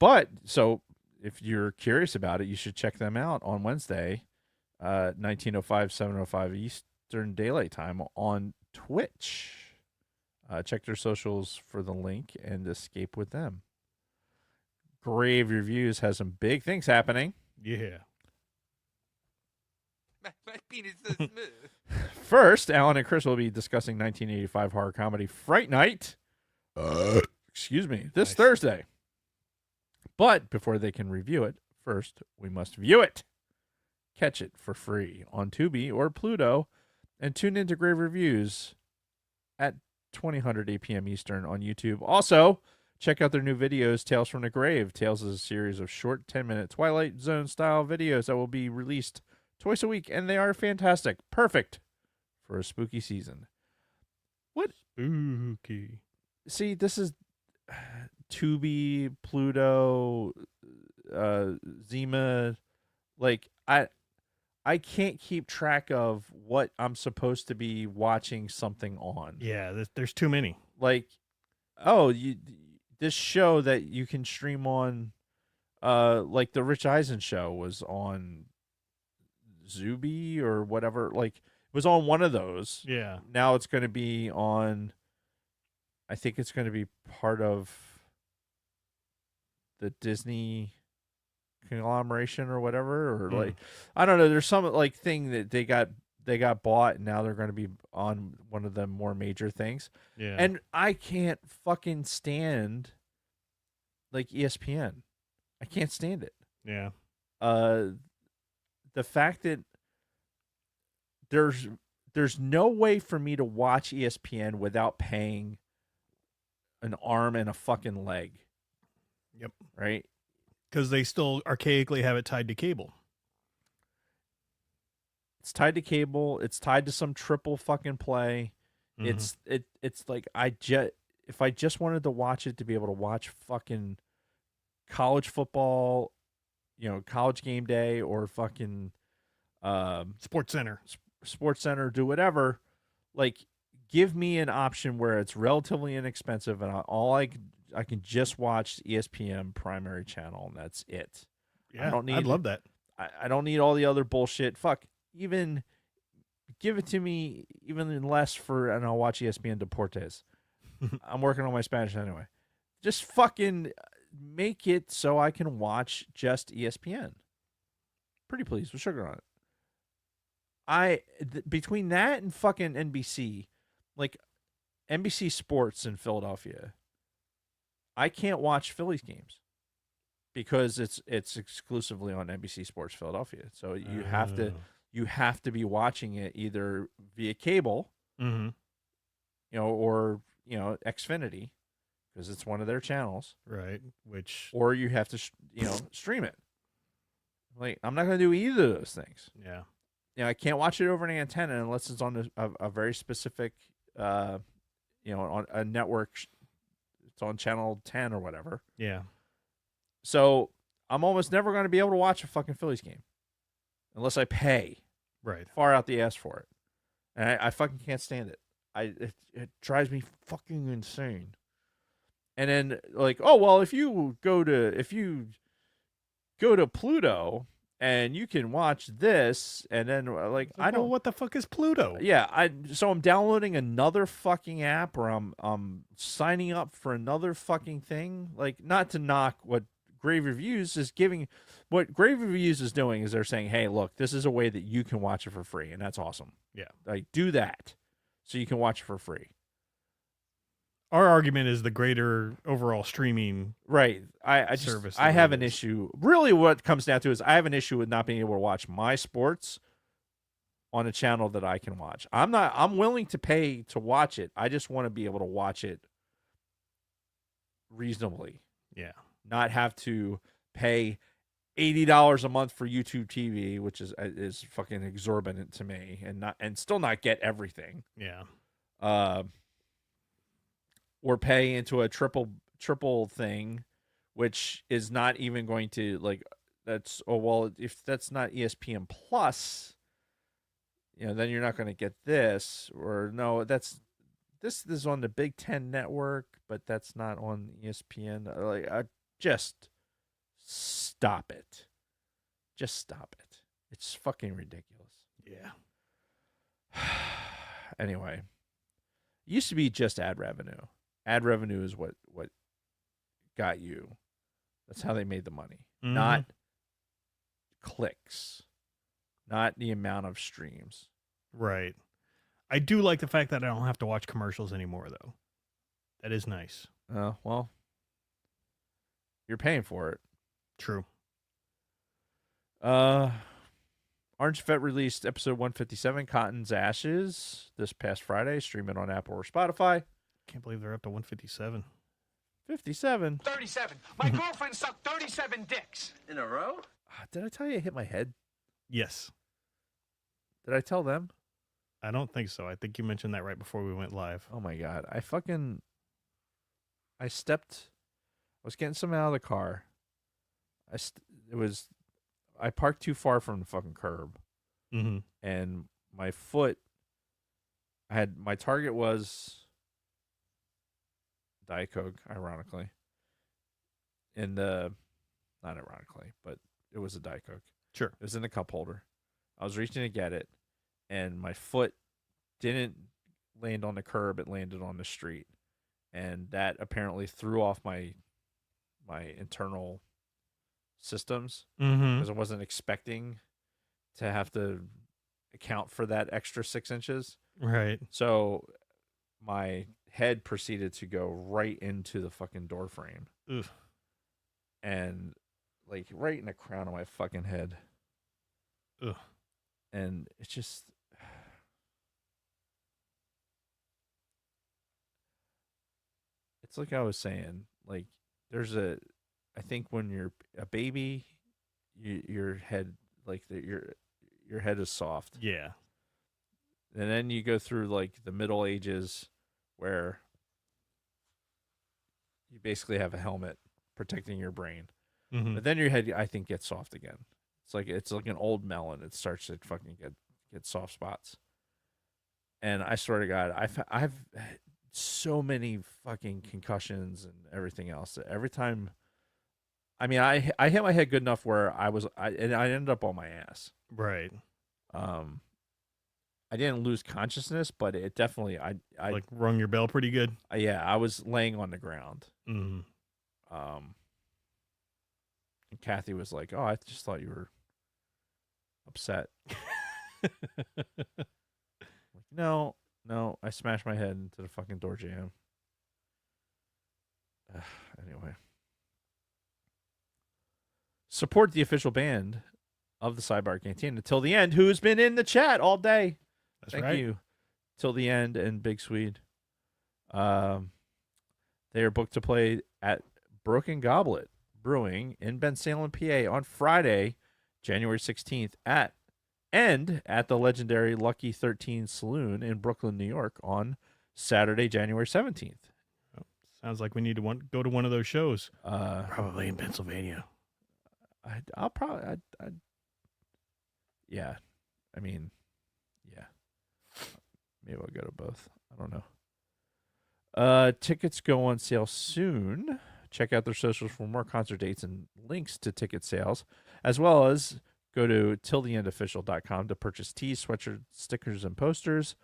But so if you're curious about it, you should check them out on Wednesday, 1905, 705 Eastern Daylight Time on Twitch. Check their socials for the link and escape with them. Grave Reviews has some big things happening. Yeah. My penis is so smooth. First, Alan and Chris will be discussing 1985 horror comedy Fright Night. Excuse me, this Nice. Thursday. But before they can review it, first we must view it. Catch it for free on Tubi or Pluto, and tune into Grave Reviews at 2000 8 p.m. Eastern on YouTube. Also, check out their new videos, Tales from the Grave. Tales is a series of short 10-minute Twilight Zone-style videos that will be released twice a week, and they are fantastic. Perfect for a spooky season. Spooky. See, this is Tubi, Pluto, Zima. Like, I can't keep track of what I'm supposed to be watching something on. Yeah, there's too many. Like, this show that you can stream on, like the Rich Eisen show was on Zubi or whatever. Like, it was on one of those. Yeah. Now it's going to be on, I think it's going to be part of the Disney conglomeration or whatever, or like, I don't know. There's some like thing that they got bought, and now they're going to be on one of the more major things. Yeah. And I can't fucking stand like ESPN. I can't stand it. yeah. The fact that there's no way for me to watch ESPN without paying an arm and a fucking leg. Yep. Right? Because they still archaically have it tied to cable. It's tied to cable. It's tied to some triple fucking play. Mhm. It's like if I just wanted to watch it to be able to watch fucking college football, college game day, or fucking Sports Center. Sports Center, do whatever, like, give me an option where it's relatively inexpensive and I can just watch ESPN primary channel, and that's it. Yeah, don't need I'd love that. I don't need all the other bullshit. Fuck, even give it to me even less and I'll watch ESPN Deportes. I'm working on my Spanish anyway. Just fucking make it so I can watch just ESPN. Pretty please, with sugar on it. Between that and fucking NBC, like NBC Sports in Philadelphia, I can't watch Phillies games because it's exclusively on NBC Sports Philadelphia. So you have to be watching it either via cable, or Xfinity, because it's one of their channels, Right. Which, or you have to stream it. Like, I'm not going to do either of those things. yeah. I can't watch it over an antenna unless it's on a very specific, on a network. It's on channel 10 or whatever. Yeah. So I'm almost never going to be able to watch a fucking Phillies game unless I pay Right. far out the ass for it. And I fucking can't stand it. It drives me fucking insane. And then, like, oh, well, if you go to Pluto and you can watch this, and then like, I don't. Well, what the fuck is Pluto? Yeah, so I'm downloading another fucking app, or I'm signing up for another fucking thing. Like, not to knock what Grave Reviews is giving. What Grave Reviews is doing is they're saying, hey, look, this is a way that you can watch it for free, and that's awesome. Yeah. Like, do that so you can watch it for free. Our argument is the greater overall streaming. Right. I service just I the way have it an is. issue. Really, what it comes down to is I have an issue with not being able to watch my sports on a channel that I can watch. I'm willing to pay to watch it. I just want to be able to watch it reasonably. Yeah. Not have to pay $80 a month for YouTube TV, which is fucking exorbitant to me, and still not get everything. Yeah. Or pay into a triple thing, which is not even going to if that's not ESPN Plus, then you're not going to get this, or no, this is on the Big Ten Network, but that's not on ESPN. Just stop it. Just stop it. It's fucking ridiculous. Yeah. Anyway, it used to be just ad revenue. Ad revenue is what got you. That's how they made the money. Mm-hmm. Not clicks. Not the amount of streams. Right. I do like the fact that I don't have to watch commercials anymore, though. That is nice. Well, you're paying for it. True. Orange Vet released episode 157, Cotton's Ashes, this past Friday. Stream it on Apple or Spotify. Can't believe they're up to 157. 57. 37. My girlfriend sucked 37 dicks. In a row? Did I tell you I hit my head? Yes. Did I tell them? I don't think so. I think you mentioned that right before we went live. Oh my God. I was getting something out of the car. I parked too far from the fucking curb. Mm-hmm. And my foot, my target was Diet Coke, ironically. Not ironically, but it was a Diet Coke. Sure. It was in the cup holder. I was reaching to get it, and my foot didn't land on the curb. It landed on the street. And that apparently threw off my internal systems Mm-hmm. because I wasn't expecting to have to account for that extra 6 inches. Right. So my head proceeded to go right into the fucking door frame. Oof. And like right in the crown of my fucking head. Ugh. And it's just it's like I was saying, like I think when you're a baby, your head your head is soft. Yeah. And then you go through like the Middle Ages where you basically have a helmet protecting your brain. Mm-hmm. But then your head, I think, gets soft again. It's like an old melon. It starts to fucking get soft spots. And I swear to God, I've had so many fucking concussions and everything else. Every time, I mean, I hit my head good enough where I ended up on my ass. Right. I didn't lose consciousness, but it definitely I Like rung your bell pretty good. yeah, I was laying on the ground. Mm-hmm. And Kathy was like, "Oh, I just thought you were upset." Like, no, I smashed my head into the fucking door jamb. Anyway, support the official band of the Sidebar Cantina Till the End, who's been in the chat all day. That's Thank right. you, Till the End and Big Swede. They are booked to play at Broken Goblet Brewing in Bensalem, PA on Friday, January 16th at the legendary Lucky 13 Saloon in Brooklyn, New York on Saturday, January 17th. Sounds like we need to go to one of those shows. Uh, Probably in Pennsylvania. I'll probably, yeah. I mean, yeah. Maybe I'll go to both. I don't know. Tickets go on sale soon. Check out their socials for more concert dates and links to ticket sales, as well as go to tilltheendofficial.com to purchase tees, sweatshirts, stickers, and posters.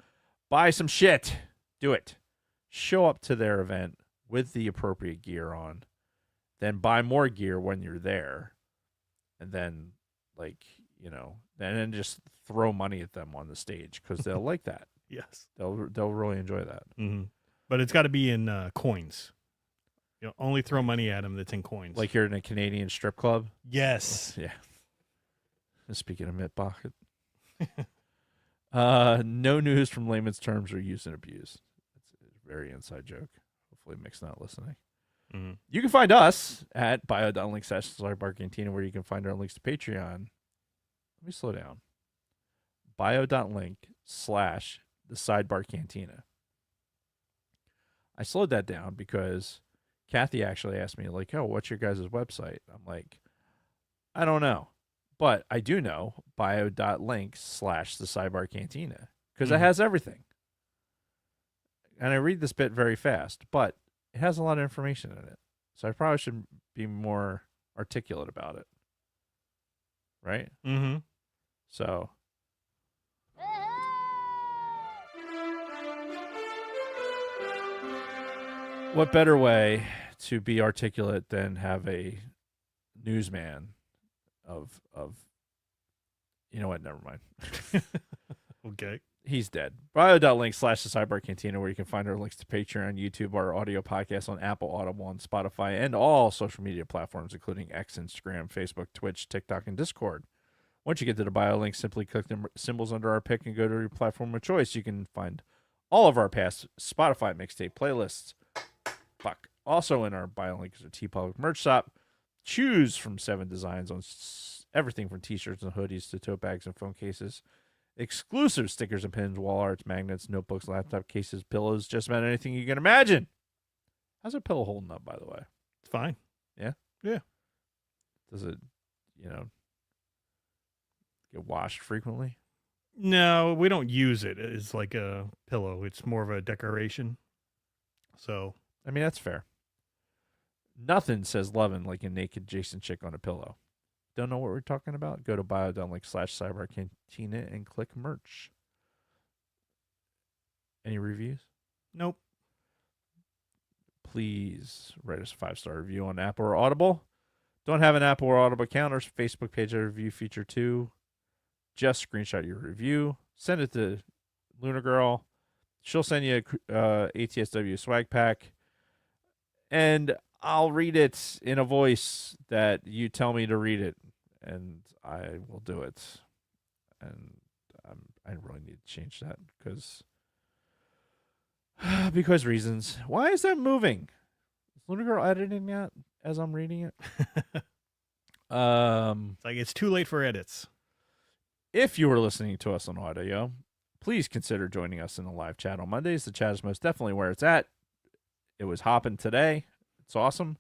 Buy some shit. Do it. Show up to their event with the appropriate gear on. then buy more gear when you're there, and then like and then just throw money at them on the stage because they'll like that. Yes. They'll really enjoy that. Mm-hmm. But it's got to be in coins. Only throw money at them that's in coins. Like you're in a Canadian strip club. Yes. Yeah. Speaking of Mitt Pocket. No news from layman's terms or use and abuse. It's a very inside joke. Hopefully Mick's not listening. Mm-hmm. You can find us at bio.link/thesidebarcantina, where you can find our links to Patreon. Let me slow down. bio.link/thesidebarcantina. I slowed that down because Kathy actually asked me, like, oh, what's your guys' website? I'm like, I don't know. But I do know bio.link/thesidebarcantina because it has everything. And I read this bit very fast, but it has a lot of information in it. So I probably should be more articulate about it. Right? Mm-hmm. So. What better way to be articulate than have a newsman of you know what, never mind. Okay. He's dead. bio.link/thesidebarcantina, where you can find our links to Patreon, YouTube, our audio podcast on Apple, Audible, and Spotify, and all social media platforms, including X, Instagram, Facebook, Twitch, TikTok, and Discord. Once you get to the bio link, simply click the symbols under our pick and go to your platform of choice. You can find all of our past Spotify mixtape playlists. Also in our bio link is a TeePublic merch shop. Choose from 7 designs on everything from t-shirts and hoodies to tote bags and phone cases. Exclusive stickers and pins, wall arts, magnets, notebooks, laptop cases, pillows, just about anything you can imagine. How's a pillow holding up, by the way? It's fine. Yeah? Yeah. Does it, get washed frequently? No, we don't use it as like a pillow. It's more of a decoration. So, I mean, that's fair. Nothing says lovin' like a naked Jason chick on a pillow. Don't know what we're talking about? Go to bio.link/cybercantina and click merch. Any reviews? nope. Please write us a 5-star review on Apple or Audible. Don't have an Apple or Audible account or Facebook page or review feature too. Just screenshot your review. Send it to Luna Girl. She'll send you a ATSW swag pack. And I'll read it in a voice that you tell me to read it, and I will do it. And I really need to change that because reasons. Why is that moving? Is Luna Girl editing that as I'm reading it? It's like it's too late for edits. If you were listening to us on audio, please consider joining us in the live chat on Mondays. The chat is most definitely where it's at. It was hopping today. It's awesome.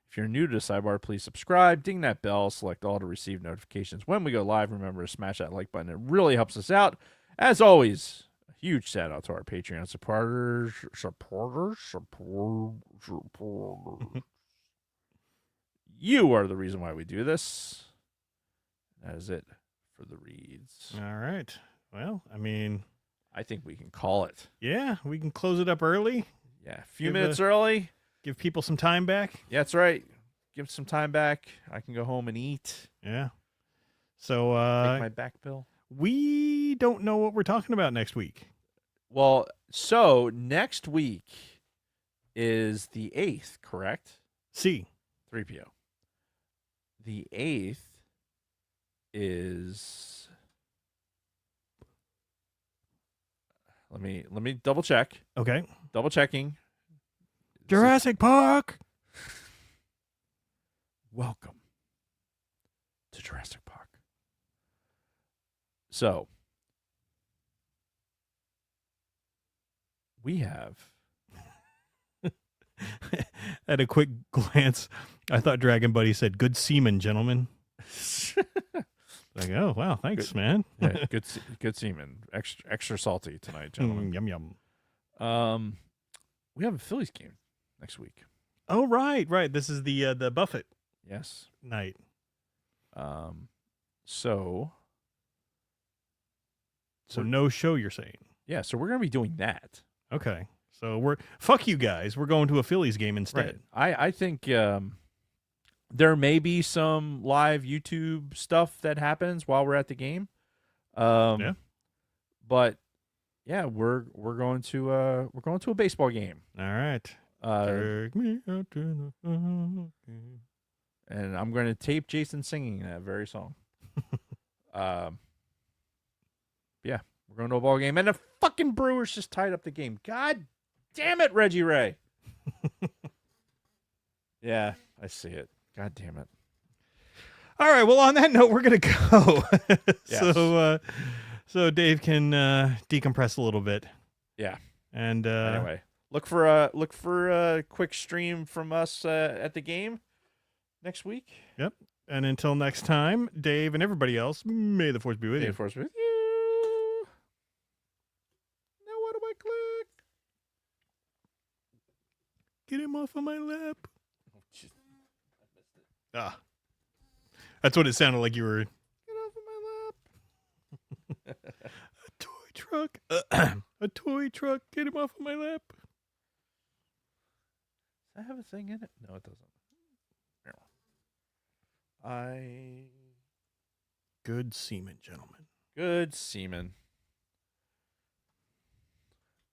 If you're new to Sidebar, please subscribe, ding that bell, select all to receive notifications when we go live. Remember to smash that like button. It really helps us out. As always, a huge shout out to our Patreon supporters. You are the reason why we do this. That is it for the reads. All right. Well, I mean, I think we can call it. yeah, we can close it up early. Yeah, a few minutes early. Give people some time back. Yeah, that's right. Give some time back. I can go home and eat. Yeah. So Take my back bill. we don't know what we're talking about next week. Well, so next week is the 8th, correct? C. 3PO. The 8th is... Let me double check. Okay. Double checking. Jurassic Park. Welcome to Jurassic Park. So, we have... At a quick glance, I thought Dragon Buddy said, "Good semen, gentlemen." Like, oh, wow, thanks, man. Yeah, good semen. Extra salty tonight, gentlemen. Yum, yum. We have a Phillies game next week. Oh, right. This is the Buffett Yes. night. So no show, you're saying? yeah, so we're gonna be doing that. Okay. So fuck you guys. We're going to a Phillies game instead. Right. I think There may be some live YouTube stuff that happens while we're at the game. Yeah. But yeah, we're going to a baseball game. All right. Take me out to the game. And I'm going to tape Jason singing that very song. Yeah, we're going to a ball game, and the fucking Brewers just tied up the game. God damn it, Reggie Ray. Yeah, I see it. God damn it. All right. Well, on that note, we're gonna go. Yes. So Dave can decompress a little bit. Yeah. And Anyway, look for a quick stream from us at the game next week. Yep. And until next time, Dave and everybody else, may the force be with May you. the force be with you. Now what do I click? Get him off of my lap. Ah. That's what it sounded like you were. Get off of my lap. A toy truck. A toy truck. Get him off of my lap. Does that have a thing in it? No, it doesn't. Good semen, gentlemen. Good semen.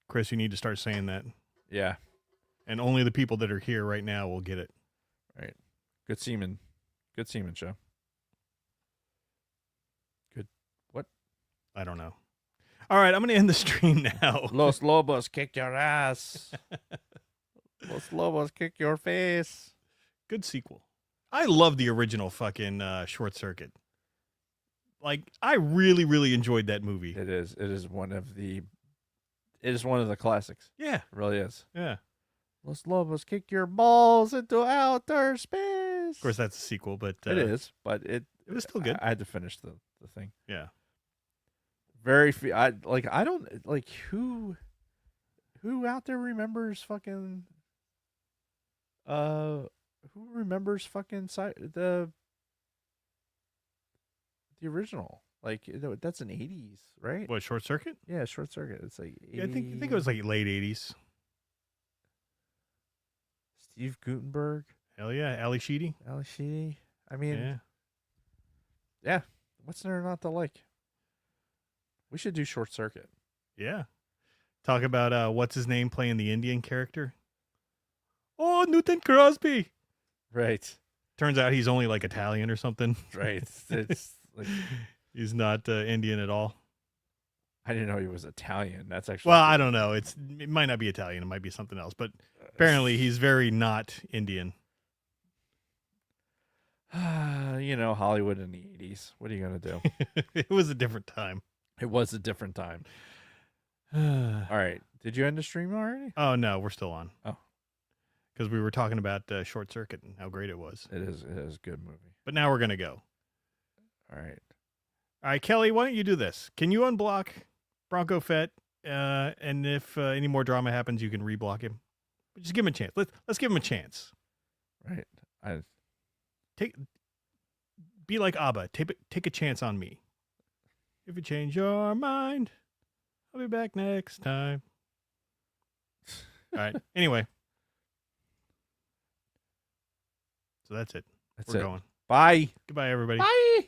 Chris, you need to start saying that. Yeah. And only the people that are here right now will get it. Right. Good semen. Good semen show. Good. What? I don't know. All right, I'm going to end the stream now. Los Lobos kick your ass. Los Lobos kick your face. Good sequel. I love the original fucking Short Circuit. Like, I really, really enjoyed that movie. It is. It is one of the classics. Yeah. It really is. Yeah. Los Lobos kick your balls into outer space. Of course, that's a sequel, but it is, but it was still good. I had to finish the thing. Yeah. Very few. I don't like who out there remembers fucking who remembers fucking the original. Like that's an 80s, right? What, Short Circuit? Yeah, Short Circuit. It's like 80... Yeah, I think it was like late 80s. Steve Guttenberg. Hell yeah, Ali Sheedy. Ali Sheedy. I mean, Yeah. Yeah. What's there not to like? We should do Short Circuit. Yeah. Talk about what's his name playing the Indian character. Oh, Newton Crosby. Right. Turns out he's only like Italian or something. Right. It's like He's not Indian at all. I didn't know he was Italian. That's actually Well, I don't know. It might not be Italian. It might be something else. But apparently he's very not Indian. Hollywood in the 80s. What are you going to do? It was a different time. It was a different time. All right. Did you end the stream already? Oh, no, we're still on. Oh. Because we were talking about Short Circuit and how great it was. It is a good movie. But now we're going to go. All right. All right, Kelly, why don't you do this? Can you unblock Bronco Fett? And if any more drama happens, you can reblock him. But just give him a chance. Let's give him a chance. Right. Be like Abba. Take a chance on me. If you change your mind, I'll be back next time. All right. Anyway. So that's it. That's We're it. going. Bye. Goodbye, everybody. Bye.